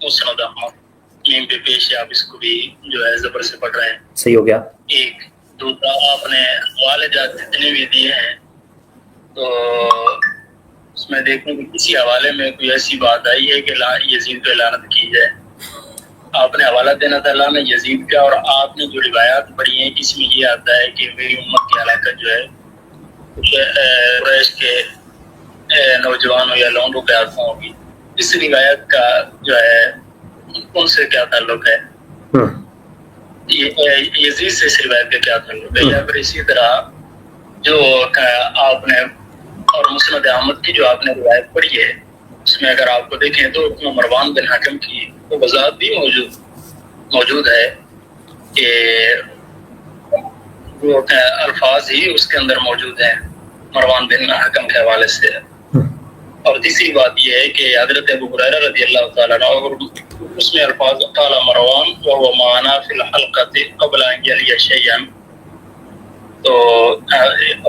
مسند احمد میم پہ پیش ہے، آپ اس کو بھی جو ہے زبر سے پڑھ رہے ہیں. صحیح ہو گیا. ایک دوسرا آپ نے حوالے جات جتنے بھی دیے ہیں تو اس میں دیکھنے کو کسی حوالے میں کوئی ایسی بات آئی ہے کہ یزید پہ لعنت کی جائے. آپ نے حوالہ دینا تھا اللہ نے یزید کا، اور آپ نے جو روایات پڑھی ہیں اس میں یہ آتا ہے کہ میری امت کی ہلاکت جو ہے قریش کے نوجوانوں یا لونڈوں کے ہاتھوں ہوگی. اس روایت کا جو ہے ان سے کیا تعلق ہے؟ یزید سے اس روایت کا کیا تعلق ہے؟ یا پھر اسی طرح جو آپ نے اور مسند احمد کی جو آپ نے روایت پڑھی ہے اس میں اگر آپ کو دیکھیں تو مروان بن حکم کی وہ وضاحت بھی موجود ہے کہ وہ الفاظ ہی اس کے اندر موجود ہیں مروان بن حکم کے حوالے سے. اور تیسری بات یہ ہے کہ حضرت ابو ہریرہ رضی اللہ تعالیٰ عنہ اور اس میں الفاظ قال مروان وهو معنا في الحلقة قبل ان يلي شيئا، تو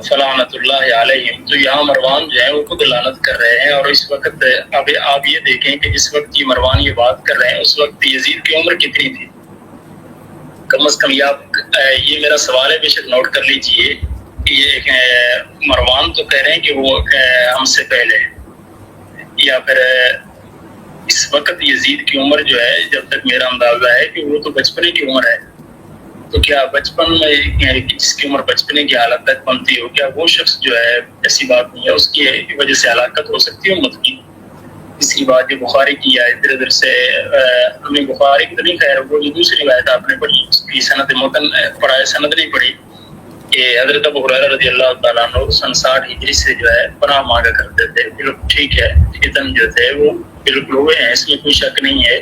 فلعنت اللہ علیہم. تو یہاں مروان جو ہے وہ خود لعنت کر رہے ہیں، اور اس وقت اب آپ یہ دیکھیں کہ جس وقت یہ مروان یہ بات کر رہے ہیں اس وقت یزید کی عمر کتنی تھی. کم از کم یہ میرا سوال ہے، بے شک نوٹ کر لیجئے. یہ مروان تو کہہ رہے ہیں کہ وہ ہم سے پہلے، یا پھر اس وقت یزید کی عمر جو ہے جب تک میرا اندازہ ہے کہ وہ تو بچپنے کی عمر ہے، تو کیا بچپن میں جس کی عمر بچپنے کی حالت تک پہنچتی ہو کیا وہ شخص جو ہے ایسی بات نہیں ہے اس کی وجہ سے ہلاکت ہو سکتی ہے امت کی. تیسری بات یہ بخاری کی ہے، ادھر ادھر سے ہمیں بخاری کی تو نہیں، خیر وہ جو دوسری روایت آپ نے پڑھی اس کی سند متن پڑھا ہے، سند نہیں پڑھی، کہ حضرت ابو ہریرہ رضی اللہ تعالیٰ عنہ 67 ہجری سے جو ہے پناہ مانگا کرتے تھے. بالکل ٹھیک ہے، فتن جو تھے وہ بالکل ہوئے ہیں، اس میں کوئی شک نہیں ہے.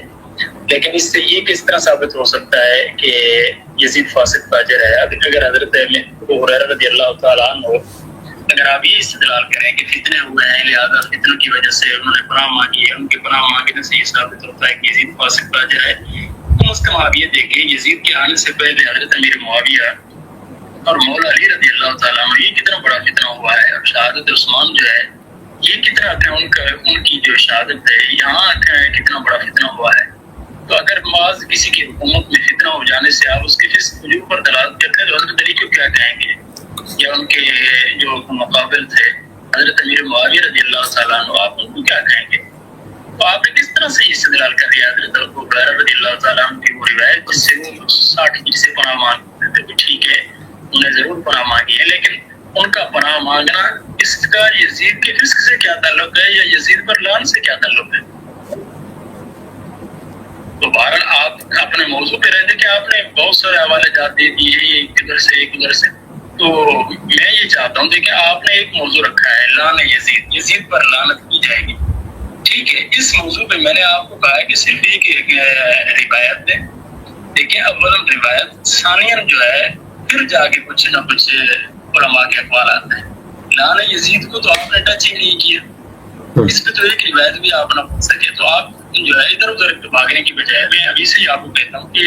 لیکن اس سے یہ کس طرح ثابت ہو سکتا ہے کہ یزید فاسق فاجر ہے؟ اگر حضرت ابو ہریرہ رضی اللہ تعالیٰ عنہ اگر آپ یہ استدلال کریں کہ فتنے ہوئے ہیں لہذا فتنوں کی وجہ سے انہوں نے پناہ مانگی ہے، ان کے پناہ مانگنے سے یہ ثابت ہوتا ہے کہ یزید فاسق فاجر ہے، کم از کم آپ یہ دیکھیں یزید کے آنے سے پہلے حضرت امیر معاویہ اور مولا علی رضی اللہ تعالیٰ عنہ یہ کتنا بڑا فتنہ ہوا ہے. اور شہادت عثمان جو ہے یہ کتنا ان کی جو شہادت ہے یہاں کتنا بڑا فتنہ ہوا ہے. تو اگر بعض کسی کی حکومت میں فتنہ ہو جانے سے آپ اس کے فسق وجوب پر دلالت کرتے ہیں تو حضرت علی کو کیا کہیں گے، یا ان کے جو مقابل تھے حضرت امیر معاویہ رضی اللہ تعالیٰ عنہ آپ ان کو کیا کہیں گے؟ تو آپ نے کس طرح سے استدلال کر دیا حضرت ابو ہریرہ رضی اللہ تعالیٰ عنہ کی وہ روایت جس سے وہ 60 ہجری سے پناہ مانگتے تھے؟ ٹھیک ہے انہیں ضرور پناہ مانگی ہے، لیکن ان کا پناہ مانگنا اس کا یزید کے فسق سے کیا تعلق ہے، یا یزید پر لعنت سے کیا تعلق ہے؟ تو بہرحال آپ اپنے موضوع پہ رہتے کہ آپ نے بہت سارے حوالے جات دے دیے ایک ادھر سے ایک ادھر سے. تو میں یہ چاہتا ہوں کہ آپ نے ایک موضوع رکھا ہے لعن یزید، یزید پر لعنت کی جائے گی. ٹھیک ہے، اس موضوع پہ میں نے آپ کو کہا ہے کہ صرف ایک روایت دیں. دیکھیں اولاً روایت، ثانیاً جو ہے پھر جا کے کچھ نہ کچھ علماء کے اقوالات ہیں. لعن یزید کو تو آپ نے ٹچ ہی نہیں کیا، اس پہ تو ایک روایت بھی آپ نہ پڑھ سکے. تو آپ جو ہے ادھر ادھر بھاگنے کی بجائے میں ابھی سے ہی آپ کو کہتا ہوں کہ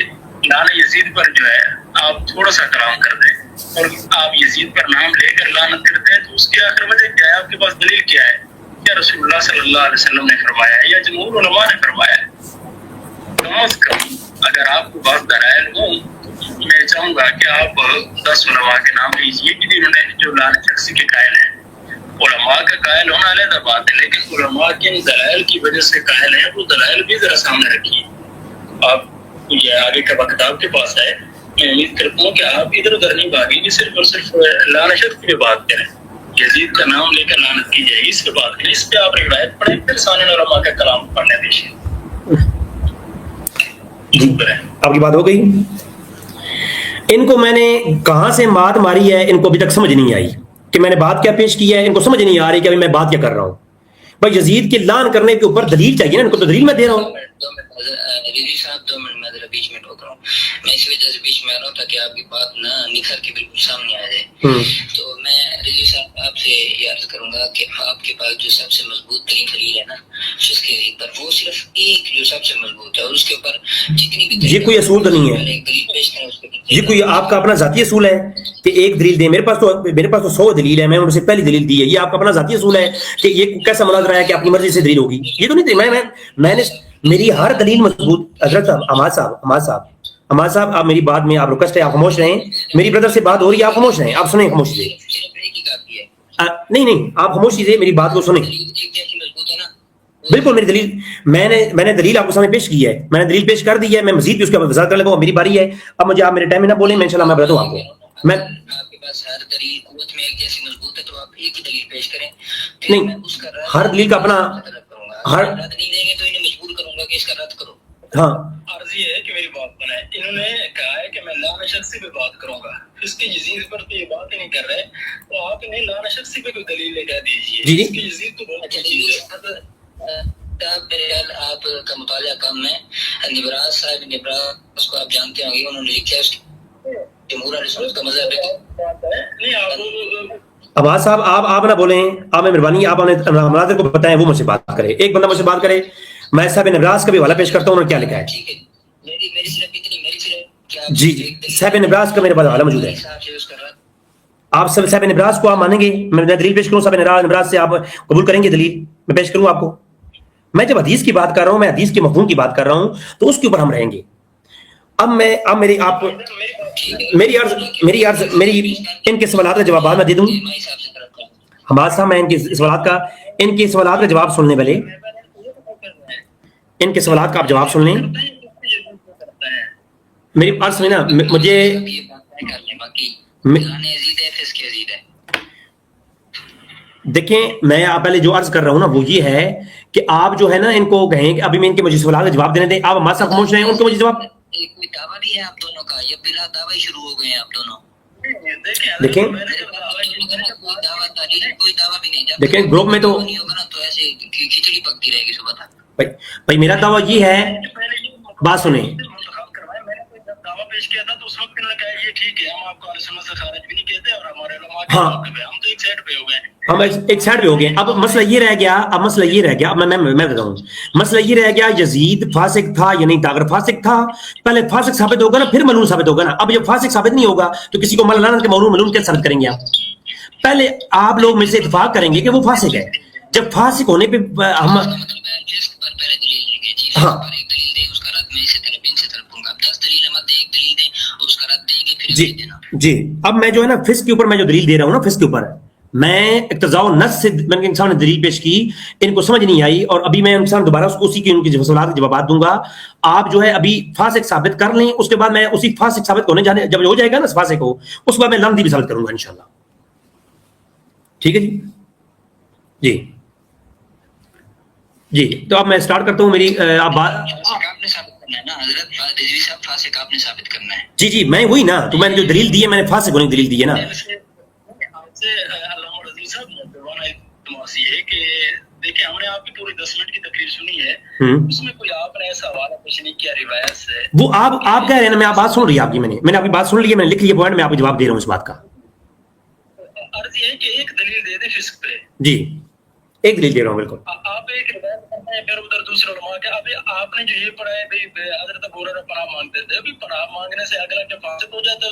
لعن یزید پر جو ہے آپ تھوڑا سا کلام کر دیں، اور آپ یزید پر نام لے کر لعنت کرتے ہیں تو اس کی آخر وجہ کیا ہے؟ آپ کے پاس دلیل کیا ہے؟ کیا رسول اللہ صلی اللہ علیہ وسلم نے فرمایا ہے یا جمہور علماء نے فرمایا ہے؟ کم از کم اگر آپ کو بات دلائل ہوں میں چاہوں گا کہ آپ 10 علماء کے نام لیجیے کہ جنہوں نے جو لعنت شخصی کے قائل ہیں. علماء کا قائل ہونا علیحدہ بات ہے، لیکن علماء کے دلائل کی وجہ سے قائل ہیں وہ دلائل بھی ذرا سامنے رکھیے. آپ یہ آگے کا کتاب کے پاس ہے، میں امید کرتا ہوں کہ آپ ادھر ادھر نہیں بھاگیں گے، صرف اور صرف لعنت شخص پہ بات کریں. یزید کا نام لے کر لعنت کی جائے گی اس پہ بات کریں، اس پہ آپ روایت پڑھیں، پھر ثانیہ علماء کا کلام پڑھنے دیجیے. آپ کی بات ہو گئی. ان کو میں نے کہاں سے مات ماری ہے ان کو ابھی تک سمجھ نہیں آئی کہ میں نے بات کیا پیش کی ہے، ان کو سمجھ نہیں آ رہی کہ ابھی میں بات کیا کر رہا ہوں. بھائی یزید کی لعن کرنے کے اوپر دلیل چاہیے نا، ان کو تو دلیل میں دے رہا ہوں. رضی صاحب 2 منٹ میں ذرا بیچ میں ٹوک رہا ہوں، میں اس وجہ سے بیچ میں آ رہا ہوں تاکہ آپ کی بات نہ نکھر کے بالکل سامنے آ جائے. تو میں رضی صاحب آپ سے یہ عرض کروں گا کہ آپ کے پاس جو سب سے مضبوط ترین دلیل ہے نا اس کے پر وہ صرف ایک جو سب سے مضبوط ہے، اور اس کے اوپر جتنی بھی یہ کوئی اصول تو نہیں ہے، دلیل پیش کریں اس کے یہ کوئی آپ کا اپنا ذاتی اصول ہے کہ ایک دلیل دیں. میرے پاس تو 100 دلیل ہے، میں نے ان سے پہلی دلیل دی ہے. یہ آپ کا اپنا ذاتی اصول ہے کہ یہ کیسا مناظرہ ہے کہ اپنی مرضی سے دلیل ہوگی؟ یہ تو نہیں تھی. میں نے میری ہر دلیل مضبوط. حضرت صاحب حماد صاحب آپ میری بات میں آپ ریکویسٹ ہے آپ خاموش رہیں. میری بردر سے بات ہو رہی ہے آپ خاموش رہیں. آپ سنیں خاموش سے. نہیں آپ خاموش کیجیے میری بات کو سنیں. بالکل میری دلیل میں نے دلیل آپ کو سامنے پیش کی ہے. میں نے دلیل پیش کر دی ہے. میں مزید بھی اس کے وضاحت کر لیتا ہوں. میری باری ہے. اب مجھے آپ میرے ٹائم میں نہ بولیں. میں انشاءاللہ میں بتاتا ہوں آپ کو. میں نہیں ہر دلیل کا اپنا ہر ہاں عرض یہ ہے کہ میری بات بنائے. انہوں نے کہا ہے کہ میں لانا شخصی پہ بات کروں گا. اس کی یزید پر تو یہ بات ہی نہیں کر رہے. تو آپ انہیں لانا شخصی پہ کوئی دلیل لے کر دیجیے. جی اس کی یزید تو بہت اچھی چیز ہے. آپ کا مطالعہ کم ہے. نبراس صاحب نبراس کو آپ جانتے ہوں گے. انہوں نے لکھا ہے جمہور اہل سنت کا مذہب ہے. نہیں آپ عباس صاحب آپ نہ بولیں. آپ میں مہربانی آپ مناظر کو بتائیں وہ مجھ سے بات کرے. ایک بندہ مجھ سے بات کرے. میں صاحب نبراس کا بھی حوالہ پیش کرتا ہوں. انہوں نے کیا لکھا ہے جی صاحب نبراس کا میرے پاس حوالہ موجود ہے. آپ سب صاحب نبراس کو آپ مانیں گے؟ میں دلیل پیش کروں صاحب نبراس سے آپ قبول کریں گے دلیل میں پیش کروں آپ کو؟ میں جب حدیث کی بات کر رہا ہوں میں حدیث کے مفہوم کی بات کر رہا ہوں تو اس کے اوپر ہم رہیں گے. اب میری ان کے سوالات کا جواب میں دے دوں. حماد صاحب میں ان کے سوالات کا جواب سننے والے ان کے سوالات کا آپ جواب سن لیں. میری بات سنیں نا. مجھے دیکھیں میں آپ پہلے جو عرض کر رہا ہوں نا وہ یہ ہے کہ آپ جو ہے نا ان کو کہیں کہ ابھی میں ان کے مجھے سوالات کا جواب دینے دیں. آپ ہمارے ساتھ خاموش رہیں. ان کو مجھے جواب کوئی دعویٰ بھی ہے آپ دونوں کا یا بلا دعویٰ شروع ہو گئے ہیں آپ دونوں؟ دیکھیں کوئی دعویٰ بھی نہیں. دیکھیں گروپ میں تو ایسے کھچڑی پکتی رہے گی صبح تک. بھائی میرا دعویٰ یہ ہے. بات سنیں. دعویٰ پیش کیا تھا تو اس وقت انہوں نے کہا یہ ٹھیک ہے ہم آپ کو اہل سنت سے خارج بھی نہیں کہتے اور ہمارے علماء کے موقف ہے. ہم تو ایک سائڈ پہ ہو گئے. ہم ایک سائڈ پہ ہو گئے. اب مسئلہ یہ رہ گیا. اب میں بتاؤں. مسئلہ یہ رہ گیا یزید فاسق تھا یا نہیں تھا. اگر فاسق تھا پہلے فاسق ثابت ہوگا نا پھر ملعون ثابت ہوگا نا. اب جب فاسق ثابت نہیں ہوگا تو کسی کو ملعون کیا ثابت کریں گے آپ؟ پہلے آپ لوگ مجھ سے اتفاق کریں گے کہ وہ فاسق ہے. جب فاسق ہونے پہ ہم ہاں جی اب میں جو ہے نا فسق کے اوپر میں جو دلیل دے رہا ہوں نا فسق کے اوپر میں اقتضاء النص سے میں ان کے سامنے دلیل پیش کی. ان کو سمجھ نہیں آئی اور ابھی میں ان کے سامنے دوبارہ اسی کی ان کے سوالات کے جوابات دوں گا. آپ جو ہے ابھی فاسق ثابت کر لیں. اس کے بعد میں اسی فاسق ثابت ہونے جانے جب ہو جائے گا نا فاسق ہو اس کے بعد میں لمدی بھی ثابت کروں گا انشاءاللہ. ٹھیک ہے جی جی تو اب میں اسٹارٹ کرتا ہوں. میری آپ جی جی میں وہی نا تو میں نے جو دلیل دی ہے میں نے فاسق ہونے کی دلیل دی ہے نا. دیکھیں ہم نے آپ کی پوری 10 منٹ کی تقریر سنی ہے. اس میں کوئی آپ نے ایسا حوالہ پیش نہیں کیا روایت سے. وہ آپ کہہ رہے ہیں نا. میں آپ بات سن رہی ہے آپ کی. میں نے آپ کی بات سن لی ہے. میں نے لکھ لیا پوائنٹ. میں آپ کو جواب دے رہا ہوں اس بات کا. عرض یہ ہے کہ ایک دلیل دے دیں فسق پہ. جی ایک دلیل دے رہا ہوں بالکل. آپ ایک روایت کرتے ہیں پھر ادھر دوسرے علماء کے. ابھی آپ نے جو یہ پڑھا ہے بھائی حضرت ابو ہریرہ پناہ مانگتے تھے. ابھی پناہ مانگنے سے اگلا کیا فاسق ہو جاتا ہے؟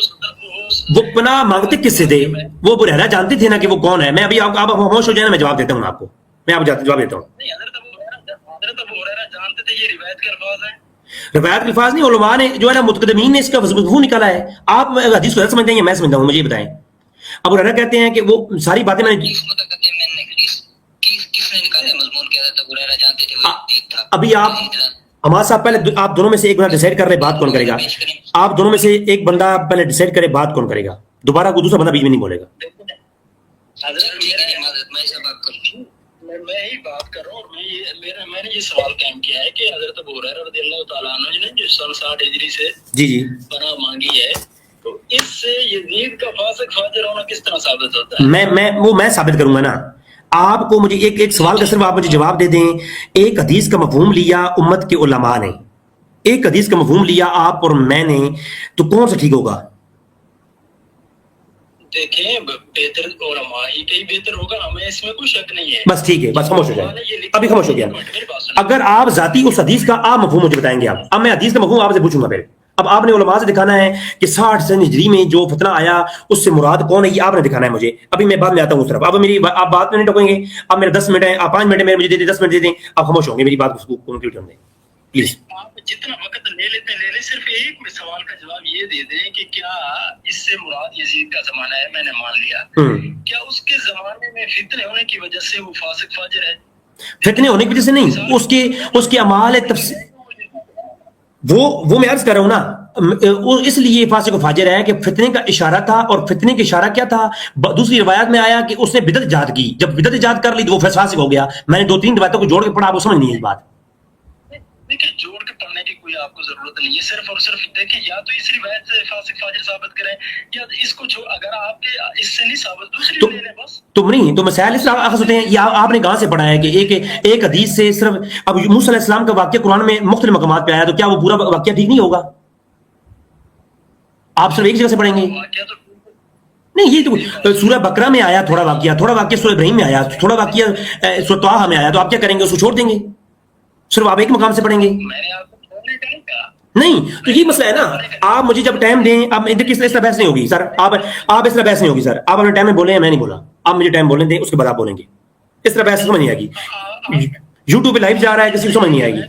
وہ پناہ مانگتے کس سے تھے؟ وہ ابو ہریرہ جانتے تھے نا کہ وہ کون ہے. میں ابھی آپ خاموش ہو جائیں نا میں جواب دیتا ہوں آپ کو. میں آپ کو جواب دیتا ہوں. نہیں حضرت ابو ہریرہ جانتے تھے یہ روایت کے الفاظ ہیں. روایت کے الفاظ نہیں علماء نے جو ہے نا متقدمین نے اس کا مفہوم نکالا ہے. آپ حدیث کو سمجھتے ہیں یا میں سمجھتا ہوں؟ مجھے یہ بتائیں. ابو ہریرہ کہتے ہیں کہ وہ ساری باتیں میں ابھی آپ ہمارے صاحب پہلے آپ دونوں میں سے ایک بندہ ڈیسائیڈ کر رہے بات کون کرے گا. آپ دونوں میں سے ایک بندہ پہلے ڈیسائیڈ کرے بات کون کرے گا. دوبارہ کوئی دوسرا بندہ بیچ میں نہیں بولے گا. میں ہی بات کر رہا ہوں اور میں نے یہ سوال قائم کیا ہے کہ حضرت ابو ہریرہ رضی اللہ تعالیٰ عنہ نے جو سن 60 ہجری سے جی پناہ مانگی ہے تو اس سے یزید کا فاسق فاجر ہونا کس طرح ثابت ہوتا ہے؟ میں ثابت کروں گا نا. آپ کو مجھے ایک سوال کا صرف آپ مجھے جواب دے دیں. ایک حدیث کا مفہوم لیا امت کے علماء نے. ایک حدیث کا مفہوم لیا آپ اور میں نے. تو کون سا ٹھیک ہوگا؟ دیکھیں بہتر علماء ہی کہیں بہتر ہوگا. ہمیں اس میں کوئی شک نہیں ہے. بس ٹھیک ہے بس خاموش ہو جائے. ابھی خاموش ہو گیا. اگر آپ ذاتی اس حدیث کا آپ مفہوم مجھے بتائیں گے. اب میں حدیث کا مفہوم آپ سے پوچھوں گا. پھر اب آپ نے علماء سے دکھانا ہے کہ 60 سن ہجری میں جو فتنہ آیا اس سے مراد کون ہے. یہ آپ نے دکھانا ہے مجھے. ابھی میں بعد میں آتا ہوں اس طرف. اب میری آپ بات میں نہیں ٹوکیں گے. اب میرے 10 منٹ ہیں. آپ 5 منٹ میں مجھے دے دیں 10 منٹ دے دیں. آپ خاموش ہوں گے. میری بات کو کنکلوڈ کر دیں. پلیز. آپ جتنا وقت لے لیتے لے لیں, صرف ایک سوال کا جواب یہ دے دیں کہ کیا اس سے مراد یزید کا زمانہ ہے؟ میں نے مان لیا. کیا اس کے زمانے میں فتنے ہونے کی وجہ سے وہ فاسق فاجر ہے؟ فتنے ہونے کی وجہ سے نہیں, اس کے اعمال وہ میں عرض کر رہا ہوں نا, اس لیے فاسق و فاجر ہے کہ فتنے کا اشارہ تھا. اور فتنے کا اشارہ کیا تھا؟ دوسری روایت میں آیا کہ اس نے بدعت ایجاد کی, جب بدعت ایجاد کر لی تو وہ فاسق ہو گیا. میں نے 2-3 روایتوں کو جوڑ کے پڑھا, آپ کو سمجھ نہیں ہے بات. دیکھیں, جوڑ کے پڑھنے کی کوئی آپ کو ضرورت نہیں ہے, صرف اور صرف دیکھیں یا تو اس روایت سے فاسق فاجر ثابت کریں یا اس کو اگر آپ کے اس سے نہیں ثابت دوسری لے لیں بس. تم نہیں تو مسائل اس طرح ہوتے ہیں, یا آپ نے کہاں سے پڑھا ہے کہ ایک حدیث سے صرف, اب موسیٰ علیہ السلام کا واقعہ قرآن میں مختلف مقامات پہ آیا, تو کیا وہ پورا واقعہ ٹھیک نہیں ہوگا؟ آپ صرف ایک جگہ سے پڑھیں گے؟ نہیں, یہ تو سورہ بقرہ میں آیا تھوڑا واقعہ سورہ ابراہیم میں آیا, تھوڑا واقعہ سورہ طٰہٰ میں آیا, تو آپ کیا کریں گے؟ اس کو چھوڑ دیں گے؟ صرف آپ ایک مقام سے پڑھیں گے؟ نہیں, تو یہ مسئلہ ہے نا. آپ مجھے جب ٹائم دیں, اب اس طرح بحث نہیں ہوگی سر, آپ اس طرح بحث نہیں ہوگی سر. آپ اپنے ٹائم میں بولیں, میں نہیں بولا, آپ مجھے ٹائم بولیں دیں, اس کے بعد آپ بولیں گے. اس طرح بحث سمجھ نہیں آئے گی. یوٹیوب پہ لائیو جا رہا ہے, کسی کو سمجھ نہیں آئے گی.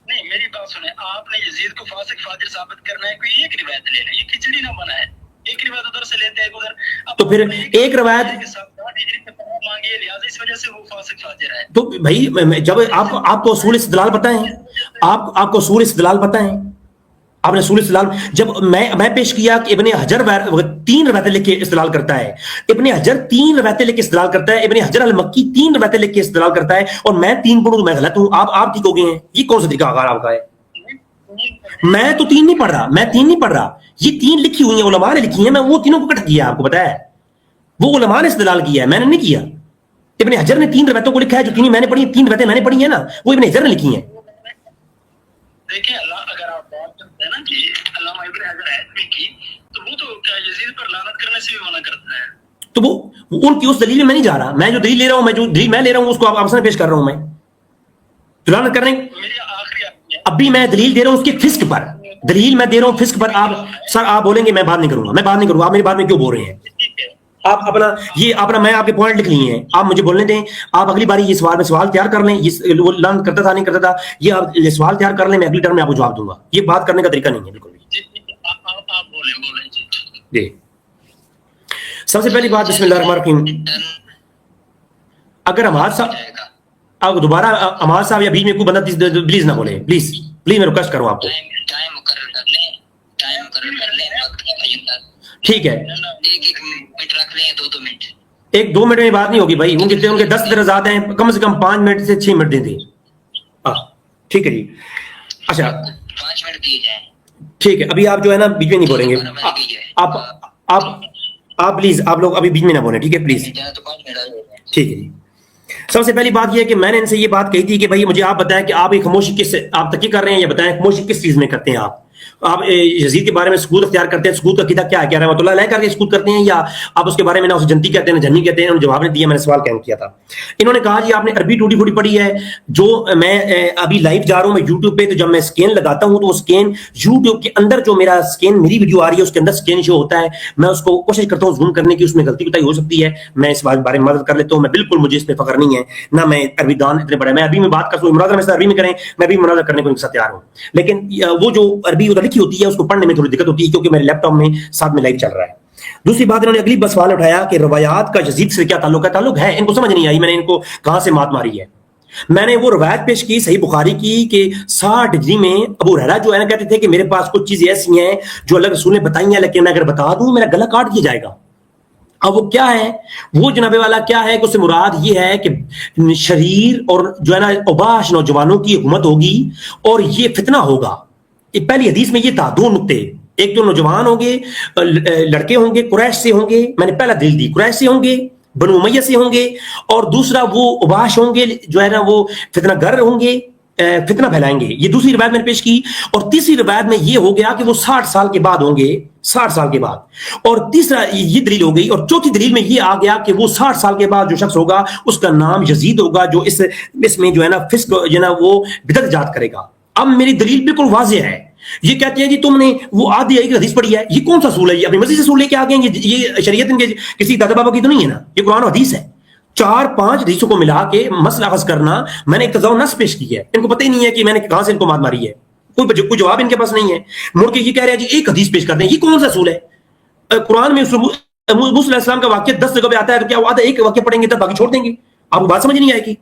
نہیں, میری بات سنیں, آپ نے یزید کو فاسق فاجر ثابت کرنا ہے, کوئی ایک روایت لے لیں, یہ کھچڑی نہ بنا ہے. ایک روایت ادھر سے لیتے ہیں ادھر, تو پھر ایک روایت تو بھائی جب آپ کو اصول استدلال پتہ ہے, آپ کو اصول استدلال پتہ ہے, آپ نے اصول استدلال جب میں پیش کیا کہ ابن حجر 3 روایتیں لکھ کے استدلال کرتا ہے, ابن حجر 3 روایتیں لکھ کے استدلال کرتا ہے, ابن حجر المکی 3 روایتیں لکھ کے استدلال کرتا ہے, اور میں 3 پڑھوں تو میں غلط ہوں, آپ ٹھیک ہو گئے ہیں. یہ کون سا طریقہ کار آپ کا ہے؟ میں تو 3 نہیں پڑھ رہا, یہ 3 لکھی ہوئی ہیں, علماء نے لکھی ہیں, میں وہ تینوں کو کٹ کیا, آپ کو پتا ہے وہ علماء نے استدلال کیا ہے, میں نے نہیں کیا. ابن حجر نے 3 روایتوں کو لکھا ہے, جو 3 میں نے پڑھی, 3 روایتیں میں نے پڑھی ہیں نا, وہ ابن حجر نے لکھی ہیں. دیکھیں, اگر آپ بات کرتے ہیں نا کہ علامہ ابن حجر ہیثمی کی, تو وہ تو کیا یزید پر لعنت کرنے سے بھی منع کرتا ہے. تو وہ ان کی اس دلیل میں میں نہیں جا رہا, میں جو دلیل لے رہا ہوں, اس کو آپ سامنے پیش کر رہا ہوں. میں لعنت کرنے ابھی میں دلیل دے رہا ہوں اس کے فسق پر, دلیل میں دے رہا ہوں فسق پر. آپ بولیں گے, میں بات نہیں کروں گا, آپ میری بات میں کیوں بول رہے ہیں؟ آپ اپنا میں آپ کے پوائنٹ لکھ لیے ہیں, آپ مجھے بولنے دیں. آپ اگلی باری یہ سوال تیار کر لیں, وہ لعنت کرتا تھا نہیں کرتا تھا, یہ آپ سوال تیار کر لیں, میں اگلی ٹرم میں آپ کو جواب دوں گا. یہ بات کرنے کا طریقہ نہیں ہے بالکل بھی. جی, سب سے پہلی بات, بسم اللہ الرحمن الرحیم. اگر اماد صاحب آپ دوبارہ اماد صاحب یا بیچ میں کوئی بندہ پلیز نہ بولے, پلیز میں ریکویسٹ کروں آپ کو. ٹھیک ہے, 1-2 منٹ میں بات نہیں ہوگی بھائی, ان کے 10 درجات ہیں, کم سے کم 5 منٹ سے 6 منٹ دے دیں. ٹھیک ہے جی, اچھا 5 منٹ دیے جائیں. ٹھیک ہے, ابھی آپ جو ہے نا بیچ میں نہیں بولیں گے, آپ پلیز آپ لوگ ابھی بیچ میں نہ بولیں, ٹھیک ہے پلیز. ٹھیک ہے جی. سب سے پہلی بات یہ ہے کہ میں نے ان سے یہ بات کہی تھی کہ بھائی مجھے آپ بتائیں کہ آپ ایک خاموشی آپ تقی کر رہے ہیں, یا بتائیں خاموشی کس چیز میں کرتے ہیں. آپ یزید کے بارے میں سکوت اختیار کرتے ہیں, سکوت کا عقیدہ کیا ہے, رحمۃ اللہ علیہ کر کے سکوت کرتے ہیں, یا آپ اس کے بارے میں نہ اسے جنتی کہتے ہیں نہ جنی کہتے ہیں؟ انہوں نے جواب نہیں دیا, میں نے سوال قائم کیا تھا. انہوں نے کہا جی آپ نے عربی ٹوٹی پھوٹی پڑھی ہے. جو میں ابھی لائیو جا رہا ہوں میں یوٹیوب پہ, تو جب میں اسکین لگاتا ہوں تو وہ اسکین یوٹیوب کے اندر جو میرا اسکین میری ویڈیو آ رہی ہے اس کے اندر اسکین شو ہوتا ہے, میں اس کو کوشش کرتا ہوں زوم کرنے کی, اس میں غلطی کوتاہی ہو سکتی ہے, میں اس بارے میں مدد کر لیتا ہوں. میں بالکل, مجھے اس پہ فخر نہیں ہے, نہ میں عربی دان اتنے بڑے, میں عربی میں بات کرتا ہوں, مناظرہ میں عربی میں کریں, میں بھی مناظرہ کرنے کو ان کے ساتھ تیار ہوں. لیکن وہ جو عربی ادھر لکھی ہوتی ہے اس کو پڑھنے میں تھوڑی دقت ہوتی ہے, کیونکہ میرے لیپ ٹاپ میں ساتھ میں لائیو چل رہا ہے. دوسری بات, انہوں نے اگلی سوال اٹھایا کہ روایات کا یزید سے کیا تعلق ہے. تعلق ہے, ان کو سمجھ نہیں آئی, میں نے ان کو کہاں سے مات ماری ہے. میں نے وہ روایت پیش کی صحیح بخاری کی کہ 60 ہجری میں ابو ہریرہ جو ہے نا کہتے تھے کہ میرے پاس کچھ چیزیں ایسی ہیں جو اللہ رسول نے بتائی ہیں, لیکن میں اگر بتا دوں میرا گلا کاٹ دیا جائے گا. اب وہ کیا ہے, وہ جناب والا کیا ہے کہ اس سے مراد یہ ہے کہ شریر اور جو ہے نا اوباش نوجوانوں کی حکومت ہوگی اور یہ فتنہ ہوگا. پہلی حدیث میں یہ تھا 2 نقطے, ایک تو نوجوان ہوں گے, لڑکے ہوں گے, قریش سے ہوں گے, میں نے پہلا دلیل دی, قریش سے ہوں گے, بنو امیہ سے ہوں گے, اور دوسرا وہ اوباش ہوں گے, جو ہے نا وہ فتنہ گر ہوں گے, فتنہ پھیلائیں گے. یہ دوسری روایت میں نے پیش کی. اور تیسری روایت میں یہ ہو گیا کہ وہ 60 سال کے بعد ہوں گے, 60 سال کے بعد. اور تیسرا یہ دلیل ہو گئی. اور چوتھی دلیل میں یہ آ گیا کہ وہ 60 سال کے بعد جو شخص ہوگا اس کا نام یزید ہوگا, جو اس میں جو ہے نا فسق جو ہے نا وہ بدعت ایجاد کرے گا. اب میری دلیل بالکل واضح ہے. یہ کہتے ہیں جی تم نے وہ آدھی ایک حدیث پڑھی ہے, یہ کون سا اصول ہے, یہ اپنی مرضی سے اصول لے کے آ گئے ہیں, یہ شریعت ان کے کسی دادا بابا کی تو نہیں ہے نا, یہ قرآن و حدیث ہے. 4-5 حدیثوں کو ملا کے مسئلہ اخذ کرنا، میں نے اقتضاء النص پیش کی ہے، ان کو پتہ ہی نہیں ہے کہ میں نے کہاں سے ان کو مات ماری ہے، کوئی جواب ان کے پاس نہیں ہے، مڑ کے یہ کہہ رہے ہیں جی ایک حدیث پیش کر دیں، یہ کون سا اصول ہے؟ قرآن میں موسیٰ علیہ السلام کا واقعہ 10 جگہ پہ آتا ہے تو کیا وہ آدھا ایک واقعہ پڑھیں گے تب باقی چھوڑ دیں گے؟ آپ کو بات سمجھ نہیں آئے گی۔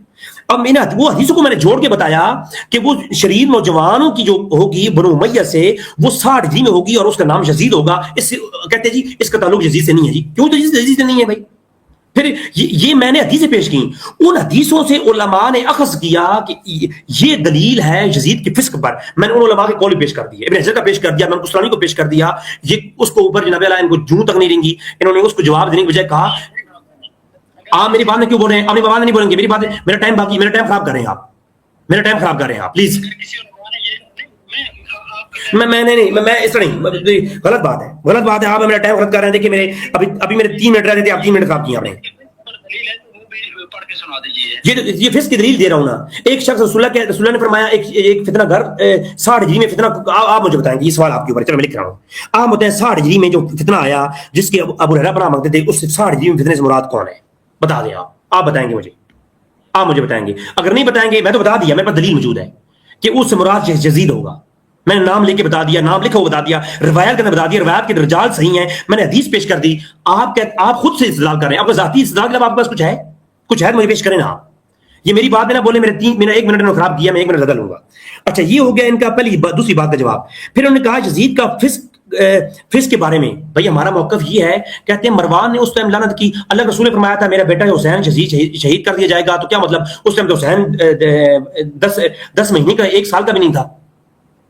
اب میں نے وہ حدیثوں کو میں نے جوڑ کے بتایا کہ وہ شریر نوجوانوں کی جو ہوگی بنو امیہ سے، وہ 60 ہجری میں ہوگی اور اس کا نام یزید ہوگا۔ اس سے کہتے ہیں جی اس کا تعلق یزید سے نہیں ہے۔ جی کیوں تو یزید سے نہیں ہے بھائی؟ پھر یہ میں نے حدیثیں پیش کی، ان حدیثوں سے علماء نے اخذ کیا کہ یہ دلیل ہے یزید کے فسق پر۔ میں نے ان علماء کے قول پیش کر دیے، ابن حجر کا پیش کر دیا، میں قسطلانی کو پیش کر دیا، یہ اس کو اوپر جناب اللہ ان کو جوں تک نہیں رنگی، انہوں نے اس کو جواب دینے کی بجائے کہا آپ میری بات میں کیوں بول رہے ہیں؟ اپنی بات نہیں بولیں گے، میری بات، میرا ٹائم باقی، میرا ٹائم خراب کر رہے ہیں آپ، میرا ٹائم خراب کر رہے ہیں آپ پلیز۔ میں نہیں، میں اس طرح نہیں، غلط بات ہے، غلط بات ہے، آپ میرا ٹائم خراب کر رہے ہیں۔ دیکھیے میرے ابھی میرے 3 منٹ رہتے تھے، آپ 3 منٹ خراب کیے آپ نے۔ یہ فسق کی دلیل دے رہا ہوں نا۔ ایک شخص رسول اللہ نے فرمایا ایک فتنہ گھر 60 ہجری میں فتنہ، آپ مجھے بتائیں گے، یہ سوال آپ کے اوپر، چلو میں لکھ رہا ہوں۔ آپ بتائیں 60 ہجری میں جو فتنہ آیا جس کے ابو ہریرہ پناہ مانگتے تھے، اس 60 ہجری میں فتنے سے مراد کون ہے؟ بتا دیں آپ بتائیں گے مجھے، آپ مجھے بتائیں گے۔ اگر نہیں بتائیں گے میں تو بتا دیا، میرے پاس دلیل موجود ہے کہ اس سے مراد یزید ہوگا، میں نے نام لے کے بتا دیا، نام لکھا ہوا بتا دیا، روایت کے اندر بتا دیا، روایت کے رجال صحیح ہیں، میں نے حدیث پیش کر دی۔ آپ خود سے استدلال کر رہے ہیں، آپ کا ذاتی استدلال کے علاوہ آپ کے پاس کچھ ہے مجھے پیش کریں نا۔ یہ میری بات میں نہ بولے، میرا 1 منٹ نے خراب کیا، میں 1 منٹ زیادہ لوں گا۔ اچھا یہ ہو گیا ان کا پہلی دوسری بات کا جواب۔ پھر انہوں نے کہا یزید کا فسق کے بارے میں بھائی ہمارا موقف یہ ہے، کہتے ہیں مروان نے اس ٹائم لعنت کی، اللہ رسول نے فرمایا تھا میرا بیٹا حسین شہید کر دیا جائے گا، تو کیا مطلب اس ٹائم تو حسین 10 مہینے کا 1 سال کا بھی نہیں تھا،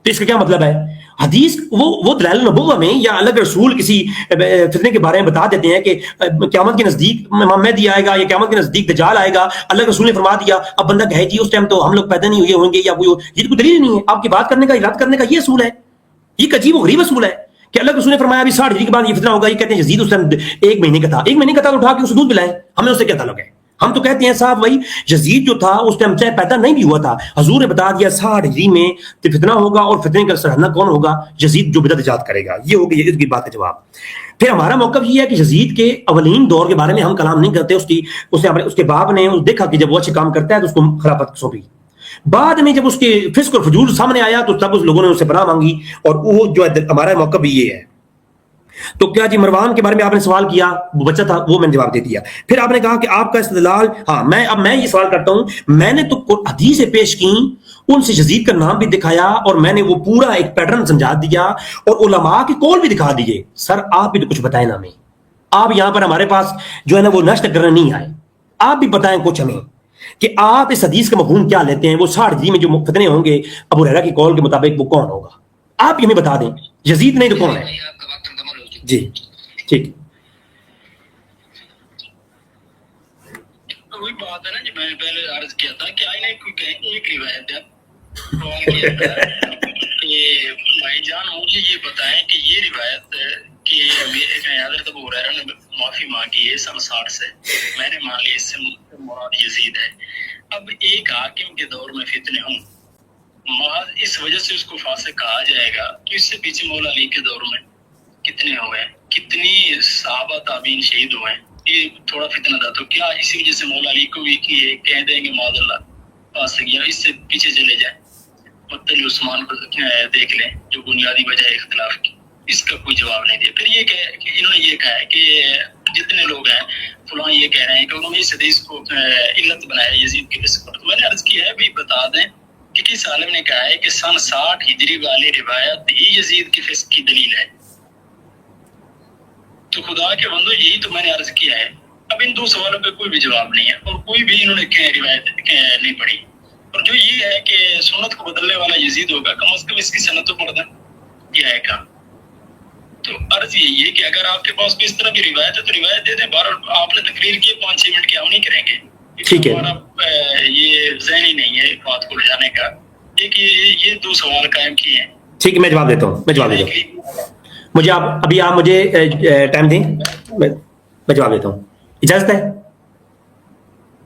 تو اس کا کیا مطلب ہے؟ حدیث وہ دلائل النبوہ میں یا اللہ کے رسول کسی فتنے کے بارے میں بتا دیتے ہیں کہ قیامت کے نزدیک امام مہدی آئے گا یا قیامت کے نزدیک دجال آئے گا، اللہ کے رسول نے فرما دیا، اب بندہ کہے جی اس ٹائم تو ہم لوگ پیدا نہیں ہوئے ہوں گے یا کوئی، یہ کوئی دلیل نہیں ہے۔ آپ کی بات کرنے کا، رد کرنے کا یہ اصول ہے، یہ ایک عجیب و غریب اصول ہے کہ اللہ کے رسول نے فرمایا ابھی 60 ہجری کے بعد یہ فتنہ ہوگا، یہ کہتے ہیں یزید اس ٹائم 1 مہینے کا تھا، 1 مہینے کا تھا تو اٹھا کے اسے دودھ پلائیں، ہمیں اس سے کیا تعلق ہے؟ ہم تو کہتے ہیں صاحب وہی یزید جو تھا اس ٹائم چاہے پیدا نہیں بھی ہوا تھا، حضور نے بتا دیا 60 ہجری میں فتنہ ہوگا، اور فتنے کا سرحدہ کون ہوگا؟ یزید جو بدعت ایجاد کرے گا۔ یہ ہوگی اس کی بات کا جواب۔ پھر ہمارا موقف یہ ہے کہ یزید کے اولین دور کے بارے میں ہم کلام نہیں کرتے، اس کے باپ نے دیکھا کہ جب وہ اچھے کام کرتا ہے تو اس کو خلافت سونپی، بعد میں جب اس کے فسق اور فجور سامنے آیا تو تب اس لوگوں نے اس سے پناہ مانگی، اور وہ جو ہے ہمارا موقف بھی یہ ہے۔ تو کیا جی مروان کے بارے میں آپ نے سوال کیا، وہ بچہ تھا، وہ میں نے جواب دے دیا۔ پھر آپ نے کہا کہ آپ کا استدلال، ہاں میں یہ سوال کرتا ہوں، میں نے تو حدیثیں پیش کی، ان سے یزید کا نام بھی دکھایا، اور میں نے وہ پورا ایک پیٹرن سمجھا دیا، اور علماء کے قول بھی دکھا دیے۔ سر آپ بھی تو کچھ بتائیں نا ہمیں، آپ یہاں پر ہمارے پاس جو ہے نا وہ نشر کرنے نہیں آئے، آپ بھی بتائیں کچھ ہمیں کہ آپ اس حدیث کا مفہوم کیا لیتے ہیں، وہ 60 ہجری میں جو فتنے ہوں گے ابو ہریرہ کے قول کے مطابق وہ کون ہوگا؟ آپ ہمیں بتا دیں، یزید نہیں تو کون ہے؟ جی ٹھیک۔ وہی بات ہے نا جو میں نے پہلے عرض کیا تھا کہ آئین ایک روایت ہے کہ بھائی جان مجھے یہ بتائیں کہ یہ روایت کہ حضرت ابو ہریرہ نے معافی مانگی ہے سن 60 سے، میں نے مان لی اس سے مراد یزید ہے، اب ایک حاکم کے دور میں فتنے ہوں، محض اس وجہ سے اس کو فاسق کہا جائے گا کہ اس سے پیچھے مولا علی کے دور میں کتنے ہوئے ہیں، کتنی صحابہ تابعین شہید ہوئے ہیں، یہ تھوڑا فتنہ تھا، تو کیا اسی وجہ سے مولا علی کو بھی کہہ دیں گے معاذ اللہ فاسق، یا اس سے پیچھے چلے جائیں، مطلع عثمان کو دیکھ لیں جو بنیادی وجہ ہے اختلاف کی؟ اس کا کوئی جواب نہیں دیا۔ پھر یہ کہ انہوں نے یہ کہا ہے کہ جتنے لوگ ہیں فلاں یہ کہہ رہے ہیں کہ انہوں نے اس حدیث کو علت بنایا یزید کے فسق پر، تو میں نے عرض کیا ہے بھی بتا دیں کہ کس عالم نے کہا ہے کہ سن 60 ہجری والی روایت ہی یزید کے فسق کی دلیل ہے؟ تو خدا کے بندو یہی تو میں نے عرض کیا ہے۔ اب ان 2 سوالوں پہ کوئی بھی جواب نہیں ہے، اور کوئی بھی انہوں نے روایت نہیں پڑھی، اور جو یہ ہے کہ سنت کو بدلنے والا یزید ہوگا، کم از کم اس کی سنت تو پڑھ دیں، یہ ہے کام۔ تو عرض یہی ہے کہ اگر آپ کے پاس کوئی اس طرح کی روایت ہے تو روایت دے دیں، بہرحال آپ نے تقریر کی 5-6 منٹ کی، ہم نہیں کریں گے، ٹھیک ہے، ہمارا یہ ذہن ہی نہیں ہے بات کو لے جانے کا، ایک یہ 2 سوال قائم کیے ہیں۔ ٹھیک ہے، میں جواب دیتا ہوں، مجھے آپ مجھے ٹائم دیں، میں جواب دیتا ہوں، اجازت ہے؟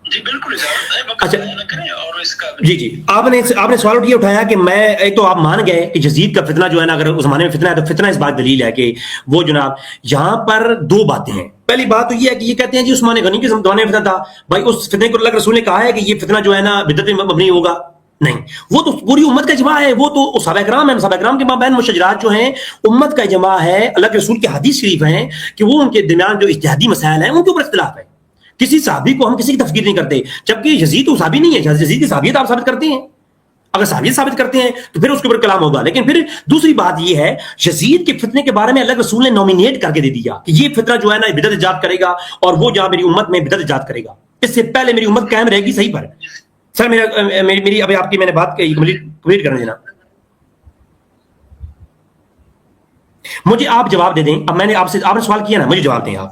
جی بالکل اجازت ہے، اچھا نہ کریں۔ اور اس کا جی آپ نے سوال یہ اٹھایا کہ میں ایک تو آپ مان گئے کہ یزید کا فتنہ جو ہے نا، اگر اس زمانے میں فتنہ ہے تو فتنہ اس بات دلیل ہے کہ وہ جناب یہاں پر 2 باتیں ہیں، پہلی بات تو یہ ہے کہ یہ کہتے ہیں جی عثمان غنی کے زمانے میں فتنہ تھا. بھائی اس فتنے کو اللہ کے رسول نے کہا ہے کہ یہ فتنہ جو ہے نا بدعت میں مبنی ہوگا؟ نہیں. وہ تو پوری امت کا اجماع ہے. وہ تو صحابہ کرام ہیں, صحابہ کرام کے مابین مشجرات جو ہیں امت کا اجماع ہے. اللہ کے رسول کے حدیث شریف ہیں کہ وہ ان کے درمیان جو اجتہادی مسائل ہیں ان کے اوپر اختلاف ہے. کسی صحابی کو ہم کسی کی تفکیر نہیں کرتے, جبکہ یزید تو صحابی نہیں ہے. یزید کی صحابیت آپ ثابت کرتے ہیں, اگر صحابیت ثابت کرتے ہیں تو پھر اس کے اوپر کلام ہوگا. لیکن پھر دوسری بات یہ ہے یزید کے فتنے کے بارے میں اللہ کے رسول نے نومینیٹ کر کے دے دیا کہ یہ فتنہ جو ہے نا بدعت ایجاد کرے گا اور وہ جہاں میری امت میں بدعت ایجاد کرے گا. اس سے پہلے میری امت قائم رہے گی صحیح پر. سر میری ابھی آپ کی میں نے بات کمپلیٹ کرنے دینا. مجھے آپ جواب دے دیں. اب میں نے آپ نے سوال کیا نا, مجھے جواب دیں آپ.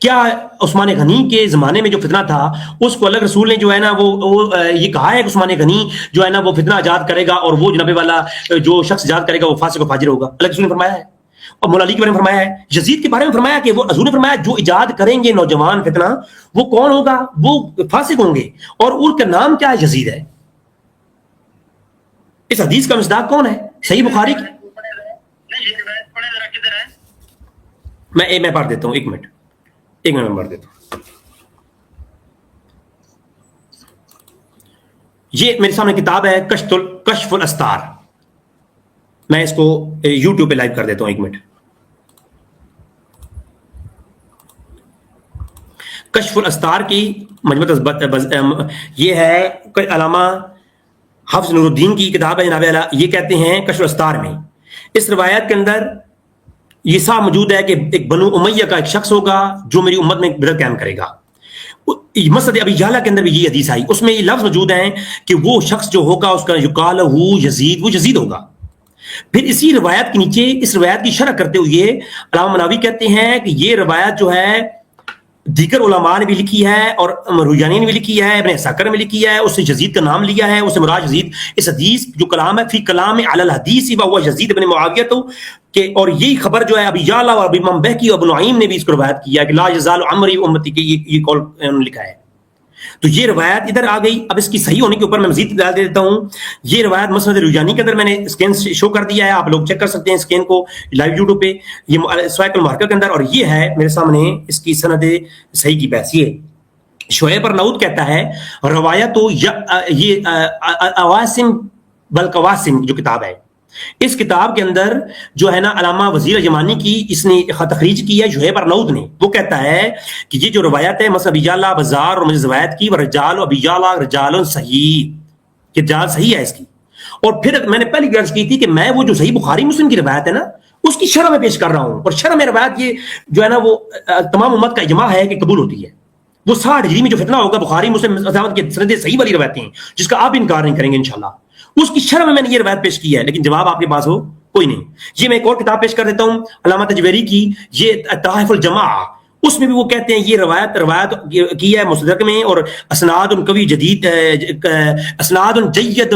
کیا عثمان غنی کے زمانے میں جو فتنہ تھا اس کو اللہ رسول نے جو ہے نا وہ یہ کہا ہے کہ عثمان غنی جو ہے نا وہ فتنہ ایجاد کرے گا اور وہ جناب والا جو شخص ایجاد کرے گا وہ فاسق و فاجر ہوگا؟ اللہ رسول نے فرمایا ہے. اور مولا علی کے بارے میں فرمایا ہے, یزید کے بارے میں فرمایا کہ وہ حضور نے فرمایا جو ایجاد کریں گے نوجوان فتنہ وہ کون ہوگا؟ وہ فاسق ہوں گے. اور ان کا نام کیا ہے؟ یزید ہے. اس حدیث کا مصداق کون ہے؟ صحیح بخاری کی. میں پڑھ دیتا ہوں, ایک منٹ میں پڑھ دیتا ہوں. یہ میرے سامنے کتاب ہے کشف الاستار. میں اس کو یوٹیوب پہ لائیو کر دیتا ہوں, ایک منٹ. کشف الاستار کی مجموعہ یہ ہے علامہ حافظ نور الدین کی کتاب ہے جناب اعلیٰ. یہ کہتے ہیں کشف الاستار میں اس روایت کے اندر یہ صاحب موجود ہے کہ ایک بنو امیہ کا ایک شخص ہوگا جو میری امت میں بدعت قائم کرے گا. مسند ابی یعلا کے اندر بھی یہ حدیث آئی, اس میں یہ لفظ موجود ہیں کہ وہ شخص جو ہوگا اس کا یقال یزید, وہ یزید ہوگا. پھر اسی روایت کے نیچے اس روایت کی شرح کرتے ہوئے علامہ مناوی کہتے ہیں کہ یہ روایت جو ہے دیگر علماء نے بھی لکھی ہے اور رویانی نے بھی لکھی ہے, ابن عساکر نے بھی لکھی ہے, اس سے یزید کا نام لیا ہے, اس سے مراد یزید. اس حدیث جو کلام ہے فی کلام علی الحدیث وہ یزید بن معاویہ تو کہ, اور یہی خبر جو ہے ابی یعلا اور ابی امام بہقی اور ابن نعیم نے بھی اس کو روایت کیا کہ لا یزال عمری امتی کے یہ قول انہوں نے لکھا ہے. تو یہ روایت ادھر آ گئی. اب اس کی صحیح ہونے کے اوپر میں مزید ڈال دیتا ہوں. یہ روایت مسند رویانی کے اندر میں نے اسکین شو کر دیا ہے, آپ لوگ چیک کر سکتے ہیں اسکین کو لائیو یوٹیوب پہ, یہ سوائق المحرقہ کے اندر. اور یہ ہے میرے سامنے اس کی سند صحیح کی بحث. یہ شعیب ارناؤت کہتا ہے روایت یہ اواسم بلقواسم جو کتاب ہے, اس کتاب کے اندر جو ہے نا علامہ وزیر یمانی کی اس نے تخریج کی ہے شعیب ارناؤت نے. وہ کہتا ہے کہ یہ جو روایت ہے مثلا ابی یعلا بازار اور مجھے روایت کی رجال ابی یعلا رجال صحیح, کہ رجال صحیح ہے اس کی. اور پھر میں نے پہلی گرج کی تھی کہ میں وہ جو صحیح بخاری مسلم کی روایت ہے نا اس کی شرح میں پیش کر رہا ہوں, اور شرح میں روایت یہ جو ہے نا وہ تمام امت کا اجماع ہے کہ قبول ہوتی ہے. وہ 60 ہجری میں جو فتنہ ہوگا بخاری مسلم کی سند صحیح والی روایتیں ہیں جس کا آپ انکار نہیں کریں گے انشاءاللہ, اس کی شرح میں نے یہ روایت پیش کی ہے. لیکن جواب آپ کے پاس ہو کوئی نہیں. یہ میں ایک اور کتاب پیش کر دیتا ہوں علامہ تجویری کی, یہ تحائف الجماع. اس میں بھی وہ کہتے ہیں یہ روایت کی ہے مصدق میں, اور اسناد قوی جدید اسناد جید,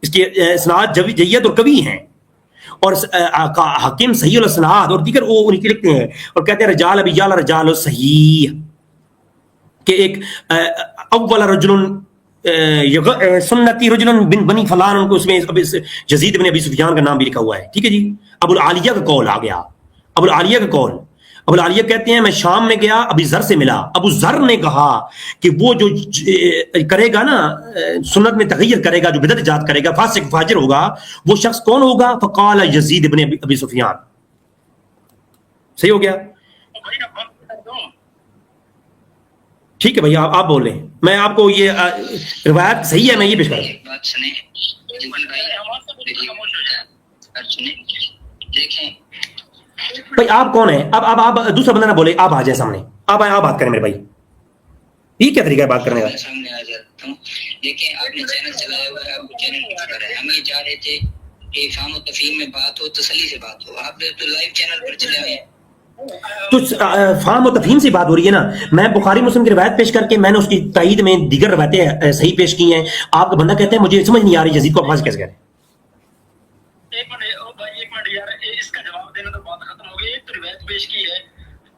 اس کے اسناد جید اور قوی ہیں, اور حکیم صحیح الاسناد اور دیگر وہ ان کے لکھتے ہیں, اور کہتے ہیں رجال ابی یعلا رجال صحیح, کہ ایک اول رجل سنتی رجل بن بنی فلان, ان کو اس میں یزید بن ابی سفیان کا نام بھی لکھا ہوا ہے. ٹھیک ہے جی. ابو العالیہ کا قول آ گیا. ابو العالیہ کا قول, ابو العالیہ کہتے ہیں میں شام میں گیا, ابی ذر سے ملا. ابو ذر نے کہا کہ وہ جو کرے گا نا سنت میں تغیر کرے گا, جو بدعت ایجاد کرے گا, فاسق فاجر ہوگا, وہ شخص کون ہوگا؟ فقال یزید بن ابی سفیان. صحیح ہو گیا. ٹھیک ہے بھائی آپ بول لیں, میں آپ کو یہ روایت صحیح ہے میں یہ پیش کر رہا ہوں. بھائی آپ کون ہیں؟ اب آپ دوسرا بندہ نہ بولے, آپ آ جائیں سامنے, آپ بات کریں میرے بھائی. یہ کیا طریقہ ہے بات کرنے کا؟ سامنے آ جاتا ہوں. دیکھیں آپ نے چینل چلایا ہوا ہے, آپ کو چینل پتا کر رہے ہیں. ہم یہ چاہ رہے تھے کہ فہم و تفہیم میں بات ہو, تسلی سے بات ہو. آپ تو لائیو چینل پر چلے آئے ہیں, تو فہم و تفہیم سے بات ہو رہی ہے نا. میں بخاری مسلم کی روایت پیش کر کے میں نے اس کی تائید میں دیگر روایتیں صحیح پیش کی ہیں. آپ کا بندہ کہتے ہیں مجھے سمجھ نہیں آ رہی یزید کو آپ کیسے کریں. ایک منٹ یار, اس کا جواب دینا تو بات ختم ہو گئی. ایک تو روایت پیش کی ہے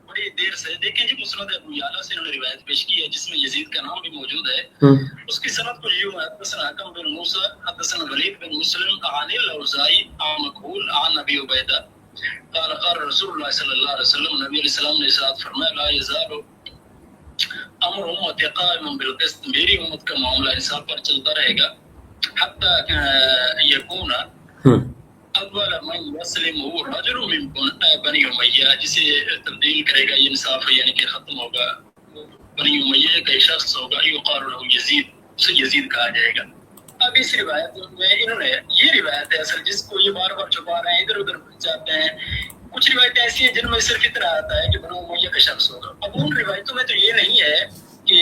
بڑی دیر سے, دیکھیں جی مسند ابو یعلا سے انہوں نے روایت پیش کی ہے جس میں یزید کا نام بھی موجود ہے. اس کی سند کو یوں ہے, حدثنا حکم بن موسیٰ حدثنا ولید بن مسلم عن الاوزاعی عن مکحول عن ابی عبیدہ قال قال رسول اللہ صلی اللہ علیہ وسلم، نبی علیہ السلام نے ارشاد فرمایا، لا یزال امر امت قائما بالقسط، میری امت کا معاملہ انصاف پر چلتا رہے گا، حتی یکون اول من یسلم رجل من بنی امیہ، جسے تبدیل کرے گا یہ انصاف یعنی کہ ختم ہوگا، بنی امیہ کا شخص ہوگا، یقال له یزید، اسے یزید کہا جائے گا۔ اب اس روایت میں انہوں نے یہ روایت ہے اصل جس کو یہ بار بار چھپا رہے ہیں، ادھر ادھر جاتے ہیں، کچھ روایتیں ایسی ہیں جن میں صرف اتنا آتا ہے کہ بنو امیہ کا شخص ہوگا، اب ان روایتوں میں تو یہ نہیں ہے کہ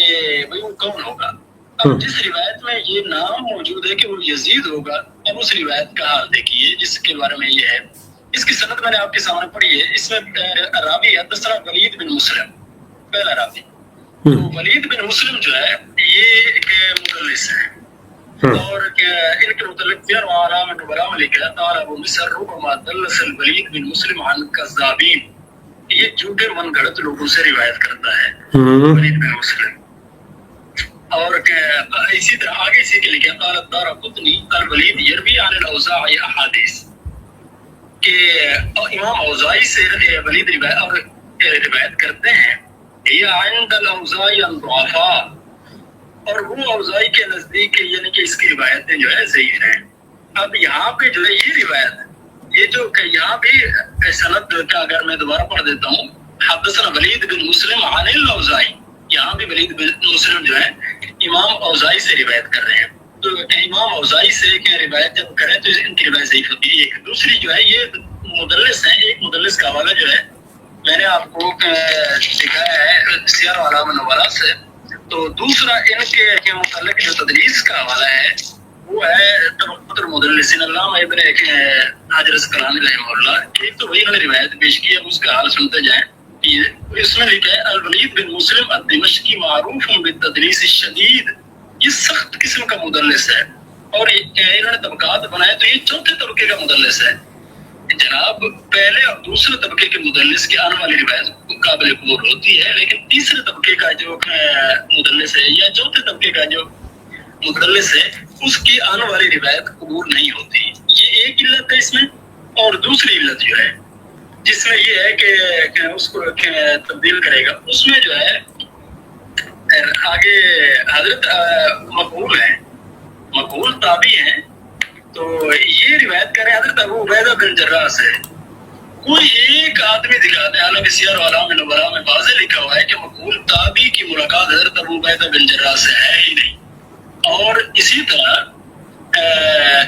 بھئی وہ کون ہوگا۔ اب جس روایت میں یہ نام موجود ہے کہ وہ یزید ہوگا، اب اس روایت کا حال دیکھیے جس کے بارے میں یہ ہے، اس کی سند میں نے آپ کے سامنے پڑھی ہے، اس میں راوی حدثنا ولید بن مسلم، پہلا راوی، تو ولید بن مسلم جو ہے یہ ایک مدلس ہے، اور ان کے متعلق سیر و اعلام نبلاء میں لکھا ہے، قال ابو مصر ربما دلس الولید بن مسلم عن کذابین، یہ جھوٹے من گھڑت لوگوں سے روایت کرتا ہے ولید بن مسلم۔ اور اسی طرح آگے اسی کے لکھا قال الدارقطنی الولید یروی عن الاوزاعی احادیث، کہ امام اوزاعی سے ولید روایت کرتے ہیں، یہ عند الاوزاعی الضعفاء، اور وہ اوزاعی کے نزدیک یعنی کہ اس کی روایتیں جو ہے ضعیف ہیں۔ اب یہاں پہ جو ہے یہ روایت، یہ جو کہ یہاں بھی سند کا اگر میں دوبارہ پڑھ دیتا ہوں، حدثنا ولید بن مسلم عن الاوزاعی، یہاں بھی ولید بن مسلم جو ہے امام اوزاعی سے روایت کر رہے ہیں، تو امام اوزاعی سے کہ روایت جب کریں تو ان کی روایت ضعیف ہوتی ہے۔ ایک دوسری جو ہے یہ مدلس ہیں، ایک مدلس کا حوالہ جو ہے میں نے آپ کو دکھایا ہے سیر و اعلام نبلاء سے، تو دوسرا ان کے متعلق جو تدریس کا حوالہ ہے وہ ہے طبقۃ المدلسین علامہ ابن حجر اسقلانی رحمہ اللہ، ایک تو وہی انہوں نے روایت پیش کی ہے، اس کا حال سنتے جائیں۔ اس میں لکھا ہے الولید بن مسلم الدمشقی معروف بالتدلیس الشدید، یہ سخت قسم کا مدلس ہے، اور انہوں نے طبقات بنائے تو یہ چوتھے طبقے کا مدلس ہے جناب۔ پہلے اور دوسرے طبقے کے مدلس کی آنے والی روایت قابل قبول ہوتی ہے، لیکن تیسرے طبقے کا جو مدلس ہے یا چوتھے طبقے کا جو مدلس ہے اس کی آنے والی روایت قبول نہیں ہوتی، یہ ایک علت ہے اس میں۔ اور دوسری علت جو ہے جس میں یہ ہے کہ اس کو تبدیل کرے گا، اس میں جو ہے آگے حضرت مقبول ہیں، مقبول تابعی ہیں، تو یہ روایت کریں حضرت ابو عبیدہ بن جراح سے، کوئی ایک آدمی دکھا دیں، حالانکہ سیر و اعلام نبلاء میں واضح لکھا ہوا ہے کہ مقبول تابعی کی ملاقات حضرت ابو عبیدہ بن جراح سے ہے ہی نہیں۔ اور اسی طرح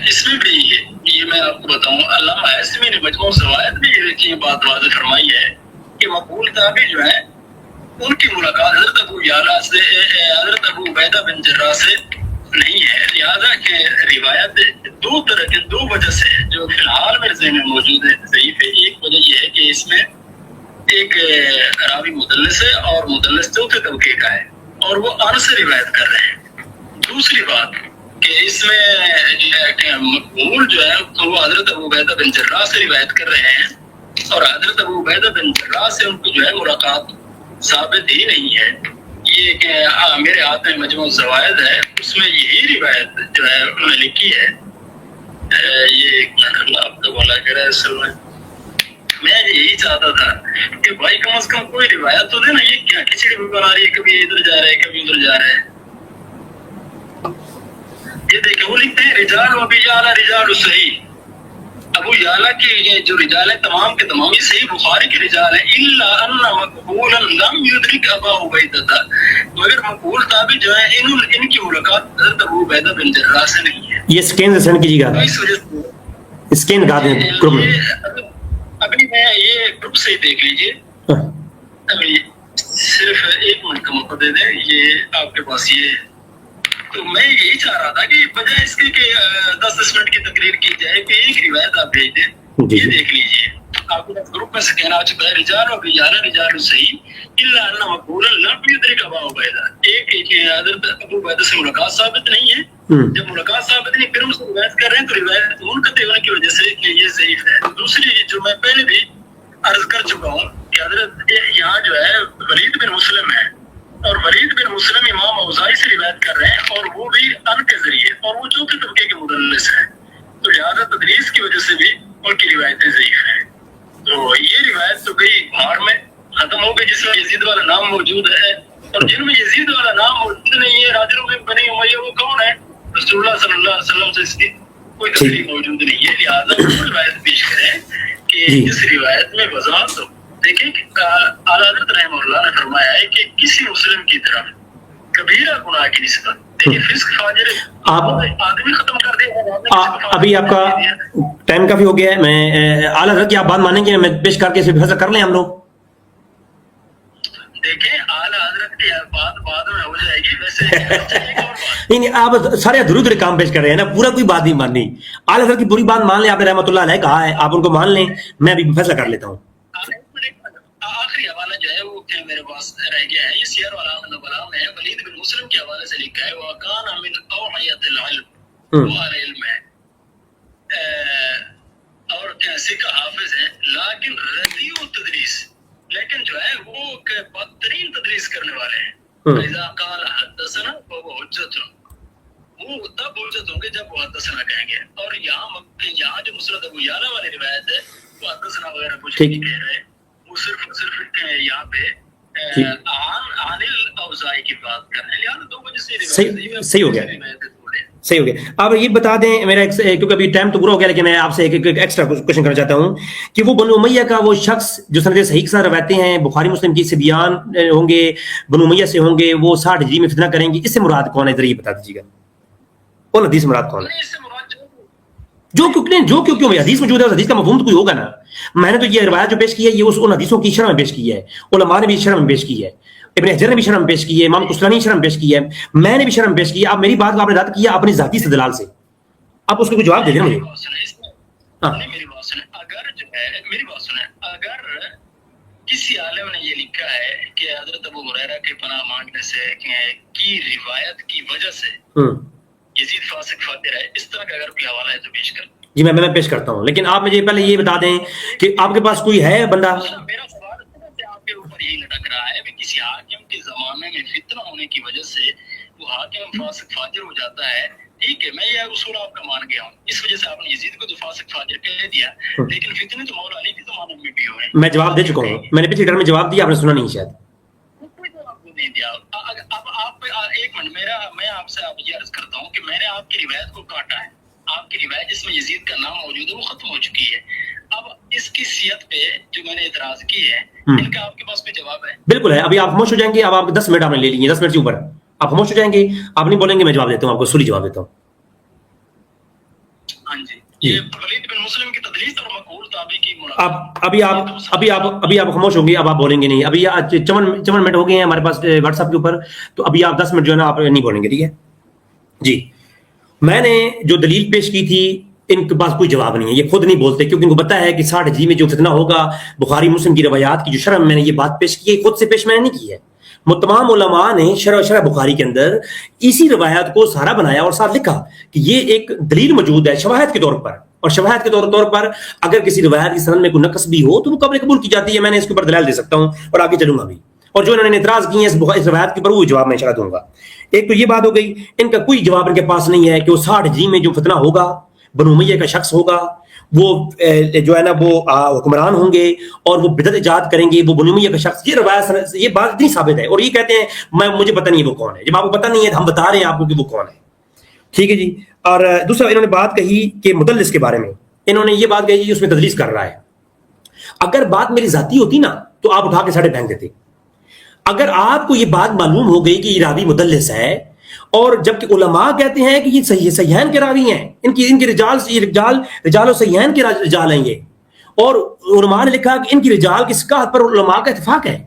اس میں بھی یہ میں آپ کو بتاؤں، علامہ حیثمی نے مجموع الزوائد بھی یہ بات واضح فرمائی ہے کہ مقبول تابعی جو ہے ان کی ملاقات حضرت ابو یعلا سے، حضرت ابو عبیدہ بن جراح سے نہیں ہے، لہذا کہ روایت دو طرح کے دو وجہ سے جو فی الحال میرے ذہن میں موجود ہے ضعیف ہے۔ ایک وجہ یہ ہے کہ اس میں ایک راوی مدلس ہے اور مدلس چوتھے طبقے کا ہے اور وہ ان سے روایت کر رہے ہیں۔ دوسری بات کہ اس میں مقبول جو ہے وہ حضرت ابو عبیدہ بن جراح سے روایت کر رہے ہیں، اور حضرت ابو عبیدہ بن جراح سے ان کو جو ہے ملاقات ثابت ہی نہیں ہے۔ یہ کہ میرے ہاتھ میں مجموع الزوائد ہے، اس میں یہی روایت جو ہے انہوں نے لکھی ہے، یہ ایک اللہ آپ کا بھلا کرے۔ اصل میں یہی چاہتا تھا کہ بھائی کم از کم کوئی روایت تو دے نا، یہ کیا کھچڑی بنا رہی ہے، کبھی ادھر جا رہے کبھی ادھر جا رہے ہیں۔ یہ دیکھیں وہ لکھتے ہیں رجال و ابی یعلا رجال صحیح، ابو یعلا کی جو رجال ہیں تمام کے تمام یہ صحیح بخاری کے رجال ہیں، الا ان مقبولا لم یدرک ابا عبیدہ، مگر مقبول تابعی جو ہے ان کی ملاقات حضرت ابو عبیدہ بن جراح سے نہیں ہے۔ یہ سکین سے سینڈ کیجیے گا، اس وجہ سے اسکین کا دیں گروپ میں، ابھی میں یہ گروپ سے ہی دیکھ لیجئے، ابھی صرف ایک منٹ کا موقع دے دیں، یہ آپ کے پاس یہ، تو میں یہی چاہ رہا تھا کہ بجائے اس کے کہ 10 منٹ کی تقریر کی جائے کہ ایک روایت آپ بھیج دیں، یہ دیکھ لیجئے آپ کے پاس گروپ میں سے کہنا آ چکا ہے رجال و رجال رجال صحیح الا ان مقبولا لم یدرک ابا عبیدہ، ایک حضرت ابو عبیدہ سے ملاقات ثابت نہیں ہے، جب ملاقات ثابت نہیں پھر ہم سے روایت کر رہے ہیں تو روایت منقطع ہونے کی وجہ سے کہ یہ ضعیف ہے۔ دوسری جو میں پہلے بھی عرض کر چکا ہوں کہ حضرت یہاں جو ہے ولید بن مسلم ہے، اور ولید بن مسلم امام اوزاعی سے روایت کر رہے ہیں، اور وہ بھی ان کے ذریعے، اور وہ چوتھے طبقے کے مدلس ہیں، تو لہٰذا تدریس کی وجہ سے بھی ان کی روایتیں ضعیف ہیں۔ تو یہ روایت تو گئی بھاڑ میں، ختم ہو گئی، جس میں یزید والا نام موجود ہے، اور جن میں یزید والا نام موجود نہیں ہے، راجروں میں بنی امیہ، وہ کون ہے؟ رسول اللہ صلی اللہ علیہ وسلم سے اس کی کوئی تصریح موجود نہیں ہے، لہٰذا وہ روایت پیش کریں کہ اس روایت میں وضاحت ہو۔ دیکھیں کہ اعلیٰ حضرت رحمہ اللہ نے فرمایا ہے کہ کسی مسلم کی طرف کبیرہ گناہ کی نسبت، دیکھیں فسق فاجر آدمی ختم کر دیا۔ ابھی آپ کا ٹائم کافی ہو گیا ہے، میں اعلیٰ حضرت کی آپ بات مانیں گے، میں پیش کر کے اسے فیصلہ کر لیں ہم لوگ؟ دیکھیں اعلیٰ حضرت کی بات بعد میں ہو جائے گی، ویسے نہیں، آپ سارے ادھورے کام پیش کر رہے ہیں نا، پورا کوئی بات نہیں ماننی۔ اعلیٰ حضرت کی پوری بات مان لیں، آپ نے رحمۃ اللہ علیہ کہا ہے، آپ ان کو مان لیں، میں ابھی فیصلہ کر لیتا ہوں۔ آخری حوالہ جو ہے وہ میرے پاس رہ گیا ہے، یہ سیر النبلاء میں ہے، ولید بن مسلم کے حوالے سے لکھا ہے، وَكَانَ مِنْ أَوْعِيَةِ الْعِلْمِ، وہ علم ہے اور سکہ حافظ ہیں، لیکن ردی و تدریس، لیکن جو ہے وہ بدترین تدریس کرنے والے ہیں۔ اذا قال حدثنا فهو حجۃ، وہ تب حجت ہوں گے جب وہ حدثنا کہیں گے، اور یہاں جو مسند ابو یعلا والی روایت ہے وہ حدثنا وغیرہ کچھ نہیں کہہ رہے، وہ صرف یہاں پہ عن الاوزاعی کی بات کر رہے ہیں، لہٰذا دو وجہ سے صحیح ہو گیا، صحیح ہو گیا۔ اب یہ بتا دیں، میرا کیونکہ ابھی ٹائم تو پورا ہو گیا، لیکن میں آپ سے ایک ایکسٹرا کوشچن کرنا چاہتا ہوں کہ وہ بنو امیہ کا وہ شخص جو سند صحیح کے ساتھ روایتیں ہیں، بخاری مسلم کی سے بیان ہوں گے، بنو امیہ سے ہوں گے، وہ 60 ہجری میں فتنہ کریں گے، اس سے مراد کون ہے؟ ذرا یہ بتا دیجیے گا، کون حدیث مراد کون ہے؟ جو کیوں حدیث موجود ہے، اس حدیث کا مفہوم تو کوئی ہوگا نا۔ میں نے تو یہ روایت جو پیش کی ہے، یہ ان حدیثوں کی شرح میں پیش کی ہے، علماء نے بھی شرح میں پیش کی ہے، ابن حجر نے بھی شرح میں پیش کی ہے، امام قسطلانی نے شرح میں پیش کی ہے، میں نے بھی شرح میں پیش کی ہے۔ آپ میری بات کو آپ نے رد کیا اپنی ذاتی استدلال سے، آپ اس کو کوئی جواب دے دیں مجھے۔ میری بات سنیں، اگر جو ہے میری بات سنیں، اگر کسی عالم نے یہ لکھا ہے کہ حضرت ابو ہریرہ کے پناہ مانگنے سے کی روایت کی وجہ سے یزید فاسق فاجر ہے، اس طرح کا اگر کوئی حوالہ ہے تو پیش کر۔ جی میں پیش کرتا ہوں، لیکن آپ مجھے پہلے یہ بتا دیں کہ آپ کے پاس کوئی ہے بندہ؟ میرا سوال آپ کے اوپر یہی لٹک رہا ہے کہ کسی حاکم کے زمانے میں فتنہ ہونے کی وجہ سے وہ حاکم فاسق فاجر ہو جاتا ہے، ٹھیک ہے، میں یہ اصول آپ کا مان گیا ہوں، اس وجہ سے آپ نے یزید کو تو فاسق فاجر کہہ دیا، لیکن فتنے تو مولا علی کے زمانے میں بھی ہوئے۔ میں جواب دے چکا ہوں، میں نے پچھلے ٹرم میں جواب دیا، آپ نے سنا نہیں شاید۔ کوئی جواب نہیں دیا۔ اب آپ ایک منٹ، میں آپ سے یہ عرض کرتا ہوں کہ میں نے آپ کی روایت کو کاٹا ہے، آپ کی روایت جس میں یزید کا نام موجود ہے وہ ختم ہو چکی ہے، اب اس کی صحت پہ جو میں نے اعتراض کی ہے، ان کا آپ کے پاس کوئی جواب ہے؟ بالکل ہے، ابھی آپ خاموش ہو جائیں گے، اب آپ 10 منٹ آپ نے لے لیے، 10 منٹ سے اوپر آپ خاموش ہو جائیں گے، آپ نہیں بولیں گے، میں جواب دیتا ہوں، آپ کو اصولی جواب دیتا ہوں۔ ہاں جی، یہ ولید بن مسلم کی تدلیس اور مقبول تابعی کی ملاقات۔ ابھی آپ خاموش ہوں گے، اب آپ بولیں گے نہیں، ابھی 54 منٹ ہو گئے ہیں ہمارے پاس واٹس ایپ کے اوپر، تو ابھی آپ 10 منٹ جو ہے نا آپ نہیں بولیں گے، ٹھیک ہے جی۔ میں نے جو دلیل پیش کی تھی، ان کے پاس کوئی جواب نہیں ہے، یہ خود نہیں بولتے، کیونکہ ان کو پتا ہے کہ 60 ہجری میں جو فتنہ ہوگا، بخاری مسلم کی روایات کی جو شرح میں نے یہ بات پیش کی ہے، خود سے پیش میں نے نہیں کی ہے، تمام علماء نے شرح بخاری کے اندر اسی روایات کو سہارا بنایا اور ساتھ لکھا کہ یہ ایک دلیل موجود ہے شواہد کے طور پر، اور شواہد کے طور پر اگر کسی روایت کی سند میں کوئی نقص بھی ہو تو وہ قبول کی جاتی ہے۔ میں نے اس کے اوپر دلائل دے سکتا ہوں اور آگے چلوں گا بھی، اور جو انہوں نے اعتراض کی ہیں اس روایت کے اوپر وہ جواب میں انشاءاللہ دوں گا۔ ایک تو یہ بات ہو گئی، ان کا کوئی جواب ان کے پاس نہیں ہے کہ وہ 60 ہجری میں جو فتنہ ہوگا، بنو امیہ کا شخص ہوگا، وہ جو ہے نا وہ حکمران ہوں گے اور وہ بدعت ایجاد کریں گے، وہ بنو امیہ کا شخص، یہ روایت یہ بات اتنی ثابت ہے، اور یہ کہتے ہیں مجھے پتہ نہیں ہے وہ کون ہے۔ جب آپ کو پتہ نہیں ہے تو ہم بتا رہے ہیں آپ کو کہ وہ کون ہے، ٹھیک ہے جی۔ اور دوسرا انہوں نے بات کہی کہ مدلس کے بارے میں، انہوں نے یہ بات کہی کہ اس میں تدلیس کر رہا ہے۔ اگر بات میری ذاتی ہوتی نا تو آپ اٹھا کے ساڑھے پھینک دیتے۔ اگر آپ کو یہ بات معلوم ہو گئی کہ یہ راوی مدلس ہے، اور جبکہ علماء کہتے ہیں کہ یہ صحیحین کے راوی ہیں، ان کی رجال و صحیحین کے رجال ہیں یہ، اور علماء نے لکھا کہ ان کی رجال کی ثقات پر علماء کا اتفاق ہے۔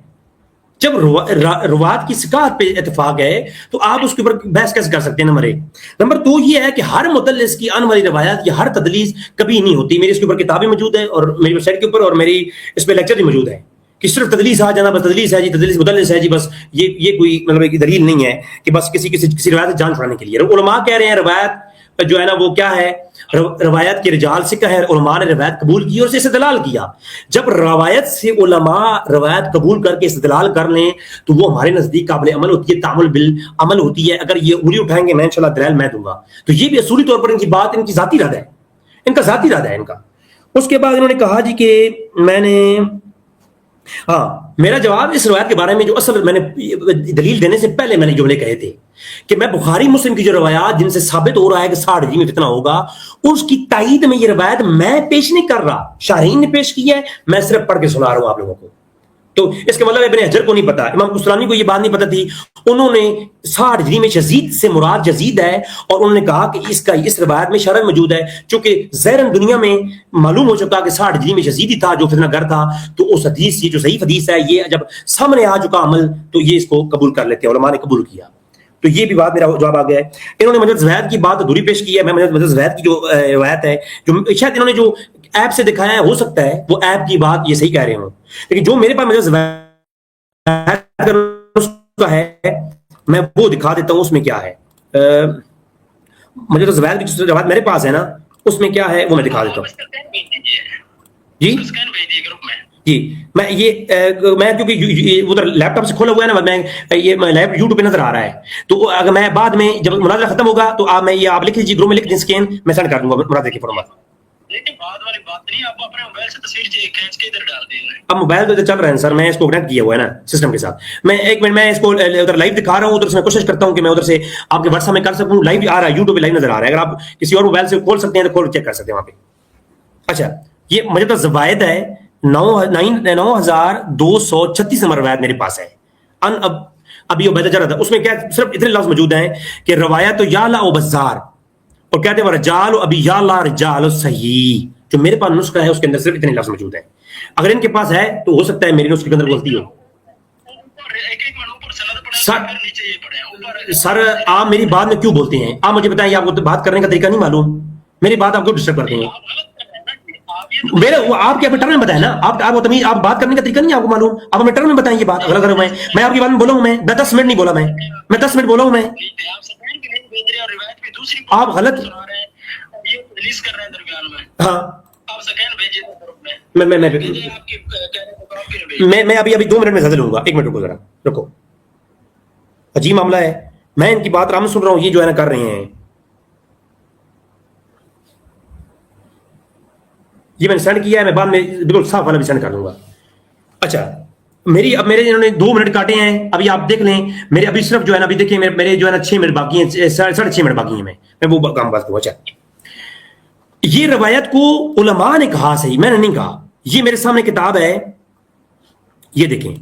جب روات کی ثقات پہ اتفاق ہے تو آپ اس کے اوپر بحث کیسے کر سکتے ہیں؟ نمبر 1۔ نمبر 2 یہ ہے کہ ہر مدلس کی آنے والی روایات یا ہر تدلیس کبھی نہیں ہوتی۔ میری اس کے اوپر کتابیں موجود ہیں اور میری ویب سائٹ کے اوپر، اور میری اس پہ لیکچر بھی موجود ہے کہ صرف تدلیس آ جانا، بس تدلیس ہے جی، تدلیس مدلس ہے جی، بس یہ کوئی مطلب ایک دلیل نہیں ہے کہ بس کسی روایت جان چھڑانے کے لیے۔ علماء کہہ رہے ہیں روایت جو ہے نا وہ کیا ہے، روایت کے رجال ثقہ ہے، علماء نے روایت قبول کی اور اسے استدلال کیا۔ جب روایت سے علماء روایت قبول کر کے استدلال کر لیں تو وہ ہمارے نزدیک قابل عمل ہوتی ہے، تعامل بالعمل ہوتی ہے۔ اگر یہ انگلی اٹھائیں گے میں انشاءاللہ دلائل میں دوں گا، تو یہ بھی اصولی طور پر ان کی بات ان کی ذاتی ارادہ ہے، ان کا ذاتی ارادہ ہے ان کا۔ اس کے بعد انہوں نے کہا جی کہ میں نے ہاں میرا جواب اس روایت کے بارے میں جو اصل میں نے دلیل دینے سے پہلے میں نے جملے کہے تھے کہ میں بخاری مسلم کی جو روایات جن سے ثابت ہو رہا ہے کہ 60 ہجری میں فتنہ ہوگا اس کی تائید میں یہ روایت میں پیش نہیں کر رہا، شارحین نے پیش کی ہے، میں صرف پڑھ کے سنا رہا ہوں آپ لوگوں کو. تو اس کے مطلب ابن حجر کو نہیں پتا، امام قسطلانی کو یہ بات نہیں پتا تھی. انہوں نے 60 ہجری میں یزید سے مراد یزید ہے، اور انہوں نے کہا کہ اس روایت میں شرح موجود ہے، چونکہ ظاہراً دنیا میں معلوم ہو چکا کہ 60 ہجری میں یزید ہی تھا جو فتنہ گر تھا، تو اس حدیث یہ جو صحیح حدیث ہے یہ جب سامنے آ چکا عمل تو یہ اس کو قبول کر لیتے ہیں، علماء نے قبول کیا. تو یہ بھی بات میرا جواب آ گیا ہے. انہوں نے مجد زوید کی بات ادھوری پیش کی ہے. میں مجد زوید کی جو روایت ہے جو شاید انہوں نے جو ایپ سے دکھایا ہے، ہو سکتا ہے وہ ایپ کی بات یہ صحیح کہہ رہے ہوں، لیکن جو میرے پاس مجد زوید کا ہے میں وہ دکھا دیتا ہوں. اس میں کیا ہے مجد زوید کی جو روایت میرے پاس ہے نا اس میں کیا ہے وہ میں دکھا دیتا ہوں. جی جی میں یہ میں کیونکہ ادھر لیپ ٹاپ سے کھولا ہوا ہے نا، میں یہ لیپ یوٹیوب پہ نظر آ رہا ہے، تو اگر میں بعد میں جب مناظرہ ختم ہوگا تو آپ میں یہ آپ لکھ لیجیے، گروپ میں لکھ دیں اسکین، میں سینڈ کر دوں گا مناظرے کی فارمیٹ. لیکن بعد والی بات نہیں، آپ اپنے موبائل سے تصویر کھینچ کے ادھر ڈال دیں. اب موبائل تو چل رہے ہیں سر، میں اس کو کنیکٹ کیا ہوا ہے نا سسٹم کے ساتھ. میں ایک منٹ میں اس کو ادھر لائیو دکھا رہا ہوں، ادھر سے میں کوشش کرتا ہوں کہ میں ادھر سے آپ کے واٹس ایپ میں کر سکوں. لائیو آ رہا ہے، یوٹیوب پہ لائیو نظر آ رہا ہے، اگر آپ کسی اور موبائل سے کھول سکتے ہیں تو کھول چیک کر سکتے ہیں وہاں پہ. اچھا یہ مجھے زوائد ہے 9236 نمبر روایت میرے پاس ہے. ابھی عبیدہ جرہ تھا، اس میں کیا صرف اتنے لفظ موجود ہیں کہ روایت یعلا و بزار، اور کہتے ہیں رجال و ابی یعلا رجال صحیح. جو میرے پاس نسخہ ہے اس کے اندر صرف اتنے لفظ موجود ہیں. اگر ان کے پاس ہے تو ہو سکتا ہے میری نسخے کے اندر غلطی ہو. سر آپ میری بات میں کیوں بولتے ہیں؟ آپ مجھے بتائیں، آپ کو بات کرنے کا طریقہ نہیں معلوم؟ میری بات آپ کو ڈسٹرب کرتے ہیں. میرے آپ کے اپنے ٹرم میں بتائیں نا، آپ بات کرنے کا طریقہ نہیں آپ کو معلوم، آپ اپنے ٹرم میں بتائیں یہ بات. اگر میں آپ کی بات میں بولا ہوں، میں 10 منٹ نہیں بولا، میں 10 منٹ بولا ہوں. میں آپ غلط ہاں میں ابھی 2 منٹ میں زیادہ لوں گا. 1 منٹ رکو ذرا، رکو. عجیب معاملہ ہے، میں ان کی بات آرام سن رہا ہوں، یہ جو ہے نا کر رہے ہیں. یہ میں نے سینڈ کیا ہے، میں بعد میں بالکل صاف والا بھی سینڈ کر دوں گا. اچھا اب میرے انہوں نے 2 منٹ کاٹے ہیں، ابھی آپ دیکھ لیں. میرے ابھی صرف جو ہے نا ابھی دیکھیں میرے جو ہے نا 6 منٹ باقی ہیں، 6.5 منٹ باقی ہیں. میں وہ کام بات کروں. اچھا یہ روایت کو علماء نے کہا، صحیح میں نے نہیں کہا. یہ میرے سامنے کتاب ہے، یہ دیکھیں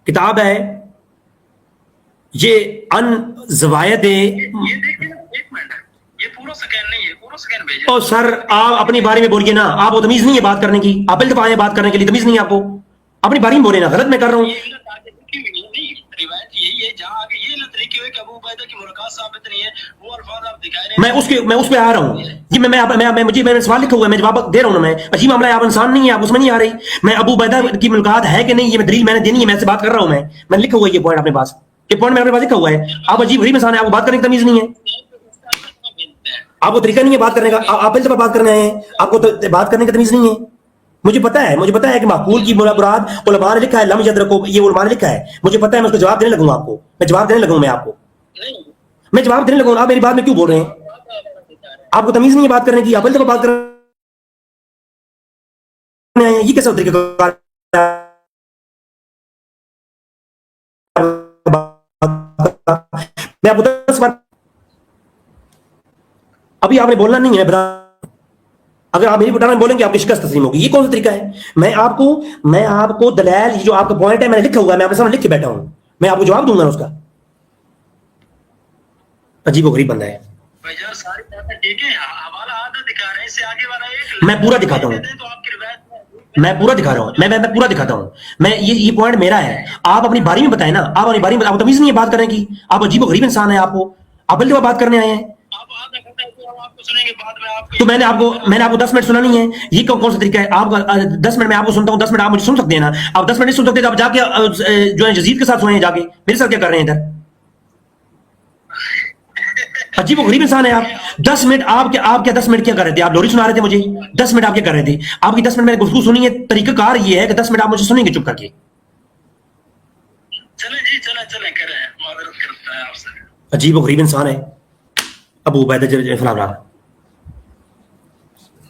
کتاب ہے یہ ان زوائد. اور سر آپ اپنی باری میں بولیے نا، آپ کو تمیز نہیں ہے بات کرنے کی، آپ دفعہ آئے بات کرنے کے لیے، تمیز نہیں ہے آپ کو، اپنی باری میں بولے نا. غلط میں کر رہا ہوں. میں اس پہ آ رہا ہوں جی. میں سوال لکھا ہوا ہے، میں جواب دے رہا ہوں. میں عجیب معاملہ ہے، آپ انسان نہیں ہے، آپ اس میں نہیں آ رہی. میں ابو عبیدہ کی ملاقات ہے کہ نہیں، یہ دلیل میں نے دینی ہے، میں سے بات کر رہا ہوں. میں لکھا ہوا ہے یہ پوائنٹ اپنے پاس، یہ پوائنٹ میں اپنے پاس لکھا ہوا ہے. آپ عجیب غریب انسان ہے، آپ کو بات کرنے کی تمیز نہیں ہے، آپ کو طریقہ نہیں ہے بات کرنے کا. آپ پہلے بات کرنے آئے ہیں، آپ کو بات کرنے کی تمیز نہیں ہے. مجھے پتا ہے کہ معقول کی مراد علماء نے لکھا ہے، لم یدرکو یہ علماء نے لکھا ہے. مجھے پتا ہے، میں اس کو جواب دینے لگوں گا. آپ کو میں جواب دینے لگوں، میں جواب دینے لگوں. آپ میری بات میں کیوں بول رہے ہیں؟ آپ کو تمیز نہیں ہے بات کرنے کی، آپ پہلے بات کرنے آئے ہیں. یہ کیسا طریقہ؟ میں آپ کو 10 بار ابھی آپ نے بولنا نہیں ہے. اگر آپ میری بٹانا بولیں گے آپ کی شکست تسلیم ہوگی. یہ کون سا طریقہ ہے؟ میں آپ کو دلائل جو آپ کا پوائنٹ ہے میں نے لکھا ہوا ہے، میں آپ کے سامنے لکھ کے بیٹھا ہوں، میں آپ کو جواب دوں گا اس کا. عجیب و غریب بندہ ہے. میں پورا دکھاتا ہوں، میں پورا دکھا رہا ہوں، میں پورا دکھاتا ہوں. میں یہ پوائنٹ میرا ہے. آپ اپنی باری میں بتائیں نا، آپ اپنی باری میں. آپ تمیز نہیں ہے بات کرنے کی، آپ عجیب و غریب انسان ہیں. آپ بلکہ بات کرنے آئے ہیں. تو میں نے آپ کو 10 منٹ سنا نہیں ہے. یہ کون سا طریقہ ہے؟ آپ 10 منٹ میں آپ کو سنتا ہوں، 10 منٹ آپ مجھے سن سکتے ہیں نا. آپ 10 منٹ نہیں سن سکتے تو آپ جا کے جو ہے یزید کے ساتھ سوئیں، جا کے میرے ساتھ کیا کر رہے ہیں ادھر؟ عجیب و غریب انسان ہے آپ. 10 منٹ آپ کیا 10 منٹ کیا کر رہے تھے؟ آپ لوری سنا رہے تھے مجھے. 10 منٹ آپ کیا کر رہے تھے؟ آپ کی 10 منٹ میں نے گفتگو سنی ہے. طریقہ کار یہ ہے کہ 10 منٹ آپ مجھے سنیں گے چپ کر کے. عجیب و غریب انسان ہے ابو عبیدہ فلاں.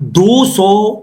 200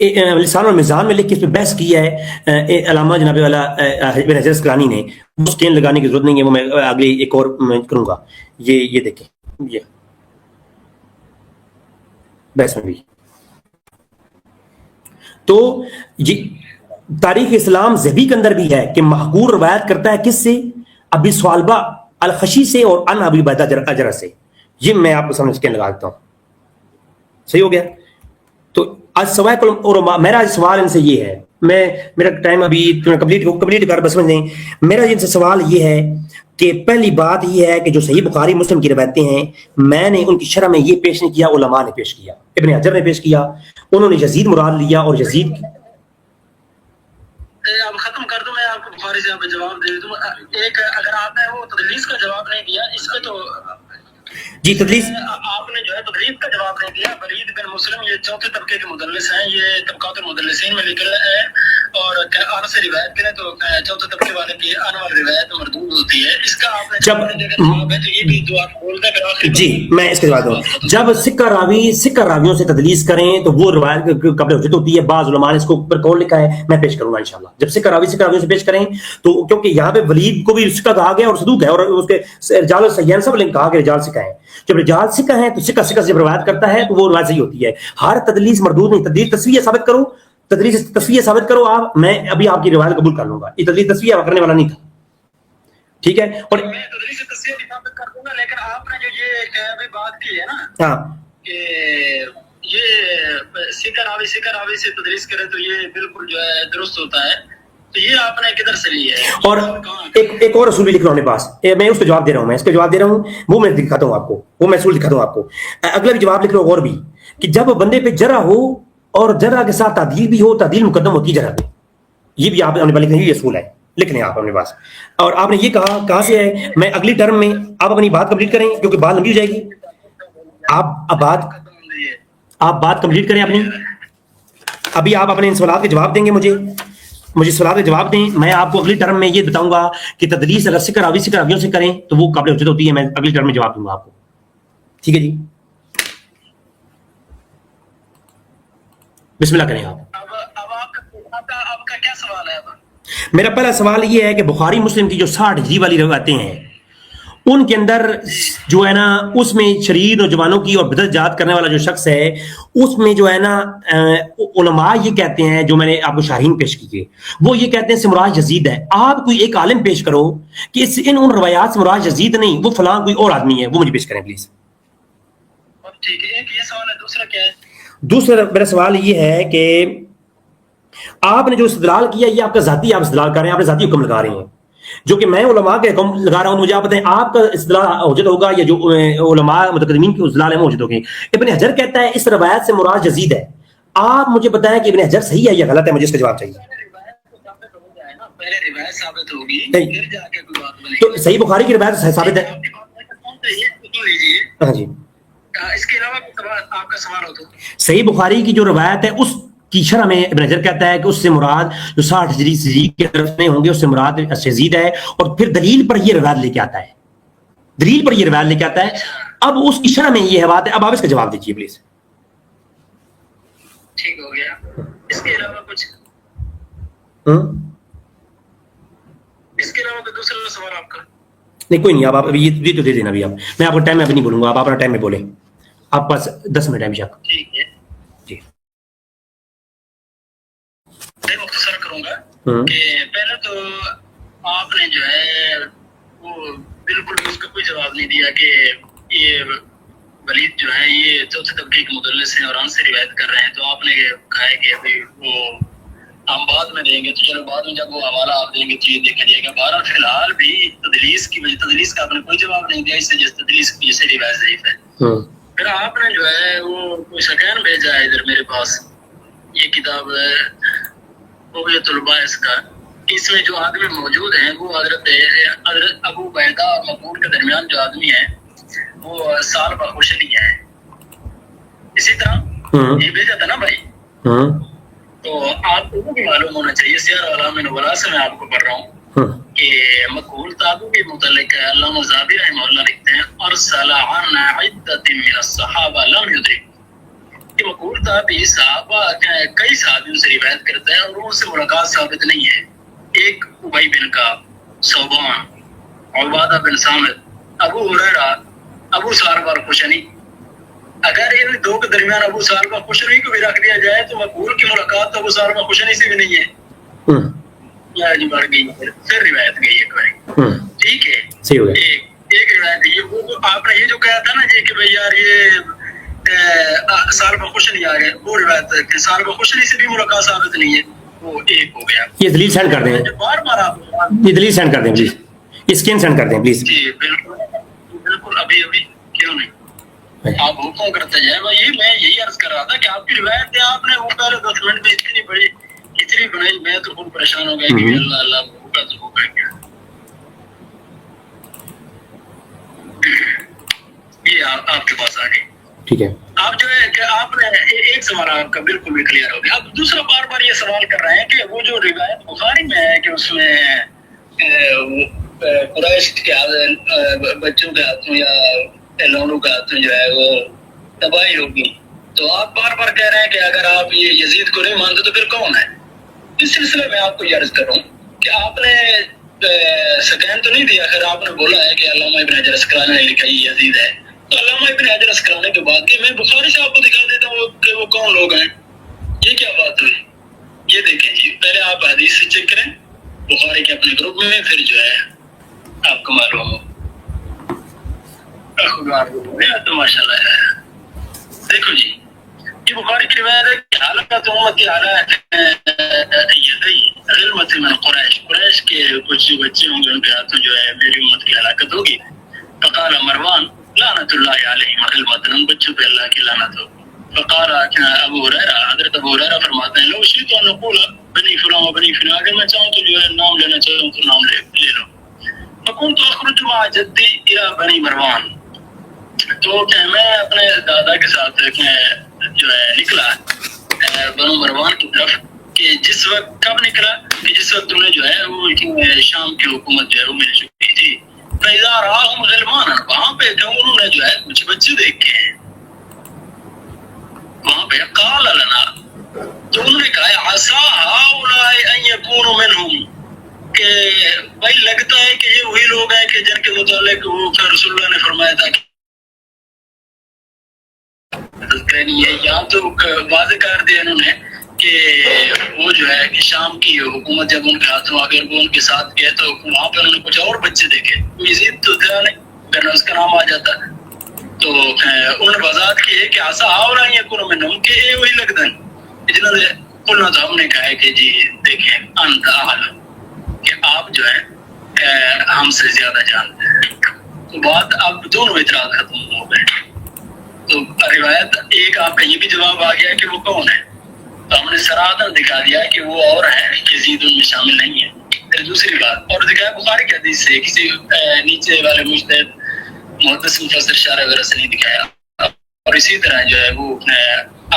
لسان المیزان میں لکھ کے اس پہ بحث کیا ہے علامہ جناب والا ابن حجر اسقلانی نے. وہ سکین لگانے کی ضرورت نہیں ہے, وہ میں اگلی ایک اور میں کروں گا. یہ دیکھیں, یہ بحث میں بھی تو یہ تاریخ اسلام ذہبی کے اندر بھی ہے کہ محقور روایت کرتا ہے کس سے؟ ابی ثعلبہ الخشی سے اور ان ابی عبیدہ اجرہ سے. یہ میں آپ کو سامنے سکین لگا دیتا ہوں. صحیح ہو گیا؟ تو آج سوائے علماء, میرا سوال ان سے یہ ہے, میرا ٹائم ابھی کمپلیٹ کر بس میں. میرا ان سے سوال یہ ہے کہ پہلی بات یہ ہے کہ جو صحیح بخاری مسلم کی روایتیں ہیں, میں نے ان کی شرح میں یہ پیش نہیں کیا, علماء نے پیش کیا, ابن حجر نے پیش کیا. انہوں نے یزید مراد لیا اور یزید اب ختم کر دوں, میں آپ کو بخاری سے جواب دے دوں. ایک اگر آپ نے وہ تدلیس کا جواب نہیں دیا اس پہ, تو جی تدلیس آپ نے جو ہے تدلیس کا جواب نہیں دیا. ولید بن مسلم یہ چوتھے طبقے کے مدلس ہیں, یہ طبقات المدلسین میں لکھ رہے ہیں, اور ان سے روایت کریں تو چوتھے طبقے والے کی ان والی روایت مردود ہوتی ہے. اس کا آپ نے جواب ہے تو یہ بھی جو آپ بولتے ہیں پھر آخر جی میں اس کے جواب دوں. جب سکہ راویوں سے تدلیس کریں تو وہ روایت قبل حجت ہوتی ہے. بعض علماء نے اس کو اوپر قول لکھا ہے, میں پیش کروں گا انشاءاللہ. جب سکہ راویوں سے پیش کریں تو کیونکہ یہاں پہ ولید کو بھی سکہ کہا گیا اور صدوق ہے, اور اس کے رجال السیان سب کہا کہ رجال سکہ ہیں. جب رجال سکہ ہیں تو سکہ جب روایت کرتا ہے تو وہ روایت صحیح ہوتی ہے. ہر تدلیس مردود نہیں. تدلیس تسویہ ثابت کرو, تسویہ ثابت کرو آپ, میں ابھی آپ کی روایت قبول کر لوں گا. یہ تدلیس تسویہ کرنے والا نہیں تھا, ٹھیک ہے. اور میں تدلیس تسویہ بھی ثابت کر دوں گا, لیکن آپ نے جو یہ ابھی بات کی ہے نا ہاں کہ یہ سکہ راوی سے تدلیس کرے تو یہ بالکل جو ہے درست ہوتا ہے, تو یہ آپ نے کدھر سے لی ہے؟ اور ایک اور اصول بھی لکھ رہا ہوں اپنے پاس, میں اس کا جواب دے رہا ہوں, میں اس کا جواب دے رہا ہوں, وہ میں دکھاتا ہوں آپ کو, وہ میں اصول دکھاتا ہوں آپ کو. اگلا بھی جواب لکھ لو اور بھی, کہ جب بندے پہ جرح ہو اور جرح کے ساتھ تعدیل بھی ہو, تعدیل مقدم ہوتی ہے جرح پہ. یہ بھی آپ نے لکھنا, یہ اصول ہے, لکھ لیں آپ اپنے پاس. اور آپ نے یہ کہا کہاں سے ہے, میں اگلی ٹرم میں آپ اپنی بات کمپلیٹ کریں کیونکہ بات لمبی ہو جائے گی. آپ بات کمپلیٹ کریں اپنی. ابھی آپ اپنے ان سوالات کے جواب دیں گے, مجھے سوالات کے جواب دیں. میں آپ کو اگلی ٹرم میں یہ بتاؤں گا کہ تدلیس اگر سکہ راویوں سے کریں تو وہ قابل حجت ہوتی ہے. میں اگلی ٹرم میں جواب دوں گا آپ کو, ٹھیک ہے جی. بسم اللہ کریں آپ. آپ کا کیا سوال ہے؟ میرا پہلا سوال یہ ہے کہ بخاری مسلم کی جو 60 ہجری والی روایتیں ہیں ان کے اندر جو ہے نا, اس میں شریر نوجوانوں کی اور بدعت جات کرنے والا جو شخص ہے, اس میں جو ہے نا علماء یہ کہتے ہیں, جو میں نے آپ کو شارحین پیش کیے, وہ یہ کہتے ہیں مراد یزید ہے. آپ کوئی ایک عالم پیش کرو کہ ان روایات سے مراد یزید نہیں, وہ فلاں کوئی اور آدمی ہے, وہ مجھے پیش کریں پلیز. ٹھیک ہے, ایک یہ سوال ہے. دوسرا کیا ہے؟ دوسرا میرا سوال یہ ہے کہ آپ نے جو استدلال کیا یہ آپ کا ذاتی آپ استدلال کر رہے ہیں, آپ نے ذاتی حکم لگا رہے ہیں, جو کہ میں علماء کے حکم لگا رہا ہوں. مجھے آپ بتائیں آپ کا استدلال حجت ہوگا یا جو علماء متقدمین کے استدلال ہیں وہ حجت ہوگی؟ ابن حجر کہتا ہے اس روایت سے مراد یزید ہے. آپ مجھے بتائیں کہ ابن حجر صحیح ہے یا غلط ہے, مجھے اس کا جواب چاہیے. پہلے روایت ثابت ہوگی, پھر جا کے کوئی بات بنے گی. تو صحیح بخاری کی روایت ثابت ہے. ہاں جی, اس کے علاوہ آپ کا سوال ہو تو صحیح بخاری کی جو روایت ہے اس کی شرح میں ابن حجر کہتا ہے کہ اس سے مراد جو 60 ہجری کی طرف میں ہوں گے اس سے مراد یزید ہے, اور پھر دلیل پر یہ روایت لے کے آتا ہے, دلیل پر یہ روایت لے کے آتا ہے. اب اس کی شرح میں یہ بات ہے, اب آپ اس کا جواب دیجیے پلیز. ٹھیک ہو گیا. اس کے علاوہ کچھ اس کے علاوہ دوسرا سوال آپ کا نہیں کوئی نہیں. آپ یہ تو دے دینا ابھی, آپ میں آپ کو ٹائم میں ابھی نہیں بولوں گا, آپ اپنا ٹائم میں بولیں, آپ پاس 10 منٹ ہے ابھی تک. ٹھیک ہے جی, میں مختصر کروں گا کہ پہلے تو آپ نے جو ہے وہ بالکل اس کا کوئی جواب نہیں دیا کہ یہ ولید جو ہے یہ چوتھے طبقے کے مدلس ہیں اور ان سے روایت کر رہے ہیں. تو آپ نے کہا ہے کہ ابھی وہ ہم بعد میں دیں گے, تو چلو بعد میں جب وہ حوالہ آپ دیں گے تو یہ دیکھا جائے گا. بہرحال فی الحال بھی تدلیس کی وجہ, تدلیس کا آپ نے کوئی جواب نہیں دیا, اس سے جس تدلیس کی وجہ سے روایت ضعیف ہے. پھر آپ نے جو ہے وہ کوئی شکین بھیجا ہے ادھر میرے پاس, یہ کتاب ہے بغیت الباعث کا. اس میں جو آدمی موجود ہیں وہ حضرت ابو عبیدہ اور مقبول کے درمیان جو آدمی ہے وہ سال بخوشلی ہے. اسی طرح یہ بھیجا تھا نا بھائی, تو آپ کو بھی معلوم ہونا چاہیے. سیر علام نبلا سے میں آپ کو پڑھ رہا ہوں کہ مقبول تابو کے متعلق علامہ زابی رحمہ اللہ لکھتے ہیں ارسل عن عدت من الصحابہ لم یدرک, کہ مقبول تابعی صحابہ کئی صحابیوں سے روایت کرتا ہے اور ان سے ملاقات ثابت نہیں ہے. ایک ابی بن کعب، ثوبان، عبادہ بن صامت، ابو ہریرہ، ابو ثعلبہ الخشنی. اگر ان دو کے درمیان ابو ثعلبہ الخشنی کو بھی رکھ دیا جائے تو مقبول کی ملاقات ابو ثعلبہ الخشنی سے بھی نہیں ہے. یا جی بڑھ گئی پھر روایت گئی ہے. ٹھیک ہے، صحیح ہو گیا. ایک روایت ہے وہ آپ نے یہ جو کہا تھا نا جی کہ بھائی یار یہ ثعلبہ الخشنی آ گئے، وہ روایت کہ ثعلبہ الخشنی سے بھی ملاقات ثابت نہیں ہے، وہ ایک ہو گیا. یہ دلیل سینڈ کر دیں، بار بار آپ یہ دلیل سینڈ کر دیں پلیز، اسکین سینڈ کر دیں پلیز. جی بالکل ابھی کیوں نہیں، آپ حکم کرتے جائیں. میں یہی عرض کر رہا تھا کہ آپ کی روایت ہے، آپ نے وہ پہلے 10 منٹ میں اتنی بڑی اتنی بنائی، میں تو خود پریشان ہو گیا کہ اللہ اللہ ہوگا تو ہوگا کیا. یہ آپ کے پاس آ گئی. ٹھیک ہے، آپ جو ہے کہ آپ نے ایک سوال آپ کا بالکل بھی کلیئر ہو گیا. آپ دوسرا بار بار یہ سوال کر رہے ہیں کہ وہ جو روایت بخاری میں ہے کہ اس میں قریش کے بچوں کے ہاتھوں یا لونڈوں کے ہاتھوں جو ہے وہ تباہی ہوگی، تو آپ بار بار کہہ رہے ہیں کہ اگر آپ یہ یزید کو نہیں مانتے تو پھر کون ہے؟ اس سلسلے میں آپ کو یہ عرض کروں کہ آپ نے سکین تو نہیں دیا، اگر آپ نے بولا ہے کہ علامہ ابن حجر اسقلانی نے لکھا یہ یزید ہے، تو علامہ ابن حجر اسقلانی کے بعد کہ میں بخاری سے آپ کو دکھا دیتا ہوں کہ وہ کون لوگ ہیں. یہ کیا بات ہوئی؟ یہ دیکھیں جی، پہلے آپ حدیث سے چیک کریں بخاری کے اپنے گروپ میں، پھر جو ہے آپ کو معلوم ہو. تو ماشاء اللہ ہے. دیکھو جی، یہ بخاری کی روایت ہے کہ حالت امت حالت غلمت من قریش کے کچھ بچے ہوں گے، ان کے ہاتھوں جو ہے میری امت کی ہلاکت ہوگی. فقال مروان لعنت اللہ علیہم غلمت، ان بچوں پہ اللہ کی لعنت ہو. فقال ابو ہریرہ، حضرت ابو ہریرہ فرماتے ہیں لو شئت ان نقول بنی فلاں و بنی فلاں، اگر میں چاہوں تو جو ہے نام لینا چاہوں تو نام لے لو. فكنت اخرج مع جدی الى بنی مروان، تو کہ میں اپنے دادا کے ساتھ جو ہے نکلا بنو مروان کی طرف، کہ جس وقت کب نکلا کہ جس وقت انہیں جو ہے وہ شام کی حکومت جو ہے وہ مل چکی تھی. فإذا رآهم غلمانا، وہاں پہ کہ انہوں نے جو ہے کچھ بچے دیکھے ہیں وہاں پہ. قال لنا، تو انہوں نے کہا عسى هؤلاء ان يكونوا منهم، کہ بھائی لگتا ہے کہ یہ وہی لوگ ہیں کہ جن کے متعلق وہ رسول اللہ نے فرمایا تھا نہیں ہے. یہاں تو واضح کر دیا انہوں نے کہ وہ جو ہے کہ شام کی حکومت جب ان کے ہاتھوں آ گئی، وہ ان کے ساتھ گئے تو وہاں پہ انہوں نے کچھ اور بچے دیکھے. یزید تو تھا نہیں، ورنہ اس کا نام آ جاتا. تو انہوں نے وضاحت کی ہے کہ عسى هؤلاء ان يكونوا منهم، کہ یہ وہی لگتا ہے جنہوں نے قلنا، تو ہم نے کہا ہے کہ جی دیکھیں انت اعلم، کہ آپ جو ہے ہم سے زیادہ جانتے ہیں. تو بات اب دونوں اعتراض ختم ہو گئے. تو روایت ایک آپ کا یہ بھی جواب آ گیا کہ وہ کون ہے، تو ہم نے سراحتاً دکھا دیا کہ وہ اور ہیں، یزید ان میں شامل نہیں ہے. پھر دوسری بات اور دکھایا بخاری کی حدیث سے، کسی نیچے والے مجتہد محدث مفسر شارح وغیرہ سے نہیں دکھایا. اور اسی طرح جو ہے وہ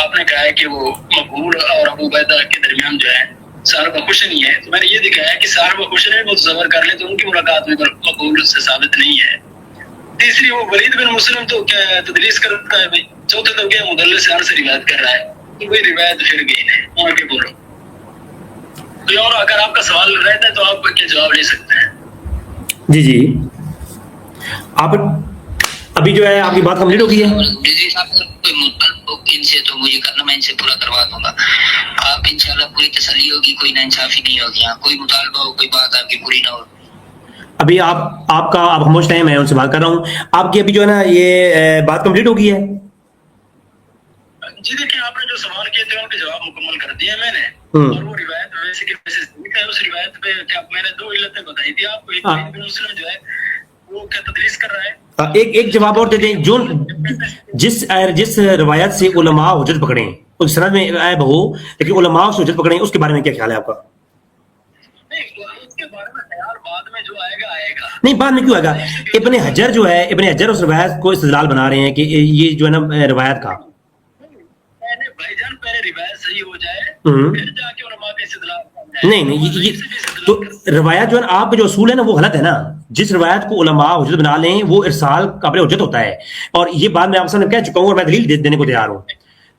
آپ نے کہا ہے کہ وہ مقبول اور ابو عبیدہ کے درمیان جو ہے ثعلبہ الخشنی ہے. تو میں نے یہ دکھایا کہ ثعلبہ الخشنی کو تصور کر لیں تو ان کی ملاقات میں مقبول سے ثابت نہیں ہے. تیسری وہ ولید بن مسلم تو کیا تدلیس کرتا ہے بھائی. چوتھے تو کیا مدلس سے روایت کر رہا ہے، تو وہی روایت پھر گئی ہے. آگے بولو. تو اور اگر آپ کا سوال رہتا ہے تو آپ کیا جواب لے سکتے ہیں. جی آپ ابھی جو ہے آپ کی بات کمپلیٹ ہو گئی ہے. جی صاحب ان سے تو مجھے کرنا، میں ان سے پورا کروا دوں گا. آپ انشاءاللہ پوری تسلی ہوگی، کوئی ناانصافی نہیں ہوگی، کوئی مطالبہ ہو، کوئی بات آپ کی پوری نہ ہو. ابھی آپ کا آپ خاموش ٹائم ہے، ان سے بات کر رہا ہوں. آپ کی ابھی جو ہے نا یہ بات کمپلیٹ ہو گئی ہے. جی دیکھیں آپ نے جو سوال کیے تھے ان کے جواب مکمل کر دیے میں نے. اور وہ روایت ویسے کہ ویسے ہے، اس روایت پہ کیا میں نے 2 علتیں بتائی تھی آپ کو. ایک ولید بن مسلم جو ہے وہ کیا تدلیس کر رہا ہے. ایک جواب اور دے دیں. جو جس روایت سے علماء حجت پکڑے ہیں اس سند میں عیب ہو لیکن علماء سے حجت پکڑے ہیں، اس کے بارے میں کیا خیال ہے آپ کا؟ اس کے بارے میں خیال بعد میں جو آئے گا نہیں، بعد میں کیوں آئے گا؟ ابن حجر جو ہے، ابن حجر اس روایت کو استدلال بنا رہے ہیں کہ یہ جو ہے نا روایت کا بھائی جان پہلے روایت صحیح ہو جائے پھر جا کے علماء کا استدلال. نہیں یہ تو روایت جو ہے نا آپ کا جو اصول ہے نا وہ غلط ہے نا. جس روایت کو علماء حجت بنا لیں وہ ارسال قابل حجت ہوتا ہے. اور یہ بات میں آپ کے سامنے کہہ چکا ہوں اور میں دلیل دینے کو تیار ہوں.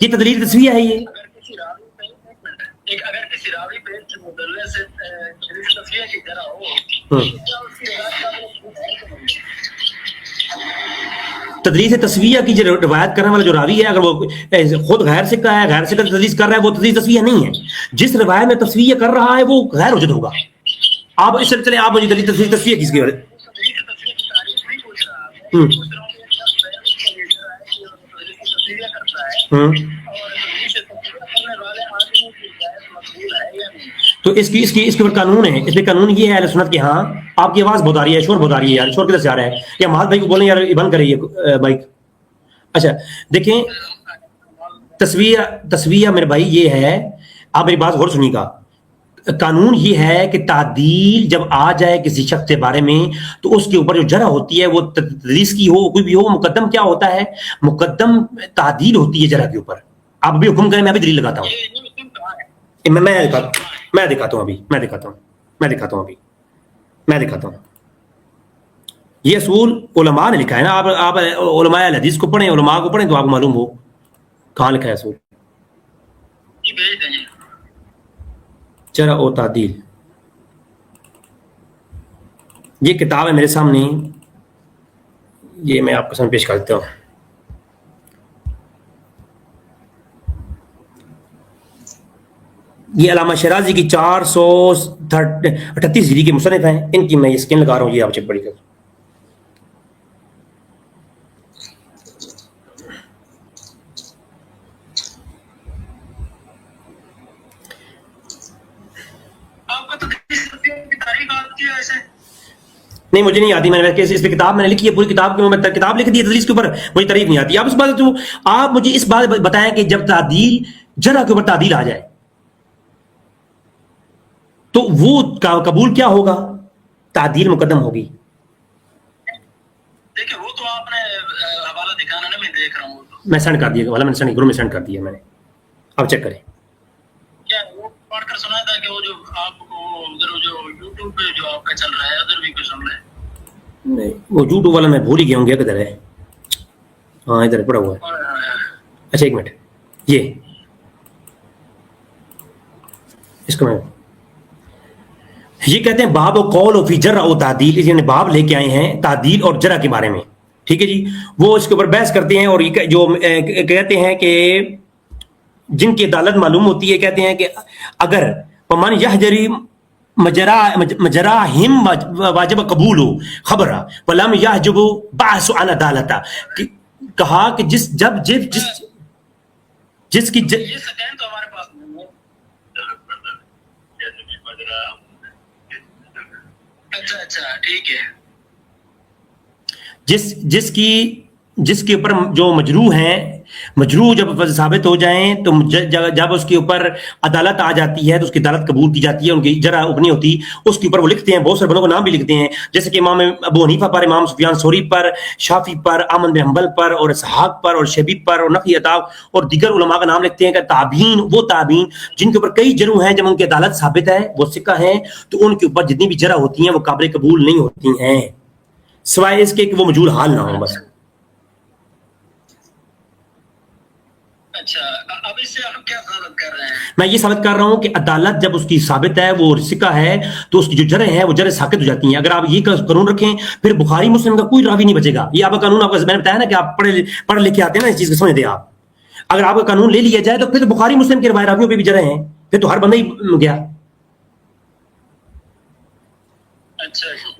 یہ تدلیل تسویہ ہے یہ. اگر کسی راوی پہ مدلس سے تسویہ کی طرح ہو کیا اس کی تدلیس تسویہ کی جو روایت کرنے والا جو راوی ہے اگر وہ خود غیر ثقہ ہے, غیر ثقہ تدلیس کر رہا ہے, وہ تدلیس تسویہ نہیں ہے. جس روایت میں تسویہ کر رہا ہے وہ غیر وجد ہوگا. آپ اس سے چلے آپ مجھے دلیل تسویہ کس کی وجہ تو اس کے اوپر قانون ہے. اس میں قانون یہ ہے اہل سنت کے ہاں. آپ کی آواز بہت آ رہی ہے, شور بہت آ رہی ہے یار, شور کدھر سے آ رہا ہے؟ یا مہاد بھائی کو بولیں یار بند کریں یہ بائک. اچھا دیکھیں تسویہ میرے بھائی یہ ہے, آپ میری بات غور سنیے گا. قانون یہ ہے کہ تعدیل جب آ جائے کسی شخص کے بارے میں تو اس کے اوپر جو جرح ہوتی ہے وہ تدلیس کی ہو کوئی بھی ہو, مقدم کیا ہوتا ہے؟ مقدم تعدیل ہوتی ہے جرح کے اوپر. آپ بھی حکم کریں, میں بھی دلیل لگاتا ہوں. میں دکھاتا ہوں یہ اصول علماء نے لکھا ہے نا. آپ علماء الحدیث کو پڑھیں, علماء کو پڑھیں تو آپ کو معلوم ہو کہاں لکھا ہے اصول. جرح و تعدیل یہ کتاب ہے میرے سامنے, یہ میں آپ کو سامنے پیش کر دیتا ہوں. یہ علامہ شرازی کی 438 ہجری کے مصنف ہیں, ان کی میں یہ اسکین لگا رہا ہوں, یہ آپ چیک پڑھی کر. نہیں مجھے نہیں آتی, میں نے اس پہ کتاب میں نے لکھی ہے, پوری کتاب کی میں کتاب لکھ دی ہے تدلیس کے اوپر, مجھے تعریف نہیں آتی. آپ مجھے اس بات بتائیں کہ جب تعدیل جرح کے اوپر تعدیل آ جائے تو وہ قبول کیا ہوگا؟ تعدیل مقدم ہوگی. دیکھیں وہ تو آپ نے حوالہ دکھانا نا, میں دیکھ رہا ہوں. میں سینڈ کر دیا حوالہ, میں نے گروپ میں سینڈ کر دیا میں نے, آپ چیک کریں. کیا وہ پڑھ کر سنا تھا کہ وہ جو آپ کو ادھر جو یوٹیوب پہ جو آپ کا چل رہا ہے ادھر بھی کوئی سن رہا ہے؟ نہیں وہ یوٹیوب والا میں بھول ہی گیا ہوں, گیا کدھر ہے؟ ہاں ادھر پڑا ہوا ہے. اچھا ایک منٹ, اس کو میں یہ کہتے ہیں باب و قول و فی جرح و تعدیل, یعنی باب لے کے آئے ہیں تعدیل اور جرح کے بارے میں. ٹھیک ہے جی, وہ اس کے اوپر بحث کرتے ہیں اور یہ جو کہتے ہیں کہ جن کی عدالت معلوم ہوتی ہے, کہتے ہیں کہ اگر من یحجری مجراہم واجب قبول ہو خبر ولم یحجب بعث عن عدالت, کہا کہ جس کی یہ سکین تو ہمارے پاس نہیں ہے. اچھا ٹھیک ہے. جس کے اوپر جو مجروح ہیں, مجروح جب ثابت ہو جائیں تو جب اس کے اوپر عدالت آ جاتی ہے تو اس کی عدالت قبول کی جاتی ہے, ان کی جرح نہیں ہوتی. اس کے اوپر وہ لکھتے ہیں, بہت سے بندوں کو نام بھی لکھتے ہیں, جیسے کہ امام ابو حنیفہ پر, امام سفیان ثوری پر, شافعی پر, احمد بن حنبل پر, اور اسحاق پر, اور شبیب پر, اور نقی عطا اور دیگر علماء کا نام لکھتے ہیں. کہ تابعین, وہ تابعین جن کے اوپر کئی جرح ہیں, جب ان کی عدالت ثابت ہے, وہ ثقہ ہیں, تو ان کے اوپر جتنی بھی جرح ہوتی ہیں وہ قابل قبول نہیں ہوتی ہیں, سوائے اس کے کہ وہ مجہول حال نہ ہو بس. اچھا اب اس سے آپ کیا ثابت کر رہے ہیں؟ میں یہ ثابت کر رہا ہوں کہ عدالت جب اس کی ثابت ہے, وہ ثقہ ہے, تو اس کی جو جرح ہیں وہ جرح ثابت ہو جاتی ہیں. اگر آپ یہ قانون رکھیں پھر بخاری مسلم کا کوئی راوی نہیں بچے گا. یہ آپ کا قانون, آپ کو میں نے بتایا نا کہ آپ پڑھ لکھ کے آتے ہیں نا, اس چیز کو سمجھ دیں آپ. اگر آپ کا قانون لے لیا جائے تو پھر بخاری مسلم کے روایت راویوں پہ بھی جرح ہیں, پھر تو ہر بندہ ہی گیا.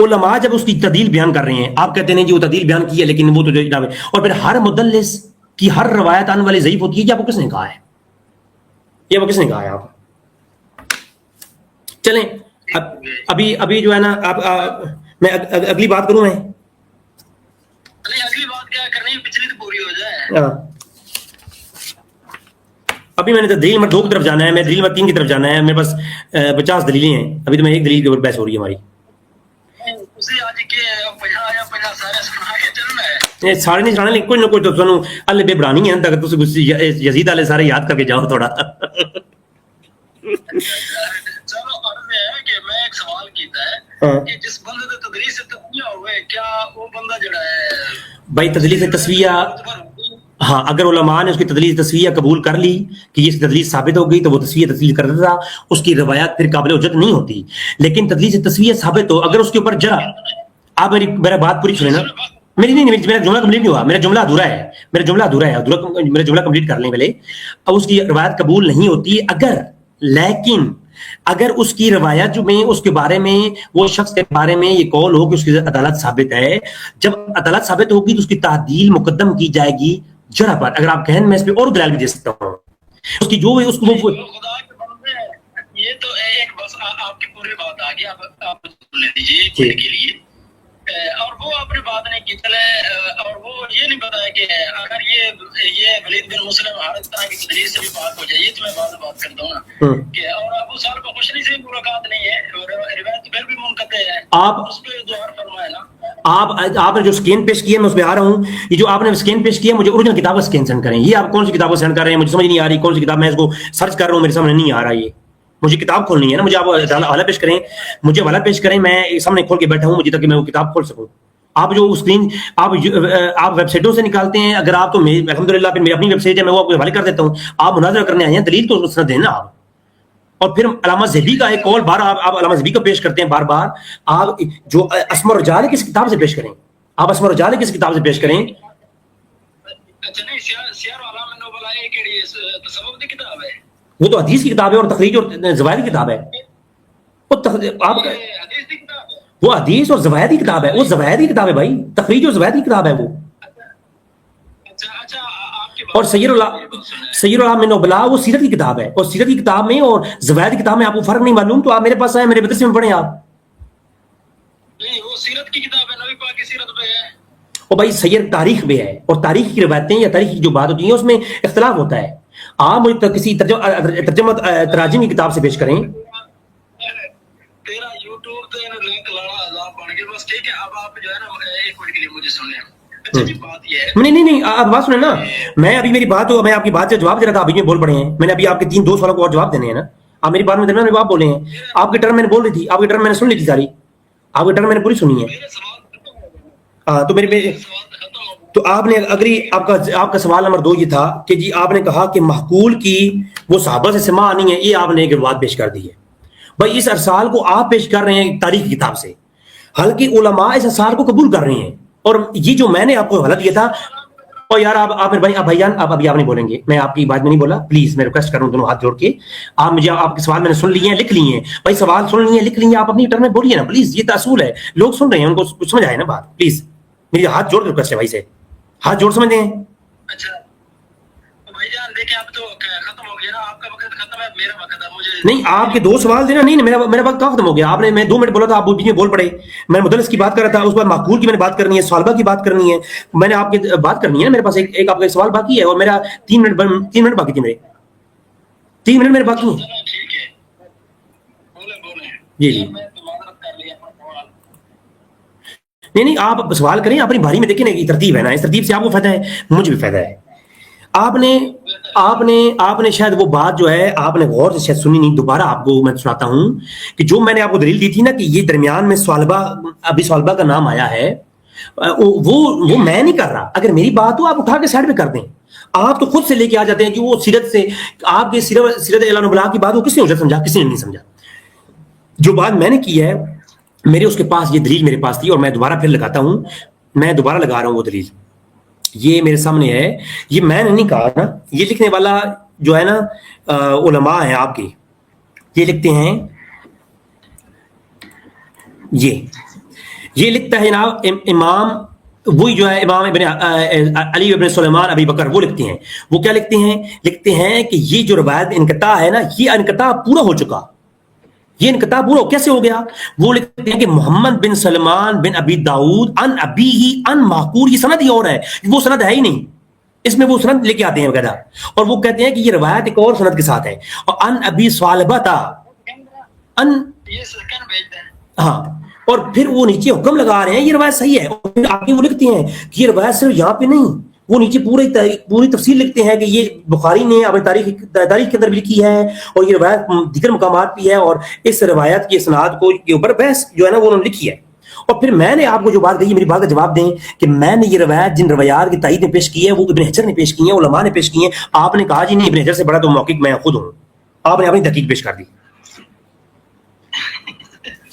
علماء جب اس کی تعدیل بیان کر رہے ہیں, آپ کہتے ہیں جی وہ تعدیل بیان کی ہے لیکن وہ تو, اور پھر ہر مدلس کی ہر روایت آنے والی ضعیف ہوتی ہے. یہ آپ کو کس نے کہا ہے؟ یہ وہ کس نے کہا ہے؟ آپ چلیں ابھی جو ہے نا, میں اگلی بات کروں. میں اگلی بات کیا کرنی ہے, پچھلی تو پوری ہو جائے. ابھی میں نے تو دلیل نمبر 2 کی طرف جانا ہے, میں دلیل نمبر 3 کی طرف جانا ہے. میرے پاس 50 دلیلیں ہیں, ابھی تو میں ایک دلیل کے اوپر بحث ہو رہی ہے ہماری. سارے نہیں سنانے, کوئی نہ کوئی تو سنو اللہ بے برانی ہے تک یزید والے سارے یاد کر کے جاؤ تھوڑا. چلو عرض ہے کہ میں ایک سوال کیتا ہے کہ جس بندے تے تدریس تسویہ ہوئے, کیا وہ بندہ جڑا ہے بھائی تدلیس تسویہ, ہاں اگر علماء نے اس کی تدلیس تصویہ قبول کر لی کہ یہ تدلیس ثابت ہو گئی تو وہ تصویہ تدلیس کر دیتا، اس کی روایات پھر قابل حجت نہیں ہوتی. لیکن تدلیس تصویہ ثابت ہو، اگر اس کے اوپر جرح، آپ میرا بات پوری سنیں نا، میرا جملہ کمپلیٹ نہیں ہوا، میرا جملہ ادھورا ہے، میرا جملہ کمپلیٹ کر لیں پہلے. اب اس کی روایت قبول نہیں ہوتی لیکن اگر اس کی روایت جو میں اس کے بارے میں، وہ شخص کے بارے میں یہ قول ہو کہ اس کی عدالت ثابت ہے، جب عدالت ثابت ہوگی تو اس کی تعدیل مقدم کی جائے گی جرح پر. اگر آپ کہیں میں اس پہ اور دلائل بھی دے سکتا ہوں، اس کی جو اس کو یہ تو ایک بس آپ کی پوری بات آ گئی، آپ سن لیجیے کے لیے. اور وہ اپنی بات نہیں کی چلے، اور وہ یہ نہیں بتایا کہ اگر یہ ولید بن مسلم ہر طرح کی تدلیس سے بھی بات ہو جائے. یہ تو میں بات کرتا ہوں نا کہ اور ابو سال کو خوشنی سے ملاقات نہیں ہے، روایت پھر بھی منقطع ہے، آپ اس پہ دوہر فرمائے نا. آپ نے جو اسکین پیش کیا، میں اس پہ آ رہا ہوں. یہ جو آپ نے اسکین پیش کیا، مجھے اوریجنل کتاب کا اسکین سینڈ کریں. یہ آپ کون سی کتاب کو سینڈ کر رہے ہیں مجھے سمجھ نہیں آ رہی. کون سی کتاب میں اس کو سرچ کر رہا ہوں، میرے سامنے نہیں آ رہا. یہ مجھے کتاب کھولنی ہے نا، مجھے آپ حوالہ پیش کریں، مجھے حوالہ پیش کریں. میں سامنے کھول کے بیٹھا ہوں مجھے تاکہ میں وہ کتاب کھول سکوں. آپ جو اسکرین آپ ویب سائٹوں سے نکالتے ہیں، اگر آپ تو الحمدللہ پھر میری اپنی ویب سائٹ ہے، میں وہ آپ کو حوالے کر دیتا ہوں. آپ مناظرہ کرنے آئے ہیں، دلیل تو اس طرح دیں نا آپ. اور پھر علامہ ذہبی کا ایک قول بار آپ علامہ ذہبی کو پیش کرتے ہیں بار بار. آپ جو اسماء الرجال کس کتاب سے پیش کریں، آپ اسماء الرجال کس کتاب سے پیش کریں. اچھا نہیں، سیار علام النبلاء کیڑی تصوف دی کتاب ہے؟ وہ تو حدیث کی کتاب ہے اور تخریج اور زوائد کی کتاب ہے. آپ حدیث دی کتاب ہے، وہ حدیث اور زوائد کی کتاب ہے. وہ زوائد کی کتاب ہے بھائی، تخریج اور زوائد کی کتاب ہے وہ. اور سید اللہ من نبلاء وہ سیرت کی کتاب ہے، اور سیرت کی کتاب میں اور زوائد کی کتاب میں آپ کو فرق نہیں معلوم تو آپ میرے پاس آئے، میرے مدرسے میں پڑھیں. آپ نہیں وہ سیرت کی کتاب ہے، نبی پاک کی سیرت پہ ہے. اور بھائی سید تاریخ میں ہے، اور تاریخ کی روایتیں یا تاریخ کی جو بات ہوتی ہیں اس میں اختلاف ہوتا ہے. آپ مجھے کسی ترجمہ تراجم کی کتاب سے پیش کریں. تیرا یوٹیوب تے لنک لانا عذاب بن گیا بس. ٹھیک ہے، اب آپ جو ہے نا ایک منٹ کے لیے مجھے سن لیں. اچھا جی بات یہ ہے، نہیں آپ بات سنیں نا. میں ابھی میری بات ہو، میں آپ کی بات سے جواب دے رہا تھا، ابھی میں بول پڑے ہیں. میں نے ابھی آپ کے 2 سوالوں کو اور جواب دینے ہیں نا. آپ میری بات میں درمیان میں آپ بولے ہیں. آپ کی ٹرم میں نے بول رہی تھی، آپ کی ٹرم میں نے سن لی تھی ساری، آپ کی ٹرم میں نے پوری سنی ہے. ہاں تو میرے تو آپ نے اگری آپ کا سوال نمبر 2 یہ تھا کہ جی آپ نے کہا کہ محقول کی وہ صحابہ سے سماع آنی ہے، یہ آپ نے ایک بات پیش کر دی ہے. بھائی اس ارسال کو آپ پیش کر رہے ہیں تاریخ کی کتاب سے، حالانکہ علماء اس ارسال کو قبول کر رہے ہیں. اور یہ جو میں نے آپ کو حوالہ دیا تھا، اور یار آپ بھائی جان آپ ابھی آپ نہیں بولیں گے، میں آپ کی بات میں نہیں بولا. پلیز میں ریکویسٹ کروں دونوں ہاتھ جوڑ کے، آپ مجھے آپ کے سوال میں نے سن لیے ہیں، لکھ لیے ہیں. بھائی سوال سن لیے ہیں، لکھ لیے ہیں، آپ اپنی ٹرم میں بولیے نا پلیز. یہ تو اصول ہے، لوگ سن رہے ہیں، ان کو کچھ سمجھ آئے نا بات. پلیز میری ہاتھ جوڑ کے ریکویسٹ ہے بھائی سے، ہاتھ جوڑ سمجھتے ہیں. اچھا بھائی جان دیکھیں اب تو ختم ہو گیا نا، آپ کا وقت ختم ہے، میرا وقت ہے. مجھے نہیں آپ کے 2 سوال دینا نہیں، میرا وقت کہاں ختم ہو گیا. آپ نے میں 2 منٹ بولا تھا، آپ بیچ میں بول پڑے. میں مدرس کی بات کر رہا تھا، اس بعد معقول کی میں نے بات کرنی ہے، صالبہ کی بات کرنی ہے. میں نے آپ کی بات کرنی ہے نا، میرے پاس ایک آپ کا سوال باقی ہے، اور میرا 3 منٹ باقی تھے. میرے 3 منٹ میرے باقی ہیں. ٹھیک ہے، بولے جی میں معذرت کر لیا اپنا سوال. نہیں آپ سوال کریں اپنی بھاری میں. دیکھیں نا یہ ترتیب ہے نا، اس ترتیب سے آپ کو فائدہ ہے، مجھے بھی فائدہ ہے. آپ نے شاید وہ بات جو ہے آپ نے غور سے شاید سنی نہیں. دوبارہ آپ کو میں سناتا ہوں کہ جو میں نے آپ کو دلیل دی تھی نا کہ یہ درمیان میں ابھی صالبہ کا نام آیا ہے، وہ میں نہیں کر رہا. اگر میری بات ہو آپ اٹھا کے سائڈ پہ کر دیں. آپ تو خود سے لے کے آ جاتے ہیں کہ وہ سیرت سے آپ کی سیرت اعلان البلاغ کی بات وہ کس نے سمجھا؟ کسی نے نہیں سمجھا. جو بات میں نے کی ہے، میرے اس کے پاس یہ دلیل میرے پاس تھی، اور میں دوبارہ پھر لگاتا ہوں، میں دوبارہ لگا رہا ہوں وہ دلیل. یہ میرے سامنے ہے، یہ میں نے نہیں کہا نا. یہ لکھنے والا جو ہے نا علماء ہیں آپ کے، یہ لکھتے ہیں، یہ لکھتا ہے جناب امام، وہی جو ہے امام علی ابن سلیمان ابی بکر، وہ لکھتے ہیں. وہ کیا لکھتے ہیں کہ یہ جو روایت انقطاع ہے نا، یہ انقطاع پورا ہو چکا. یہ انقطاع پورا کیسے ہو گیا؟ وہ لکھتے ہیں کہ محمد بن سلمان بن ابی داؤد ان ابی ہی ان معقول، یہ سند ہی اور ہے، وہ سند ہے ہی نہیں. اس میں وہ سند لے کے آتے ہیں وغیرہ، اور وہ کہتے ہیں کہ یہ روایت ایک اور سند کے ساتھ ہے. اور ان ابی صالبہ تھا ان، ہاں، اور پھر وہ نیچے حکم لگا رہے ہیں یہ روایت صحیح ہے. اور پھر آگے وہ لکھتے ہیں کہ یہ روایت صرف یہاں پہ نہیں، وہ نیچے پوری تفصیل لکھتے ہیں کہ یہ بخاری نے اپنی تاریخ کے اندر بھی لکھی ہے، اور یہ روایت دیگر مقامات بھی ہے، اور اس روایت کی اسناد کے اوپر بحث جو ہے نا وہ انہوں نے لکھی ہے. اور پھر میں نے آپ کو جو بات کہی میری بات کا جواب دیں کہ میں نے یہ روایت جن روایات کی تائید نے پیش کی ہے وہ ابن حجر نے پیش کی ہیں، علماء نے پیش کی ہیں. آپ نے کہا جی نہیں ابن حجر سے بڑا تو محقق میں خود ہوں، آپ نے اپنی تحقیق پیش کر دی.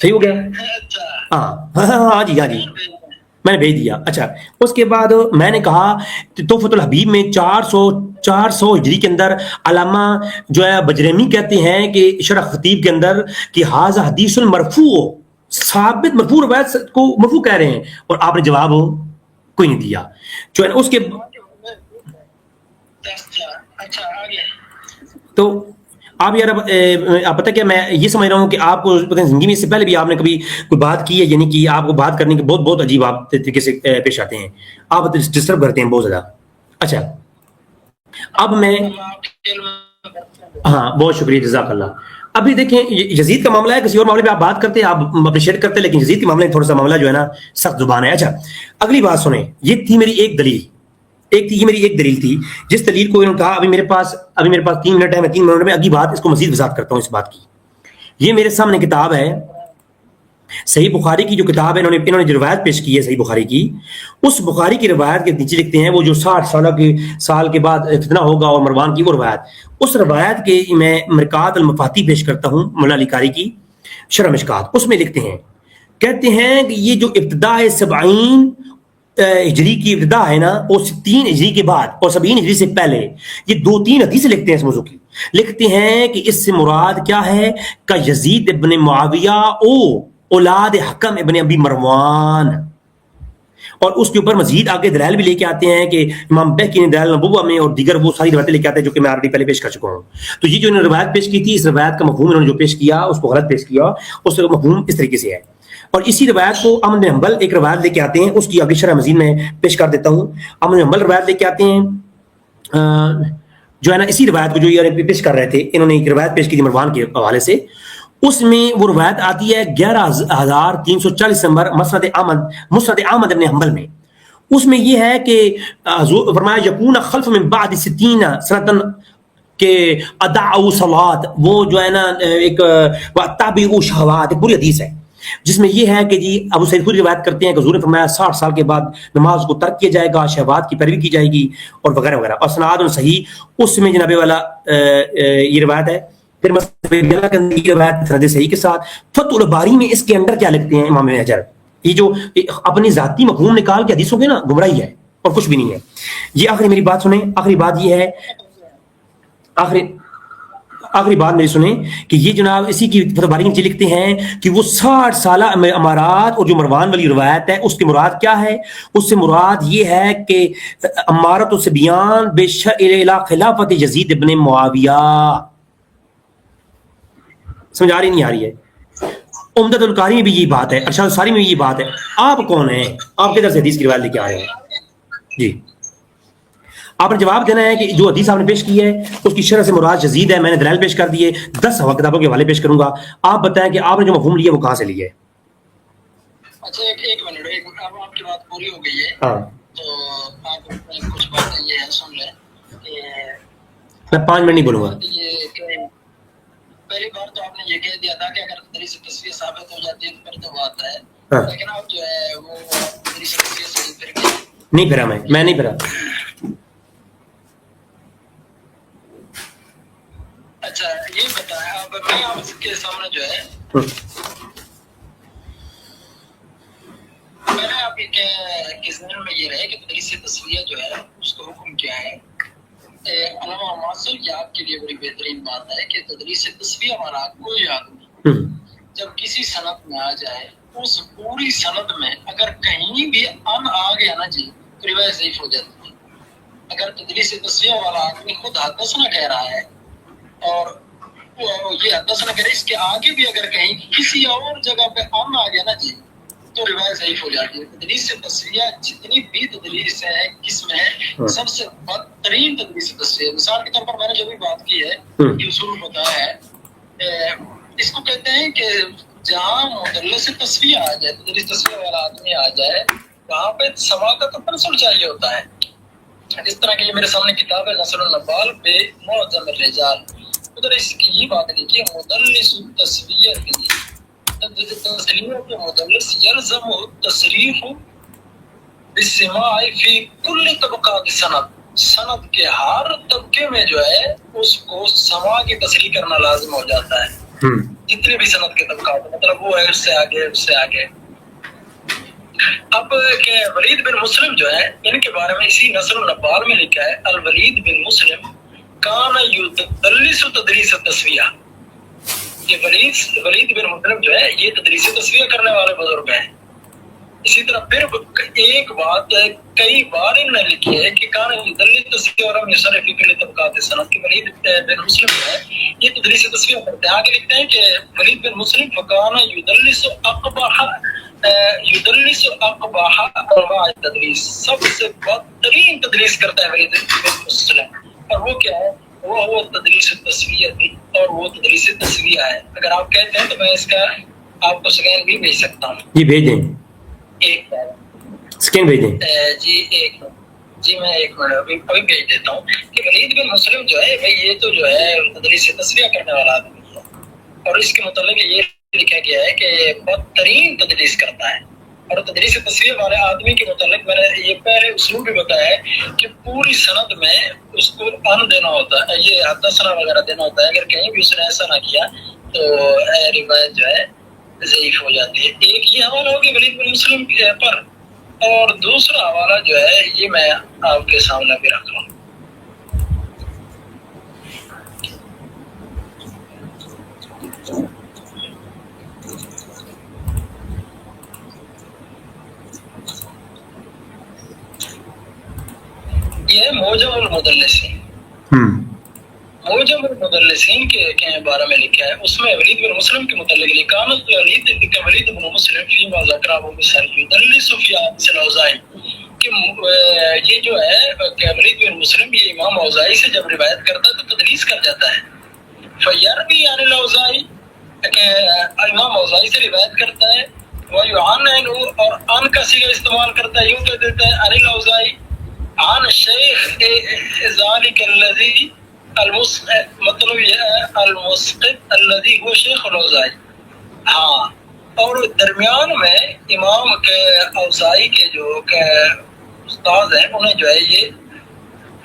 صحیح ہو گیا؟ ہاں جی میں نے بھیج دیا. اچھا اس کے بعد میں نے کہا تحفۃ الحبیب میں 400 ہجری کے اندر علامہ جو ہے بجریمی کہتے ہیں کہ شرح خطیب کے اندر کہ ھذا حدیث المرفوع، ثابت مرفوع روایت کو مرفوع کہہ رہے ہیں، اور آپ نے جواب کوئی نہیں دیا. جو ہے اس کے تو آپ یار آپ پتہ کیا میں یہ سمجھ رہا ہوں کہ آپ کو زندگی میں اس سے پہلے بھی آپ نے کبھی کوئی بات کی ہے، یعنی کہ آپ کو بات کرنے کے بہت عجیب آپ طریقے سے پیش آتے ہیں، آپ ڈسٹرب کرتے ہیں بہت زیادہ. اچھا اب میں ہاں بہت شکریہ جزاک اللہ. ابھی دیکھیں یزید کا معاملہ ہے، کسی اور معاملے پہ آپ بات کرتے ہیں، آپ اپریشیٹ کرتے ہیں، لیکن یزید کے معاملے میں تھوڑا سا معاملہ جو ہے نا سخت زبان ہے. اچھا اگلی بات سنیں، یہ تھی میری ایک دلیل، یہ میری ایک دلیل تھی جس دلیل کو انہوں نے کہا ابھی میرے پاس 3 منٹ ہے، میں 3 منٹ میں اگلی بات اس کو مزید وضاحت کرتا ہوں اس بات کی. یہ میرے سامنے کتاب ہے صحیح بخاری کی جو کتاب ہے، انہوں نے جو روایت پیش کی ہے صحیح بخاری کی، اس بخاری کی روایت کے نیچے لکھتے ہیں وہ جو 60 سال کے بعد فتنہ ہوگا اور مروان کی وہ روایت، اس روایت کے میں مرکات المفاتی پیش کرتا ہوں مولا علی قاری کی شرح مشکات. اس میں لکھتے ہیں کہتے ہیں کہ یہ جو ابتدا ہے 70 ہجری کی ابتدا ہے نا وہ 60 ہجری کے بعد اور 70 ہجری سے پہلے، یہ 2-3 حدیثیں لکھتے ہیں اس موضوع کی. لکھتے ہیں کہ اس سے مراد کیا ہے کہ یزید ابن معاویہ او اولاد حکم ابن ابی مروان، اور اس کے اوپر مزید آگے دلائل بھی لے کے آتے ہیں کہ امام بہقی نے دلائل نبوہ میں اور دیگر وہ ساری روایتیں لے کے آتے ہیں جو کہ میں آلریڈی پہلے پیش کر چکا ہوں. تو یہ جو انہوں نے روایت پیش کی تھی اس روایت کا مفہوم انہوں نے جو پیش کیا اس کو غلط پیش کیا، اس کا مفہوم اس طریقے سے ہے. اور اسی روایت کو احمد بن حنبل ایک روایت لے کے آتے ہیں، اس کی آگے شرح مزید میں پیش کر دیتا ہوں. احمد بن حنبل روایت لے کے آتے ہیں جو ہے نا اسی روایت کو جو یہ پیش کر رہے تھے، انہوں نے ایک روایت پیش کی تھی مروان کے حوالے سے. اس میں وہ روایت آتی ہے 11340 نمبر مسند احمد بن حنبل میں. اس میں یہ ہے کہ فرمایا یکون خلف من بعد 60 سنتن کہ ادعوا صلات، وہ جو ہے نا ایک تابعوا شہوات، ایک پوری حدیث ہے جس میں یہ ہے کہ جی ابو سعید خدری روایت کرتے ہیں کہ حضور نے فرمایا 60 سال کے بعد نماز کو ترک کیا جائے گا، شہوات کی پیروی کی جائے گی اور وغیرہ وغیرہ. اور سناد صحیح اس میں جناب والا یہ روایت ہے. پھر روایت سند صحیح کے ساتھ فتح الباری میں اس کے اندر کیا لکھتے ہیں امام حجر، یہ جو اپنی ذاتی مفہوم نکال کے حدیثوں کے نا گمراہی ہے اور کچھ بھی نہیں ہے. یہ آخری میری بات سنیں، آخری بات یہ ہے، آخری بات میری سنیں کہ یہ جناب اسی کی فتح باری نیچے لکھتے ہیں کہ وہ 60 سالہ امارات اور جو مروان والی روایت ہے اس کی مراد کیا ہے، اس سے مراد یہ ہے کہ امارت و سبیان بشأن خلافت یزید ابن معاویہ. سمجھ آ رہی نہیں آ رہی ہے؟ عمدۃ القاری میں بھی یہی بات ہے، ارشاد الساری میں بھی یہی بات ہے. آپ کون ہیں؟ آپ کدھر سے حدیث کی روایت لے کے آئے ہیں؟ جی آپ نے جواب دینا ہے کہ جو حدیث آپ نے پیش کی ہے اس کی شرح سے مراد یزید ہے. میں نے دلائل پیش کر دیے، 10 کتابوں کے حوالے پیش کروں گا. آپ بتائیں کہ آپ نے جو مفہوم لیا وہ کہاں سے لیا ہے؟ اچھا ایک منٹ، اب آپ کی بات پوری ہو گئی ہے. ہاں تو آپ کچھ باتیں یہ سن لیں کہ میں 5 منٹ نہیں بولوں گا. پہلی بار تو آپ نے یہ کہہ دیا تھا کہ اگر تدریس تصویر ثابت ہو جاتی ہے تو پھر تو وہ آتا ہے، لیکن اب جو ہے وہ تدریس تصویر سے پھر نہیں پھرا، میں نہیں پھرا. اچھا یہ بتایا اب میں آپ کے سامنے جو ہے پہلے آپ کے ذہن میں یہ رہے کہ تدریس تصویر جو ہے اس کا حکم کیا ہے. علامہ معاصر یہ آپ کے لیے بڑی بہترین بات ہے کہ تدریس تصویر ہمارا کوئی یاد نہیں. جب کسی سند میں آ جائے اس پوری سند میں اگر کہیں بھی ان آ گیا نا جی تو روایت ضعیف ہو جاتی ہے. اگر تدریس تصویر والا آدمی خود حدثنا کہہ رہا ہے اور یہ حدثنا کہہ رہا ہے، اس کے آگے بھی اگر کہیں کسی اور جگہ پہ ان آ گیا نا جی تو روایت ضعیف ہو جاتی ہے. تدریس تصویہ جتنی بھی تدریس ہے کس میں ہے سب سے بدترین تدریس تصویہ. مثال کے طور پر میں نے جو بھی بات کی ہے یہ اصول بتایا ہے، اس کو کہتے ہیں کہ جہاں مدلس تصویہ آ جائے، تدریس تصویہ والا آدمی آ جائے، وہاں پہ سما کا تسلسل چاہیے ہوتا ہے. اس طرح کی یہ میرے سامنے کتاب ہے نصر النبال بے معظم الرجال، ادھر اس کی یہ بات لکھی مدلس تصویہ کی تسلیت مدلس یلزم تصریح بالسماع فی کل طبقات سند، سند کے ہر طبقے میں جو ہے اس کو سماع کی تصریح کرنا لازم ہو جاتا ہے، جتنے بھی سند کے طبقات، مطلب وہ ہے اس سے آگے اس سے آگے۔ اب کہ ولید بن مسلم جو ہے، ان کے بارے میں اسی نصر النبال میں لکھا ہے الولید بن مسلم کان یدلس تدریس التسویہ، کہ ولید بن مسلم جو ہے یہ تدریس تسویہ کرنے والے بزرگ ہیں۔ اسی طرح پھر ایک بات کئی بار انہوں نے لکھی ہے کہ کان یدلس تسویہ اور یصرف فی کل طبقات سند، کہ ولید بن مسلم جو ہے یہ تدریس تسویہ کرتے ہیں۔ آگے لکھتے ہیں کہ ولید بن مسلم فکان یدلس اقبح انواع تدریس، سب سے بدترین تدریس کرتا ہے ولید بن مسلم، اور وہ کیا ہے؟ وہ تدریس التسویہ تھی، اور وہ تدریس تسویہ ہے۔ اگر آپ کہتے ہیں تو میں اس کا آپ کو سکین بھی بھیج سکتا ہوں۔ جی بھیج دیں، ایک سکین بھیج دیں۔ جی میں ایک منٹ ابھی بھیج دیتا ہوں کہ ولید بن مسلم جو ہے بھائی یہ تو جو ہے تدریس تسویہ کرنے والا آدمی ہے، اور اس کے متعلق یہ لکھا گیا ہے کہ بدترین تدریس کرتا ہے۔ اور تدریس تسویہ والے آدمی کے متعلق میں نے یہ پہلے اسلوب بھی بتایا ہے کہ پوری سند میں اس کو ان دینا ہوتا ہے، یہ حدثنا وغیرہ دینا ہوتا ہے، اگر کہیں بھی اس نے ایسا نہ کیا تو روایت جو ہے ضعیف ہو جاتی ہے۔ ایک یہ حوالہ ہوگی ولید بن مسلم پر، اور دوسرا حوالہ جو ہے یہ میں آپ کے سامنے بھی رکھ رہا ہوں۔ یہ موجم المدلسین، موجم المدلسین کے بارے میں لکھا ہے، اس میں ولید بن مسلم کے متعلق لکھا ہے ولید بن مسلم فیما ذکر ابو بصر یدلس فی حدیث الاوزاعی، کہ یہ جو ہے کہ ولید بن مسلم یہ امام اوزاعی سے جب روایت کرتا ہے تو تدلیس کر جاتا ہے۔ فیروی عن الاوزاعی، کہ امام اوزاعی سے روایت کرتا ہے، ویعن اور ان کا صیغہ استعمال کرتا ہے، یوں کہہ دیتا ہے عن الاوزاعی عن الشیخ ذالک الذی مطلب یہ ہے المسقط الذی هو شیخ الاوزاعی۔ ہاں، اور درمیان میں امام کے اوزاعی کے جو کہ استاد ہیں انہیں جو ہے یہ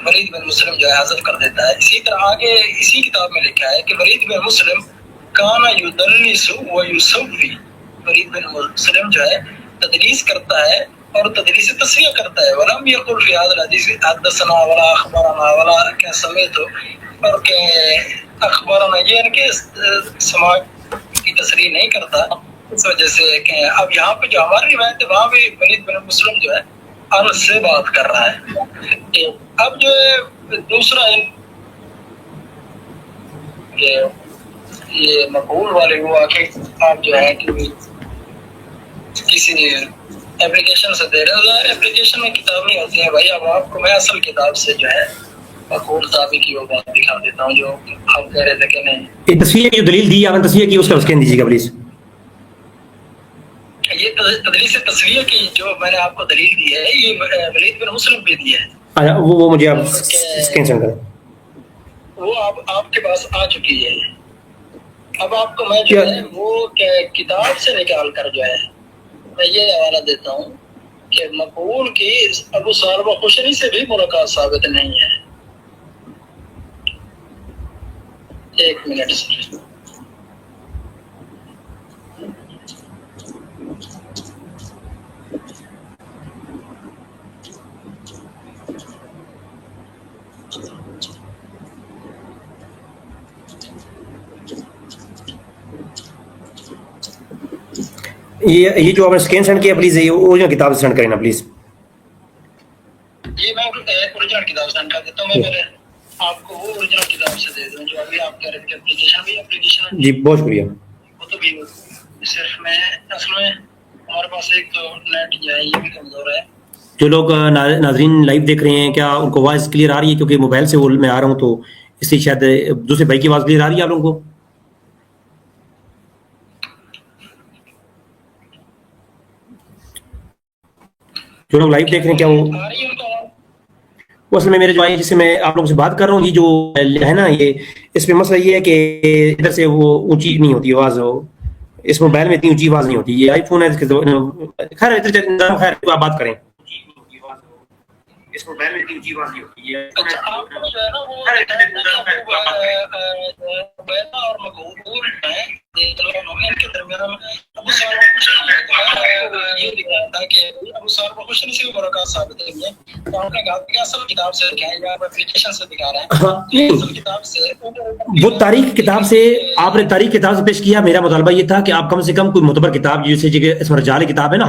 ولید بن مسلم جو ہے حذف کر دیتا ہے۔ اسی طرح آگے اسی کتاب میں لکھا ہے کہ ولید بن مسلم کانا یدلس و یسوی، ولید بن مسلم جو ہے تدلیس کرتا ہے اور تدلیس تسویہ کرتا ہے۔ ولم یقل فی هذا الحدیث حدثنا ولا اخبرنا ولا کہ سمیت، اور کہ اخبرنا یہ ان کے سماع کی تصریح نہیں کرتا، اس وجہ سے کہ اب یہاں پہ جو ہماری روایت ہے وہاں بھی ولید بن مسلم جو ہے ان سے بات کر رہا ہے۔ اب جو ہے دوسرا یہ مقبول والے ہوا کہ آپ جو ہے کہ کسی اپلیکیشن سے دے رہے ہیں، اپلیکیشن میں کتاب نہیں ہوتی ہے بھائی، اب آپ کو میں اصل کتاب سے جو ہے مقبول تابع کی وہ بات دکھا دیتا ہوں جو آپ کہہ رہے تھے کہ نہیں۔ یہ تصویر کی جو دلیل دی آپ نے تصویر کی اس کا سکین دیجیے گا پلیز۔ یہ تدلیس تصویر کی جو میں نے آپ کو دلیل دی ہے یہ ولید بن مسلم پہ دی ہے، وہ مجھے آپ سکین سینڈ کریں، وہ آپ کے پاس آ چکی ہے۔ اب آپ کو میں جو ہے وہ کتاب سے نکال کر جو ہے میں یہ حوالہ دیتا ہوں کہ مقبول کی ابو سالبہ خوشنی سے بھی ملاقات ثابت نہیں ہے۔ ایک منٹ سے یہ جو آپ نے سکین سینڈ کیا پلیز یہ اوریجنل کتاب سے سینڈ کریں نا پلیز۔ یہ میں اوریجنل کتاب سینڈ کر دیتا ہوں، میں پہلے آپ کو وہ اوریجنل کتاب سے دے دوں جو ابھی آپ کہہ رہے تھے اپلیکیشن جی بہت شکریہ۔ وہ تو بھی صرف میں اصل میں ہمارے پاس ایک تو نیٹ جو ہے یہ بھی کمزور ہے۔ جو لوگ ناظرین لائیو دیکھ رہے ہیں کیا ان کو وائس کلیئر آ رہی ہے؟ کیونکہ موبائل سے وہ میں آ رہا ہوں تو اس لیے شاید دوسرے بھائی کی آواز کلیئر آ رہی ہے آپ لوگوں کو؟ جو لوگ لائیو دیکھ رہے ہیں کیا وہ اصل میں میرے جو آئے جس سے میں آپ لوگوں سے بات کر رہا ہوں یہ جو ہے نا یہ اس پہ مسئلہ یہ ہے کہ ادھر سے وہ اونچی نہیں ہوتی آواز، اس موبائل میں اتنی اونچی آواز نہیں ہوتی, یہ آئی فون ہے اس کے خیر آپ بات کریں. اس موبائل میں اتنی اونچی آواز نہیں ہوتی ہے. اور مقبول ہیں کے درمیان یہ دکھا تھا کہ ابو سال کو خوش نہیں سے برکات ثابت ہے. تو ہم نے کہا کہ اصل کتاب سے دکھائیں یا اپلیکیشن سے دکھا رہے ہیں. اصل کتاب سے وہ تاریخ کتاب سے آپ نے تاریخ کتاب سے پیش کیا. میرا مطالبہ یہ تھا کہ آپ کم سے کم کوئی معتبر کتاب جیسے اس میں رجال کتاب ہے نا,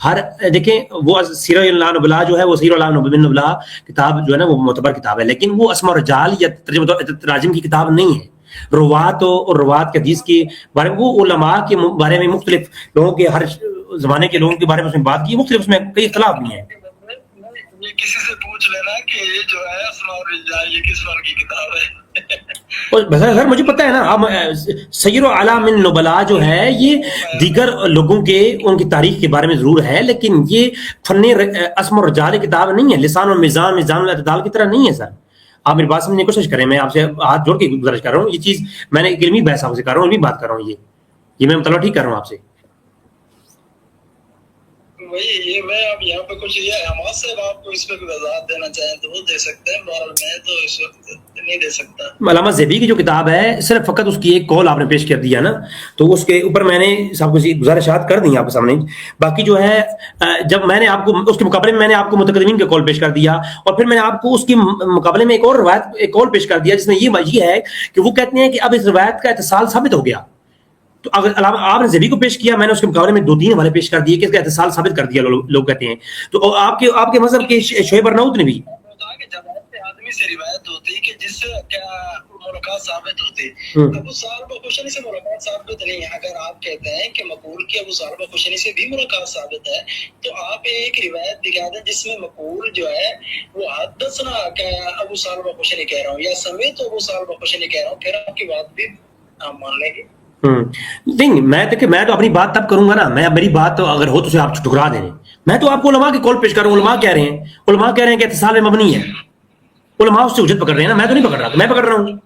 ہر دیکھیں وہ سیرہ اللہ نبلا جو ہے وہ سیرہ اللہ نبلا کتاب جو ہے نا وہ معتبر کتاب ہے, لیکن وہ اسماء الرجال یا تراجم کی کتاب نہیں ہے. روات اور روات کے حدیث کے بارے میں وہ علماء کے بارے میں مختلف لوگوں کے ہر زمانے کے لوگوں کے بارے میں اس میں بات کی, مختلف اس میں کئی اختلاف بھی ہیں. یہ کسی سے پوچھ لینا کہ یہ جو ہے اسماء الرجال یہ کس فن کی کتاب ہے. سر مجھے پتا ہے نا, ہم سیر اعلام النبلاء جو ہے یہ دیگر لوگوں کے ان کی تاریخ کے بارے میں ضرور ہے, لیکن یہ فن اسماء الرجال کتاب نہیں ہے. لسان المیزان میزان الاعتدال کی طرح نہیں ہے. سر آپ میری بات سمجھنے کی کوشش کریں, میں آپ سے ہاتھ جوڑ کے گزارش کر رہا ہوں. یہ چیز میں نے ایک علمی بحث آپ سے کر رہا ہوں, علمی بات کر رہا ہوں. یہ میں مطلب ٹھیک کر رہا ہوں آپ سے. وہی یہ میں اب یہاں پہ کچھ یہ حماس صاحب آپ کو اس پہ وضاحت دینا چاہیں تو وہ دے سکتے ہیں, بہرحال میں تو اس وقت نہیں دے سکتا. علامہ زیبی کی جو کتاب ہے صرف فقط اس کی ایک قول آپ نے پیش کر دیا نا, تو اس کے اوپر میں نے سب کچھ گزارشات کر دی آپ کے سامنے. باقی جو ہے جب میں نے آپ کو اس کے مقابلے میں میں نے آپ کو متقدمین کے قول پیش کر دیا, اور پھر میں نے آپ کو اس کے مقابلے میں ایک اور روایت ایک قول پیش کر دیا جس میں یہ ہے کہ وہ کہتے ہیں کہ اب اس روایت کا اتصال ثابت ہو گیا. تو اگر آپ نے زبی کو پیش کیا, میں نے اس کے مقابلے میں 2-3 حوالے پیش کر دیے کہ اس کا اتصال ثابت کر دیا لوگ کہتے ہیں. تو آپ کے مذہب کے شعیب ارناؤت نے بھی آدمی سے روایت ہوتی کہ جس سے کیا ملاقات ثابت ہوتی. ابو صالح خوشنی سے ملاقات ثابت نہیں ہے. اگر آپ کہتے ہیں کہ مقبول کی ابو صالح خوشنی سے بھی ملاقات ثابت ہے, تو آپ ایک روایت دکھا دیں جس میں مقبول جو ہے وہ حدثنا ابو صالح خوشنی کہہ رہا ہوں یا سمیت ابو صالح خوشنی کہہ رہا ہوں, پھر آپ کی بات بھی ہم مان لیں گے. نہیں, میں تو اپنی بات تب کروں گا نا, میں میری بات تو اگر ہو تو آپ ٹھکرا دیں. میں تو آپ کو علماء کے قول پیش کر رہا ہوں. علماء کہہ رہے ہیں کہ اتصال میں مبنی ہے. علماء اس سے حجت پکڑ رہے ہیں نا, میں تو نہیں پکڑ رہا, میں پکڑ رہا ہوں.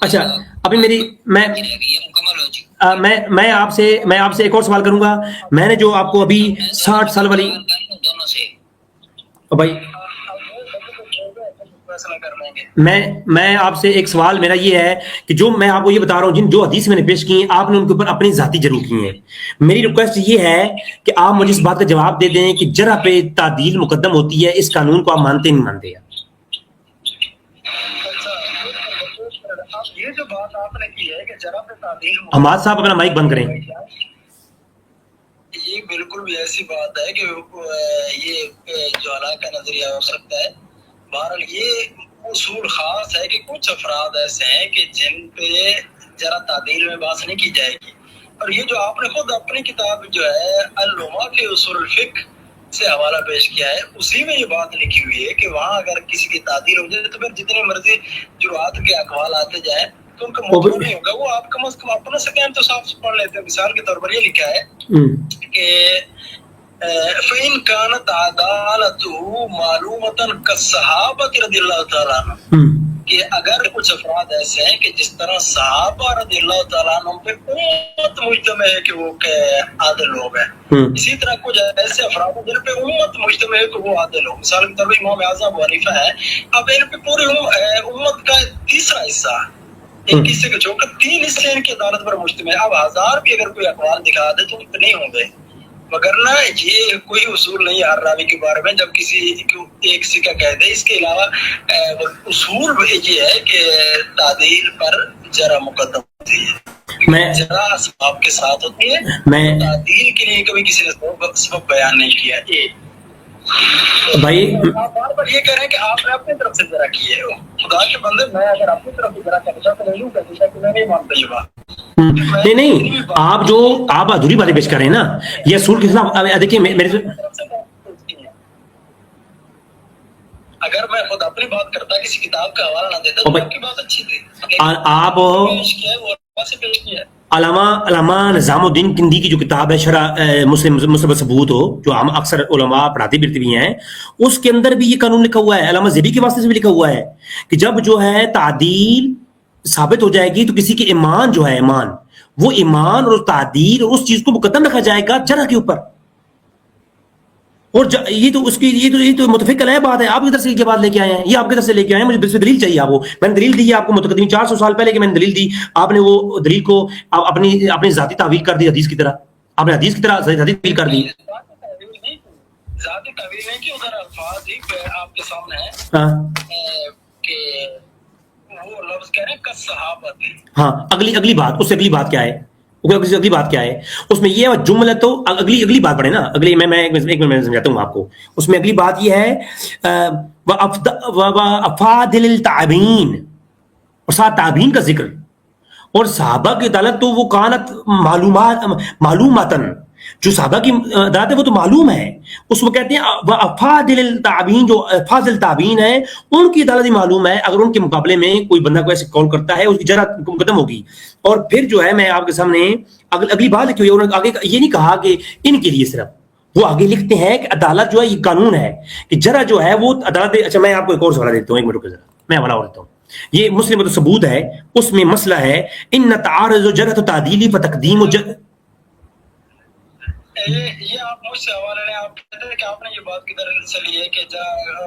اچھا ابھی میری میں آپ سے ایک اور سوال کروں گا. میں نے جو آپ کو ابھی 60 سال والی بھائی میں آپ سے ایک سوال میرا یہ ہے کہ جو میں آپ کو یہ بتا رہا ہوں جو حدیث میں نے پیش کی ہیں آپ نے ان کے اوپر اپنی ذاتی ضرور کی ہیں. میری ریکویسٹ یہ ہے کہ آپ مجھے اس بات کا جواب دے دیں کہ جرح پہ تعدیل مقدم ہوتی ہے, اس قانون کو آپ مانتے نہیں مانتے ہیں؟ یہ جو بات آپ نے کی ہے کہ جرح پہ تعدیل, حماد صاحب اپنا مائک بند کریں. یہ بالکل بھی ایسی بات ہے کہ یہ جوالا کا نظریہ ہو سکتا ہے. بہرحال یہ اصول خاص ہے کہ کچھ افراد ایسے ہیں کہ جن پہ ذرا تعدیل میں بات نہیں کی جائے گی. اور یہ جو آپ نے خود اپنی کتاب جو ہے اللمہ کے اصول الفقہ سے حوالہ پیش کیا ہے, اسی میں یہ بات لکھی ہوئی ہے کہ وہاں اگر کسی کی تعدیل ہو جائے تو پھر جتنی مرضی جرات کے اقوال آتے جائیں تو ان کا موضوع نہیں ہوگا. وہ آپ کم از کم اپنا سکین تو صاف پڑھ لیتے ہیں. مثال کے طور پر یہ لکھا ہے کہ فَإِنْ كَانَتْ عَدَالَتُهُ مَعْلُومَةً كَالصَّحَابَةِ رضی اللہ تعالیٰ عنہ, کہ اگر کچھ افراد ایسے ہیں کہ جس طرح صحابہ رضی اللہ تعالیٰ عنہ پہ امت مجتمع ہے کہ وہ عادل لوگ ہیں, اسی طرح کچھ ایسے افراد ہیں جن پہ امت مجتمع ہے کہ وہ عادل لوگ. مثال کے طور پر امام اعظم ابو حنیفہ ہے, اب ان پہ پوری امت کا تیسرا حصہ, ایک حصے کے جو کہ 3 حصے ان کی عدالت پر مجتمع ہے. اب 1000 بھی اگر کوئی اقوال دکھا دے تو نہیں ہوں گے, وگرنہ یہ کوئی اصول نہیں ہر راوی کے بارے میں جب کسی ایک سکہ کہہ دے. اس کے علاوہ اصول یہ ہے کہ تعدیل پر جرح مقدم ہوتی ہے, جرح اسباب کے ساتھ ہوتی ہے. تعدیل کے لیے کبھی کسی نے سبب بیان نہیں کیا. بھائی آپ بار بار یہ کہہ رہے ہیں کہ آپ نے اپنی طرف سے جرح کی ہے. خدا کے بندے, میں اگر اپنی طرف سے جرح کرتا تو میں یوں کہتا کہ میں نہیں مانتا یہ بات. نہیں, آپ ادھوری باتیں پیش کر رہے ہیں نا, یہ اصول کے خلاف. دیکھیں میرے اگر میں خود اپنی بات کرتا کسی کتاب کا حوالہ نہ دیتا تو آپ کی بات اچھی تھی. آپ علامہ نظام الدین کندی کی جو کتاب ہے شرح مسلم ثبوت ہو, جو ہم اکثر علماء پڑھاتے بھی ہیں, اس کے اندر بھی یہ قانون لکھا ہوا ہے. علامہ زیبی کے واسطے سے بھی لکھا ہوا ہے کہ جب جو ہے تعدیل ثابت ہو جائے گی تو کسی کے ایمان جو ہے ایمان، وہ ایمان اور تعدیل اور اس چیز کو مقدم رکھا جائے گا جرح کے اوپر. اور یہ تو اس کی یہ تو متفق علیہ بات ہے. آپ کی طرف سے یہ بات لے کے آئے ہیں، یہ آپ کی طرف سے لے کے آئے ہیں. مجھے دلیل چاہیے آپ کو. میں نے دلیل دی ہے آپ کو متقدم 400 سال پہلے کہ میں نے دلیل دی، آپ نے وہ دلیل کو اپنی ذاتی تعویل کر دی حدیث کی طرح. آپ نے حدیث کی طرح ذاتی تعویل کر دی. ذاتی تعویل نہیں کہ ادھر الفاظ ہی آپ کے سامنے ہیں کہ وہ لفظ کہہ رہے ہیں کس صحابت. ہاں اگلی بات، اس سے اگلی بات کیا ہے؟ اگلی بات کیا ہے اس میں؟ یہ جملہ تو اگلی بات پڑھے نا. اگلی میں ایک منٹ سمجھاتا ہوں آپ کو. اس میں اگلی بات یہ ہے افادل التعبین، اور ساتھ تعبین کا ذکر. اور صحابہ کی عدالت تو وہ کانت معلوماتن، جو صحابہ کی عدالت ہے وہ تو معلوم ہے. اس کو کہتے ہیں افادل التعبین، جو فاضل التعبین ہے ان کی عدالت ہی معلوم ہے. اگر ان کے مقابلے میں کوئی بندہ کو ایسے کال کرتا ہے اس کی جرح مقدم ہوگی. اور پھر جو ہے میں آپ کے سامنے اگلی بات لکھی ہوئی ہے. انہوں نے آگے یہ نہیں کہا کہ ان کے لیے صرف، وہ آگے لکھتے ہیں کہ عدالت جو ہے یہ قانون ہے کہ جرح جو ہے وہ عدالت. اچھا میں آپ کو ایک اور حوالہ دیتا ہوں، ایک منٹ رکو ذرا، میں حوالہ اور دیتا ہوں. یہ مسلم ثبوت ہے، اس میں مسئلہ ہے ان تعارض جرح تعدیلی فتقدیم یہ آپ مجھ سے حوالے لیں. آپ کہتے ہیں کہ آپ نے یہ بات کدھر سے لی ہے کہ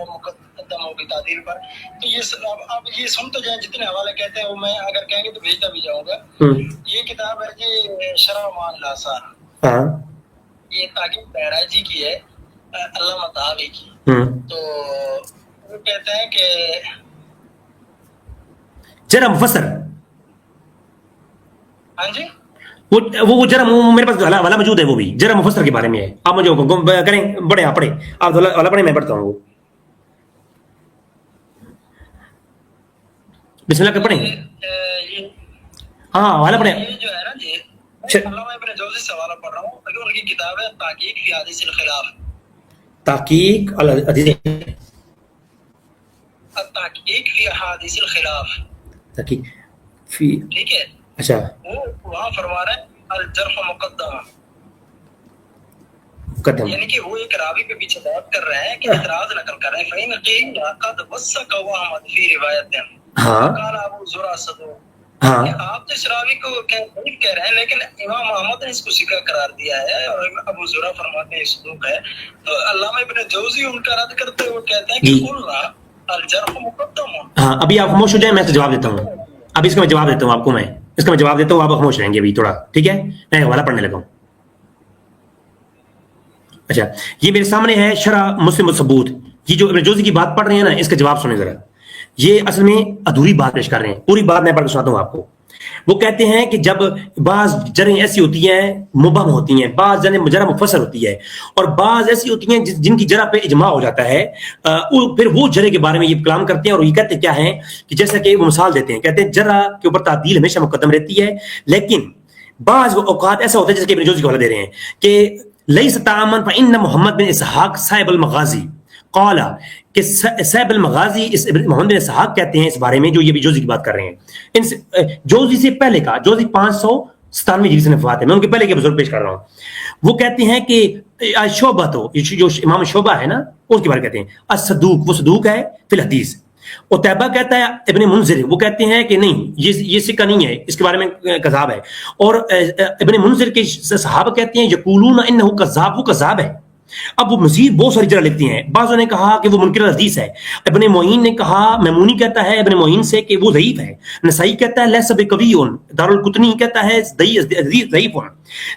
مقدم ہوگی تعدیل پر. تو یہ آپ یہ سن تو جائیں، جتنے حوالے کہتے ہیں وہ میں اگر کہیں گے تو بھیجتا بھی جاؤں گا. یہ کتاب ہے جی شرح مان الاثار، یہ تاکہ بہرائے جی کی ہے، علامہ طحاوی کی. تو وہ کہتے ہیں کہ جرح مفسر، ہاں جی وہ جرح میرے پاس حوالہ موجود ہے، وہ بھی جرح مفسر کے بارے میں ہے. آپ مجھے کریں بڑے آپ پڑھیں، آپ حوالہ پڑھیں، میں پڑھتا ہوں. وہ بسم اللہ کر پڑھیں. ہاں حوالہ پڑھیں. یہ جو ہے نا جی علامہ ابن جوزی سے حوالہ پڑھ رہا ہوں. اگر ان کی کتاب ہے تحقیق فی حدیث الخلاف، تحقیق تحقیق فی حدیث الخلاف، تحقیق فی، ٹھیک ہے. اچھا وہ وہاں فرما رہے ہیں الجرح مقدمہ، مقدم، یعنی کہ وہ ایک راوی پہ پیچھے بات کر رہے ہیں کہ اعتراض نقل کر رہے ہیں. فإن قیل قد وثق احمد فی روایت، ہاں قال ابو زرع صدوق. ہاں آپ تو اس راوی کو کہہ رہے ہیں لیکن امام احمد نے اس کو ثقہ قرار دیا ہے اور ابو زرع فرماتے ہیں صدوق ہے. تو علامہ ابن جوزی ان کا رد کرتے ہوئے کہتے ہیں کہ قلنا الجرح مقدم. ہاں ابھی آپ خاموش ہو جائیں، میں اس کا جواب دیتا ہوں. ابھی اس کا میں جواب دیتا ہوں آپ کو، میں اس کا میں جواب دیتا ہوں، آپ خاموش رہیں گے ابھی تھوڑا، ٹھیک ہے؟ میں حوالہ پڑھنے لگا ہوں. اچھا یہ میرے سامنے ہے شرح مسلم ثبوت. یہ جو ابن جوزی کی بات پڑھ رہے ہیں نا، اس کا جواب سنیں ذرا. یہ اصل میں ادھوری بات پیش کر رہے ہیں، پوری بات میں پڑھ کے سناتا ہوں آپ کو. وہ کہتے ہیں کہ جب بعض جرہیں ایسی ہوتی ہیں مبہم ہوتی ہیں، بعض جرح مفسر ہوتی ہے، اور بعض ایسی ہوتی ہیں جن کی جرح پہ اجماع ہو جاتا ہے، پھر وہ جرح کے بارے میں یہ کلام کرتے ہیں. اور یہ کہتے کیا ہیں کہ جیسا کہ وہ مثال دیتے ہیں، کہتے ہیں جرح کے اوپر تعدیل ہمیشہ مقدم رہتی ہے، لیکن بعض اوقات ایسا ہوتا ہے جیسے کہ ابن جوزی کو حوالہ دے رہے ہیں کہ لیس تعامن فإن محمد بن اسحاق صاحب المغازی قال، کہ صاحب المغازی اس محمد بن اسحاق کہتے ہیں اس بارے میں، جو یہ بھی جوزی کی بات کر رہے ہیں. ان سے جوزی سے پہلے کا، جوزی 597 ہجری سے وفات ہے، میں ان کے پہلے کے بزرگ پیش کر رہا ہوں. وہ کہتے ہیں کہ شعبہ، تو جو امام شعبہ ہے نا، اس کے بارے کہتے ہیں الصدوق، وہ صدوق ہے فی الحدیث. عتیبہ کہتا ہے ابن منذر، وہ کہتے ہیں کہ نہیں یہ سکہ نہیں ہے، اس کے بارے میں کذاب ہے. اور ابن منذر کے صحابہ کہتے ہیں یقولون انہ کذاب، وہ کذاب ہے. اب وہ مزید بہت ساری جرح لکھتی ہیں. بعضوں نے کہا کہ وہ منکر حدیث ہے. ابن معین نے کہا، میمونی کہتا ہے ابن معین سے کہ وہ ضعیف ہے. نسائی کہتا ہے لیس بقوی، دارالقطنی کہتا ہے ضعیف.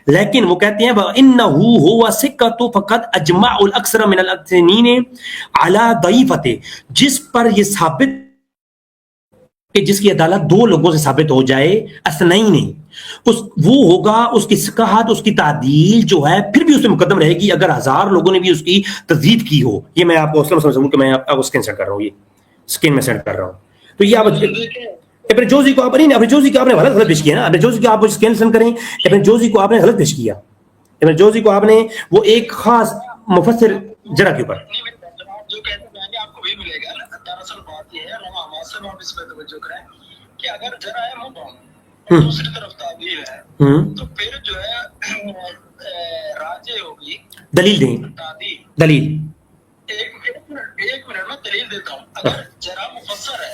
لیکن وہ کہتے ہیں وانه هو ثقۃ فقد اجمع الاکثر من الاثنین علی ضعیفته، جس پر یہ ثابت کہ جس کی عدالت دو لوگوں سے ثابت ہو جائے، اثنین نہیں، وہ ہوگا اس کی ثقاحت، اس کی تعدیل جو ہے پھر بھی اس میں مقدم رہے گی اگر 1000 لوگوں نے بھی اس کی تصدیق کی ہو. یہ میں آپ کو سمجھوں کہ میں آپ کو اسکرین سینڈ کر رہا ہوں، یہ اسکرین میں سینڈ کر رہا ہوں. تو یہ آپ ابن جوزی کو ابن جوزی کو آپ نے غلط پیش کیا نا. ابن جوزی کو آپ اسکرین سینڈ کریں. ابن جوزی کو آپ نے غلط پیش کیا. ابن جوزی کو آپ نے وہ ایک خاص مفسر جرح کے اوپر جو کہتے ہیں آپ کو بھی ملے گا. دراصل بات یہ ہے علامہ حماد سے آپ اس پہ توجہ کریں کہ اگر جرح ہے مبہم، دوسری طرف تعبیر ہے، تو پھر جو ہے راجع ہوگی دلیل دیں. دلیل ایک منٹ میں دلیل دیتا ہوں. اگر جرح مفسر ہے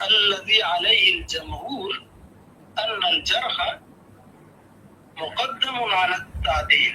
الذي عليه الجمهور أن الجرح مقدم على التعديل.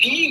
3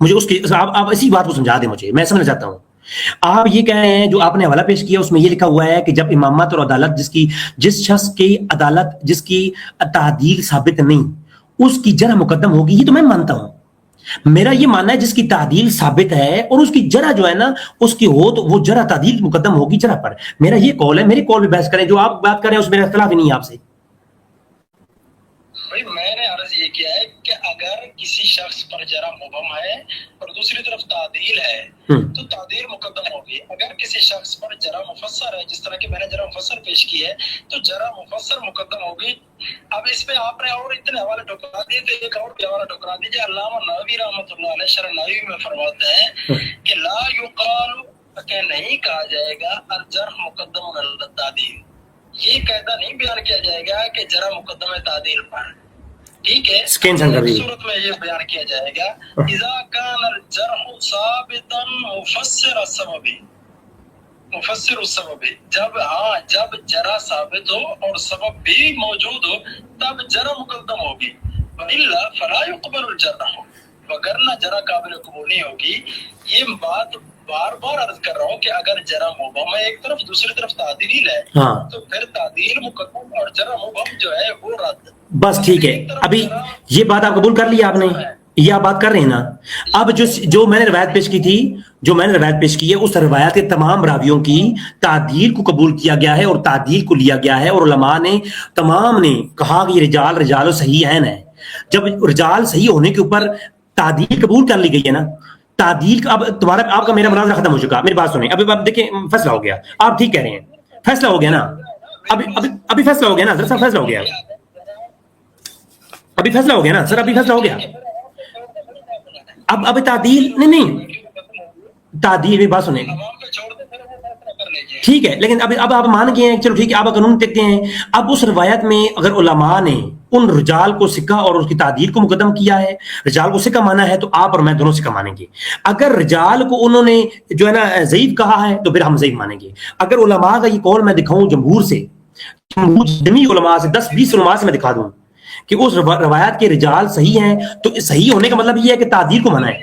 مجھے اس کی آپ اسی بات کو سمجھا دیں مجھے، میں سمجھنا چاہتا ہوں. آپ یہ کہہ رہے ہیں جو آپ نے حوالہ پیش کیا اس میں یہ لکھا ہوا ہے کہ جب امامت اور عدالت جس شخص کی عدالت جس کی تعدیل ثابت نہیں اس کی جرح مقدم ہوگی. یہ تو میں مانتا ہوں، میرا یہ ماننا ہے جس کی تعدیل ثابت ہے اور اس کی جرح جو ہے نا اس کی ہو تو وہ جرح تعدیل مقدم ہوگی جرح پر. میرا یہ قول ہے، میری قول پہ بحث کریں. جو آپ بات کر رہے ہیں اس میں اختلاف ہی نہیں ہے آپ سے. بھائی میں نے عرض یہ کیا ہے کہ اگر کسی شخص پر جرح مبہم ہے اور دوسری طرف تعدیل ہے تو تعدیل مقدم ہوگی. اگر کسی شخص پر جرح مفسر ہے، جس طرح کہ میں نے جرح مفسر پیش کی ہے، تو جرح مفسر مقدم ہوگی. اب اس پہ آپ نے اور اتنے حوالے ٹکرا دیے تو ایک اور بھی حوالہ ٹکرا دیجیے. علامہ نووی رحمۃ اللہ علیہ شرح نووی میں فرماتے ہیں کہ لا یقال، کہ نہیں کہا جائے گا الجرح مقدم علی التعدیل. یہ قاعدہ نہیں بیان کیا جائے گا کہ جرح مقدم ہے تعدیل پر. ٹھیک ہے، صورت میں یہ بیان کیا جائے گا اذا کان الجرح ثابتا مفسر السبب، مفسر السبب، جب جرح ثابت ہو اور سبب بھی موجود ہو تب جرح مقدم ہوگی. والا فلا يقبل الجرح، وگرنہ جرح قابل قبول نہیں ہوگی. یہ بات بار بار عرض کر رہا ہوں کہ اگر جرح مبہم ہے ایک طرف، دوسری طرف تعدیل ہے، تو پھر تعدیل مقدم اور جرح مبہم جو ہے وہ رد. بس ٹھیک ہے، ابھی یہ بات آپ قبول کر لی آپ نے، یہ آپ بات کر رہے ہیں نا. اب جو میں نے روایت پیش کی تھی، جو میں نے روایت پیش کی ہے، اس روایت کے تمام راویوں کی تعدیل کو قبول کیا گیا ہے اور تعدیل کو لیا گیا ہے، اور علماء نے تمام نے کہا کہ یہ رجال و صحیحین ہے. جب رجال صحیح ہونے کے اوپر تعدیل قبول کر لی گئی ہے نا، تعدیل اب تمہارا آپ کا میرا مناظرہ ختم ہو چکا. میری بات سنیں، اب دیکھیں فیصلہ ہو گیا. آپ ٹھیک کہہ رہے ہیں، فیصلہ ہو گیا نا. ابھی فیصلہ ہو گیا نا سر، فیصلہ ہو گیا. ابھی فیصلہ ہو گیا نا سر، ابھی فیصلہ ہو گیا. اب تعدیل نہیں تعدیل میں بات سنیں، ٹھیک ہے، لیکن اب آپ مان گئے ہیں، چلو ٹھیک ہے، آپ قانون دیکھتے ہیں. اب اس روایت میں اگر علماء نے ان رجال کو سکہ اور اس کی تعدیل کو مقدم کیا ہے، رجال کو سکہ مانا ہے، تو آپ اور میں دونوں سکہ مانیں گے. اگر رجال کو انہوں نے جو ہے نا ضعیف کہا ہے تو پھر ہم ضعیف مانیں گے. اگر علماء کا یہ قول میں دکھاؤں جمہور سے، جمعی علماء سے 10-20 علماء سے میں دکھا دوں کہ اس روایت کے رجال صحیح ہیں، تو صحیح ہونے کا مطلب یہ ہے کہ تعدیل کو مانا ہے.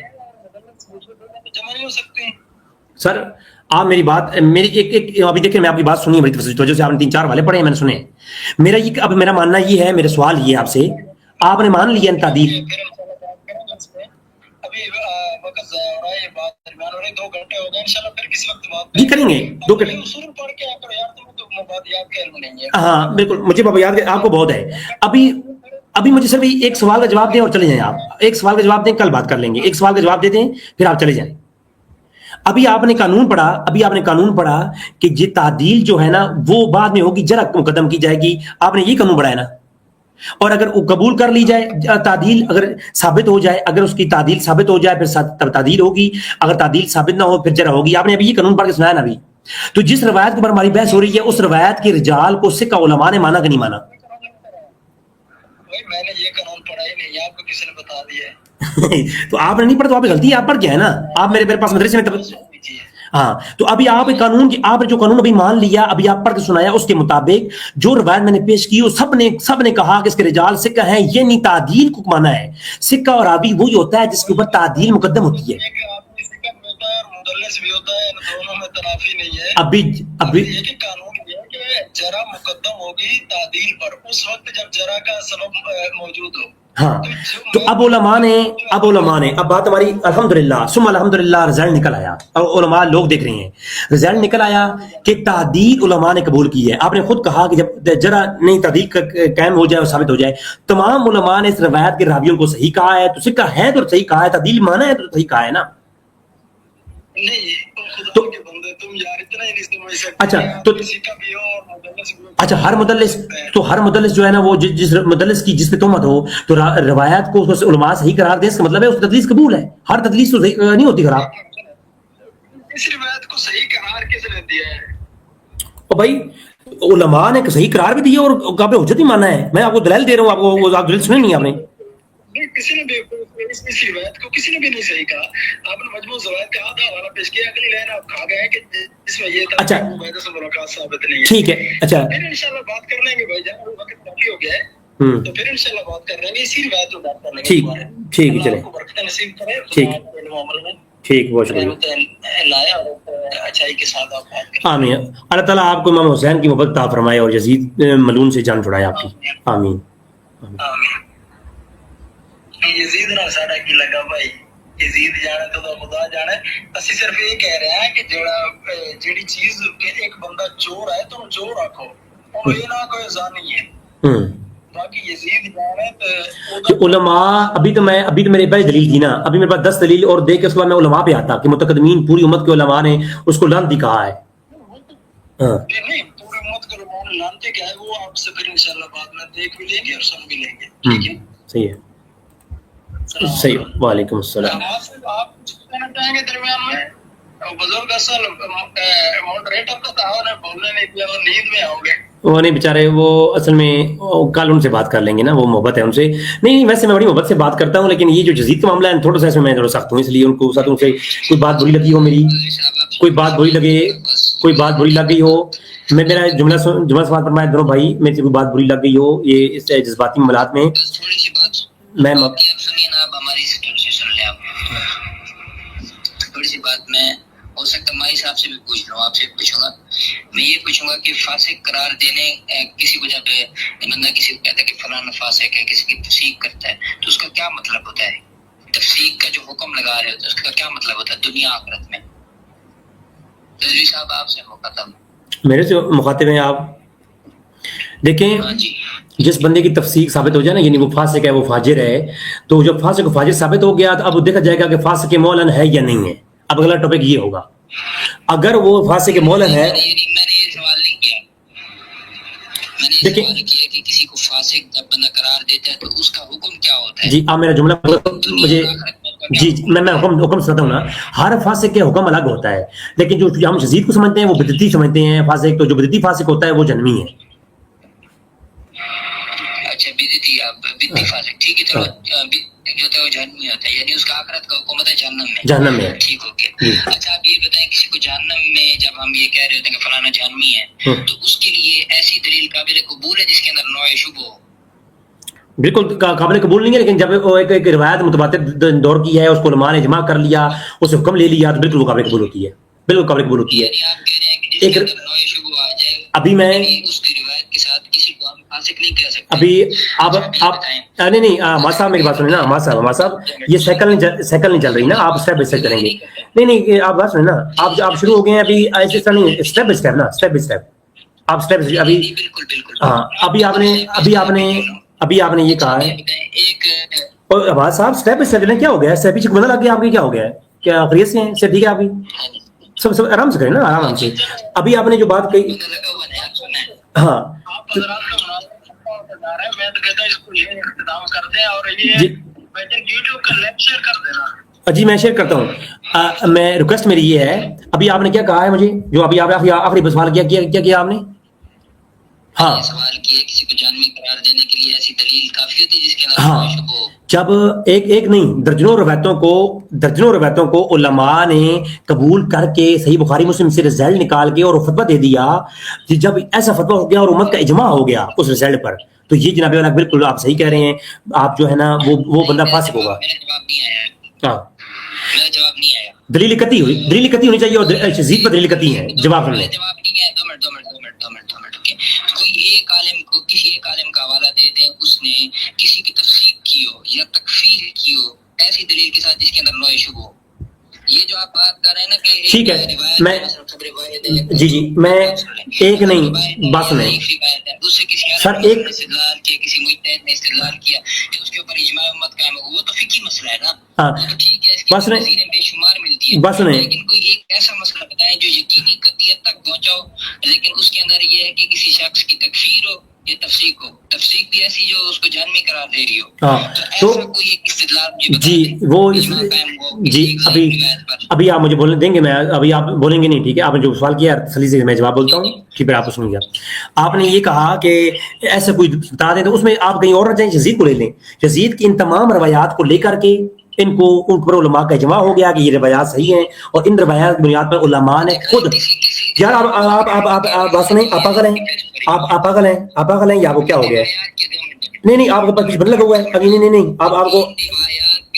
سر آپ میری بات ایک ابھی دیکھیں، میں آپ کی بات سنی بڑی توجہ سے، آپ نے 3-4 والے پڑھے ہیں، میں نے سنے. میرا ماننا یہ ہے، میرا سوال یہ ہے آپ سے، آپ نے مان لیا تعدیل؟ جی کریں گے 2 گھنٹے. ہاں بالکل، مجھے بابا یاد آپ کو بہت ہے. ابھی مجھے صرف ایک سوال کا جواب دیں اور چلے جائیں. آپ ایک سوال کا جواب دیں، کل بات کر لیں گے. ایک سوال کا جواب دے دیں پھر آپ چلے جائیں. ابھی آپ نے قانون پڑھا کہ یہ تعدیل جو ہے نا وہ بعد میں ہوگی، جرح مقدم کی جائے گی. آپ نے یہ قانون پڑھا ہے نا. اور اگر وہ قبول کر لی جائے تعدیل، اگر ثابت ہو جائے، اگر اس کی تعدیل ثابت ہو جائے پھر تب تعدیل ہوگی، اگر تعدیل ثابت نہ ہو پھر جرح ہوگی. آپ نے ابھی یہ قانون پڑھ کے سنایا نا ابھی. تو جس روایت کے اوپر ہماری بحث ہو رہی ہے، اس روایت کے رجال کو سکہ علماء نے مانا کہ نہیں مانا؟ میں نے یہ قانون پڑھا ہی نہیں، آپ کو کسی نے بتا دیا ہے. تو آپ نے نہیں پڑھا تو آپ کی غلطی ہے، آپ پڑھ کے ہے نا. آپ میرے پاس مدرسے میں ہاں. تو ابھی آپ آپ جو قانون ابھی مان لیا، ابھی آپ پڑھ کے سنایا، اس کے مطابق جو روایت میں نے پیش کی وہ سب نے کہا کہ اس کے رجال سکہ ہیں، یہ نہیں تعدیل کو مانا ہے. سکہ اور راوی وہی ہوتا ہے جس کے اوپر تعدیل مقدم ہوتی ہے. ابھی جرح مقدم ہوگی تعدیل پر اس وقت جب جرح کا سبب موجود ہو. ہاں تو اب علماء نے اب بات ہماری الحمدللہ ثم الحمدللہ رزلٹ نکل آیا، اور علماء لوگ دیکھ رہے ہیں، رزلٹ نکل آیا کہ تعدیل علماء نے قبول کی ہے. آپ نے خود کہا کہ جب جرح نہیں تعدیل قائم ہو جائے اور ثابت ہو جائے، تمام علماء نے اس روایت کے راویوں کو صحیح کہا ہے. تو سکہ ہے تو صحیح کہا ہے، تعدیل مانا ہے تو صحیح کہا ہے نا. اچھا ہر مدلس جو ہے نا، وہ جس مدلس کی جس پہ تہمت ہو تو روایت کو علماء صحیح قرار دیں، اس کا مطلب ہے اس تدلیس قبول ہے. ہر تدلیس تو نہیں ہوتی خراب. اس روایت کو صحیح قرار کس نے دیا ہے؟ اور بھائی علماء نے صحیح قرار بھی دیا اور قابل حجت بھی مانا ہے. میں آپ کو دلائل دے رہا ہوں، آپ کو دلیل سنے نہیں آپ نے. کسی نے بھی اس روایت کو کسی نے بھی نہیں صحیح کہا. آپ نے مجموع زوائد کا آدھا حوالہ پیش کیا، اگلی لائن آپ کہا گیا کہ اس میں یہ تھا کہ عبیدہ سے ملاقات ثابت نہیں ہے. ٹھیک ہے. اچھا پھر انشاءاللہ بات کر لیں گے بھائی جان، وقت کافی ہو گیا ہے، تو پھر انشاءاللہ بات کر لیں گے اسی روایت کو بات کر لیں گے. ٹھیک ہے چلیں. اللہ آپ کو برکت نصیب کرے. ٹھیک. معاملے میں ٹھیک، بہت شکریہ. لائے اور اچھائی کے ساتھ آپ بات کریں. آمین. اللہ تعالیٰ آپ کو امام حسین کی محبت عطا فرمائے اور یزید ملعون سے جان چھڑائے آپ کی. آمین. یزید نال ساڈا کی لگا بھائی، یزید جانے تو خدا جانے. اسی صرف یہ کہہ رہے ہیں کہ جیڑی چیز کہ ایک بندہ چور ہے تو چور رکھو، اور یہ نہ کوئی زانی ہے. باقی یزید جانے تو علماء ابھی تو میرے پاس دلیل تھی نا، ابھی میرے پاس 10 دلیل اور دے کے اس کے بعد میں علماء پہ آتا کہ متقدمین پوری امت کے علماء نے اس کو لعنتی کہا ہے. نہیں، پوری امت کے علماء نے لعنتی کہا ہے، وہ آپ سے پھر انشاءاللہ بعد میں دیکھ بھی لیں گے اور سن بھی لیں گے. ٹھیک ہے، صحیح ہے، صحیح. وعلیکم السلام. آپ کچھ کہنا چاہیں گے درمیان میں؟ بزرگ اصل ماڈریٹر کا تعاون ہے، بولنے نہیں دیا اور نیند میں آؤ گے. وہ نہیں بیچارے، وہ اصل میں کل ان سے بات کر لیں گے نا، وہ محبت ہے ان سے. نہیں، ویسے میں بڑی محبت سے بات کرتا ہوں، لیکن یہ جو یزید کا معاملہ ہے تھوڑا سا اس میں میں تھوڑا سخت ہوں، اس لیے ان کو ساتھ ان سے کوئی بات بری لگی ہو، میری کوئی بات بری لگ گئی ہو، میں میرا جملہ سماعت فرمائے دونوں بھائی، میرے سے کوئی بات بری لگ گئی ہو یہ اس جذباتی معاملات میں، تھوڑی سی بات میں سنیے نا، آپ ہماری سن لیں. آپ تھوڑی سی بات میں ہو سکتا ہے مائی صاحب سے بھی پوچھ لوں، آپ سے پوچھوں گا. میں یہ پوچھوں گا کہ فاسق قرار دینے کسی کو جب بندہ کسی کو کہتا ہے کہ فلانا فاسق ہے، کسی کی تفسیق کرتا ہے، تو اس کا کیا مطلب ہوتا ہے؟ تفسیق کا جو حکم لگا رہے ہوتے ہیں اس کا کیا مطلب ہوتا ہے دنیا آخرت میں؟ رضوی صاحب آپ سے مخاطب. میرے سے مخاطب ہیں آپ. دیکھیں، جس بندے کی تفسیق ثابت ہو جائے نا، یعنی وہ فاسق ہے، وہ فاجر ہے، تو جب فاسق و فاجر ثابت ہو گیا تو اب دیکھا جائے گا کہ فاسق معلن ہے یا نہیں ہے. اب اگلا ٹاپک یہ ہوگا، اگر وہ فاسق معلن ہے. میں نے یہ سوال نہیں کیا، میں نے یہ سوال کیا کہ کسی کو فاسق جب بندہ قرار دیتا ہے تو اس کا حکم کیا ہوتا ہے؟ جی آپ میرا جملہ مجھے جی میں حکم سناتا ہوں نا. ہر فاسق کے حکم الگ ہوتا ہے، لیکن جو ہم یزید کو سمجھتے ہیں وہ بدعتی سمجھتے ہیں فاسق. تو جو بدعتی فاسق ہوتا ہے وہ جہنمی ہے. اچھا، بدعتی فاسق، ٹھیک ہے، چلو جو ہوتا ہے وہ جہنمی ہوتا ہے، یعنی اس کا آخرت کا حکم ہوتا ہے جہنم میں. ٹھیک ہو گیا. اچھا، آپ یہ بتائیں کسی کو جہنم میں جب ہم یہ کہہ رہے ہوتے ہیں کہ فلانا جہنمی ہے، تو اس کے لیے ایسی دلیل قابل قبول ہے جس کے اندر نوع شبہ ہو؟ بالکل قابل قبول نہیں ہے، لیکن جب وہ ایک روایت متواتر دور کی ہے، اس کو علماء نے جمع کر لیا، اس حکم لے لیا، تو بالکل وہ قابل قبول ہوتی ہے، بالکل قابل قبول ہوتی ہے. یعنی آپ کہہ رہے ہیں کہ جس کے اندر نوع شبہ آ جائے ابھی میں اس کی روایت کے ساتھ کسی کو ہم فاسق نہیں کہہ سکتے. ابھی آپ نہیں ماں صاحب میری بات سنیں نا، ماں صاحب یہ سائیکل نہیں چل رہی نا، آپ اسٹیپ بائی اسٹیپ چلیں گے. نہیں آپ بات سنیں نا، آپ شروع ہو گئے ہیں ابھی ایسے طرح نہیں، اسٹیپ بائی اسٹیپ نا، اسٹیپ بائی اسٹیپ آپ اسٹیپ. ابھی ہاں ابھی آپ نے یہ کہا ہے. اور آواز صاحب اسٹیپ بائی اسٹیپ کیا ہو گیا؟ اسٹیپ پیچھے بدل لگ گیا آپ کی، کیا ہو گیا ہے؟ کیا خیریت سے ہیں؟ سب ٹھیک ہے؟ آپ کی سب آرام سے کریں نا، آرام سے. ابھی آپ نے جو بات کہی، ہاں جی میں شیئر کرتا ہوں. میں ریکویسٹ میری یہ ہے، ابھی آپ نے کیا کہا ہے مجھے، جو ابھی آپ آخری سوال کیا آپ نے؟ ہاں سوال کیا کسی کو جہنمی قرار دینے کے لیے ایسی دلیل کافی ہوتی ہے جس کے اندر ہاں، شبہ ہو. جب ایک نہیں درجنوں روایتوں کو علماء نے قبول کر کے صحیح بخاری مسلم سے رزلٹ نکال کے اور فتویٰ دے دیا، جب ایسا فتویٰ ہو گیا اور امت کا اجماع ہو گیا اس رزلٹ پر، تو یہ جناب والا بالکل آپ صحیح کہہ رہے ہیں. آپ جو ہے نا وہ بندہ فاسق ہوگا. ہاں، دلیل قطعی ہونی چاہیے، اور یزید پر دلیل قطعی ہے. جواب سن لیں. کوئی ایک عالم کو کسی ایک عالم کا حوالہ دے دیں اس نے کسی کی تفسیق کی ہو یا تکفیر کی ہو ایسی دلیل کے ساتھ جس کے اندر نوع شبہ ہو. یہ جو آپ بات کر رہے ہیں نا کہ ٹھیک ہے، میں جی میں ایک نہیں بات سنیں اس سے کسی سر، ایک استدلال کیا، کسی مجتہد نے استدلال کیا کہ اس کے اوپر اجماع امت قائم ہو، وہ تو فقہی مسئلہ ہے نا. ہاں وہ تو ٹھیک ہے، اس کی تفسیریں بے شمار ملتی ہیں، بس نہیں، لیکن کوئی ایک ایسا مسئلہ بتائیں جو یقینی قطعیت تک پہنچاؤ، لیکن اس کے اندر یہ ہے کہ کسی شخص کی تکفیر ہو یا تفسیق ہو، تفسیق بھی ایسی جو اس کو جہنمی قرار دے رہی ہو. تو ایسا کوئی ایک استدلال جی وہ جی ابھی آپ مجھے بولنے دیں گے، میں ابھی آپ بولیں گے نہیں، ٹھیک ہے؟ آپ نے جو سوال کیا تسلی سے میں جواب بولتا ہوں، ٹھیک ہے؟ آپ سنیں گے. آپ نے یہ کہا کہ ایسا کوئی بتا دیں، تو اس میں آپ کہیں اور نہ جائیں، یزید کو لے لیں. یزید کی ان تمام روایات کو لے کر کے ان پر علماء کا اجماع ہو گیا کہ یہ روایات صحیح ہیں، اور ان روایات کی بنیاد پر علماء نے خود یار آپ بات سنیں، آپ پاگل ہیں یا وہ کیا ہو گیا ہے؟ نہیں آپ کے پاس کچھ بدل لگا ہوا ہے ابھی. نہیں آپ کو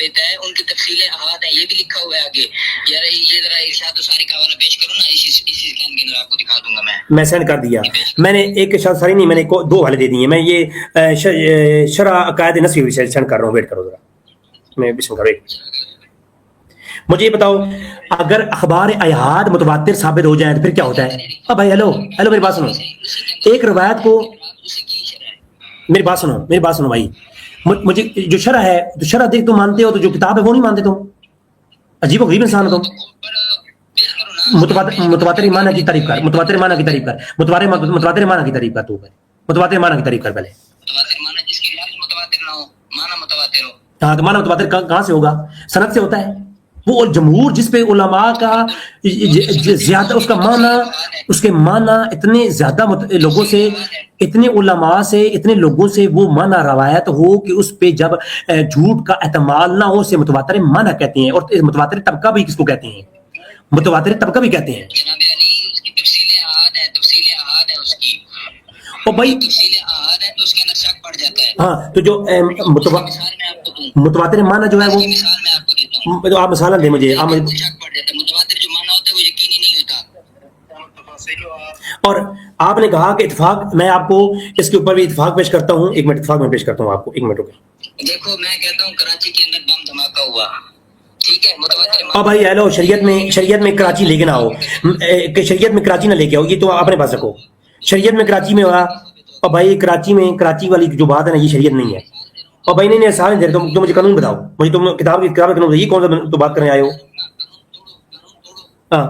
ثابت ہے، ان کی تفصیل احاد ہے، یہ بھی لکھا ہوا ہے آگے. یار یہ ذرا ارشاد الساری کا حوالہ پیش کرو نا، اسی اسکین کے اندر آپ کو دکھا دوں گا. میں سینڈ کر دیا. میں نے ایک ارشاد الساری نہیں، میں نے 2 حوالے دے دیے. میں یہ شرح عقائد نسوی سینڈ کر رہا ہوں، ویٹ کرو ذرا. میں بسم اللہ. مجھے یہ بتاؤ، اگر اخبار احاد متواتر ثابت ہو جائیں تو پھر کیا ہوتا ہے؟ اب بھائی ہیلو میری بات سنو. ایک روایت کو، میری بات سنو بھائی. مجھے جو شرح ہے، جو شرح دیکھ تم مانتے ہو، تو جو کتاب ہے وہ نہیں مانتے تم. عجیب و غریب انسان ہو تم. متواتر معنی کی تعریف کر، متواتر معنی کی تعریف کر، متواتر معنی کی تعریف کر. تو متواتر معنی کی تعریف کر پہلے. ہاں تو معنی متواتر کہاں سے ہوگا؟ سند سے ہوتا ہے. وہ جمہور جس پہ علماء کا زیادہ اس کا معنی، اس کے معنی اتنے زیادہ لوگوں سے، اتنے علماء سے، اتنے لوگوں سے وہ معنی روایت ہو کہ اس پہ جب جھوٹ کا احتمال نہ ہو، اسے متواتر معنی کہتے ہیں. اور متواتر طبقہ بھی کس کو کہتے ہیں؟ متواتر طبقہ بھی کہتے ہیں. اور بھائی ہاں تو جو متواتر معنی جو ہے وہ آپ مثال دیں مجھے. اور آپ نے کہا کہ اتفاق، میں آپ کو اس کے اوپر بھی اتفاق پیش کرتا ہوں. 1 منٹ اتفاق میں پیش کرتا ہوں آپ کو. 1 منٹ ہو گئے. دیکھو میں کہتا ہوں کراچی کے اندر بم دھماکہ ہوا، ٹھیک ہے. اب بھائی ہیلو، شریعت میں کراچی لے کے نہ آؤ، کہ شریعت میں کراچی نہ لے کے آؤ، یہ تو اپنے پاس رکھو. شریعت میں کراچی میں ہوا. اور بھائی کراچی والی جو بات ہے نا، یہ شریعت نہیں ہے. اور بھائی نہیں سارے دے تم مجھے قانون بتاؤ. مجھے تم کتاب قانون، یہ کون سا تو بات کرنے آئے ہو؟ ہاں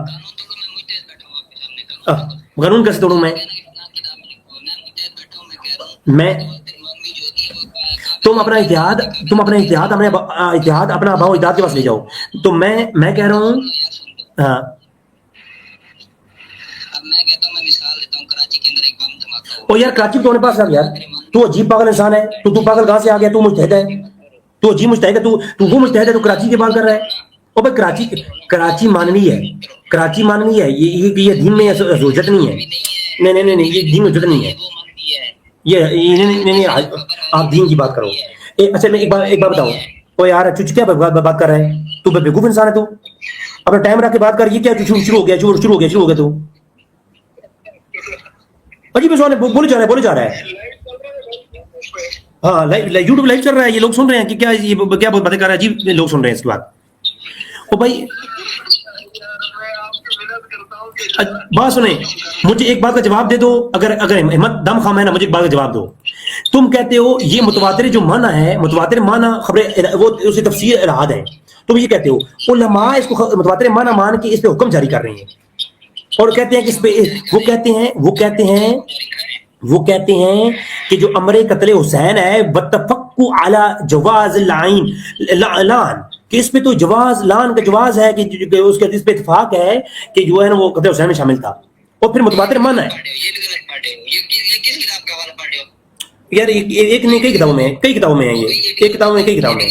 قانون کیسے توڑوں میں تم اپنا اتحاد اپنا آباء و اجداد کے پاس لے جاؤ. تو میں کہہ رہا ہوں. ہاں او یار کراچی تو پاس آ گیا. تو عجیب پاگل انسان ہے. تو پاگل کہاں سے آ گیا؟ تو مجتہد ہے، تو عجیب مجتہد ہے. تو وہ مجتہد ہے، تو کراچی کی بات کر رہا ہے. او بھائی کراچی مانوی ہے، کراچی مانوی ہے. یہ دین میں حجت نہیں ہے. نہیں یہ دین میں حجت نہیں ہے. یہ نہیں آپ دین کی بات کرو. اچھا میں ایک بات بتاؤں. او یار کیا بات کر رہا ہے تو؟ بیوقوف انسان ہے تو. اپنا ٹائم رکھ کے بات کر. یہ کیا شروع ہو گیا تو؟ عجیب سوال ہے. بولے جا رہا ہے. ہاں یوٹیوب لائیو چل رہا ہے. یہ لوگ سن رہے ہیں کہ کیا باتیں کر رہا ہے. عجیب لوگ سن رہے ہیں اس کی بات. او بھائی بات سنیں، مجھے ایک بات کا جواب دے دو. اگر ہمت دم خام ہے نا، مجھے ایک بات کا جواب دو. تم کہتے ہو یہ متواتر جو معنی ہے، متواتر معنی خبر وہ اسے تفسیر احاد ہے. تم یہ کہتے ہو علماء اس کو متواتر معنی مان کے اس پہ حکم جاری کر رہے ہیں. اور کہتے ہیں کہ اس پہ وہ کہتے ہیں کہ جو امر قتل حسین ہے بتفق علی جواز لعن، کہ اس پہ تو جواز لعن کا جواز ہے، کہ اس کے اس پہ اتفاق ہے کہ جو ہے نا وہ قتل حسین میں شامل تھا. اور پھر متواتر معنی ہے. یار ایک نہیں، کئی کتابوں میں ہے. یہ ایک کتاب میں کئی کتابوں میں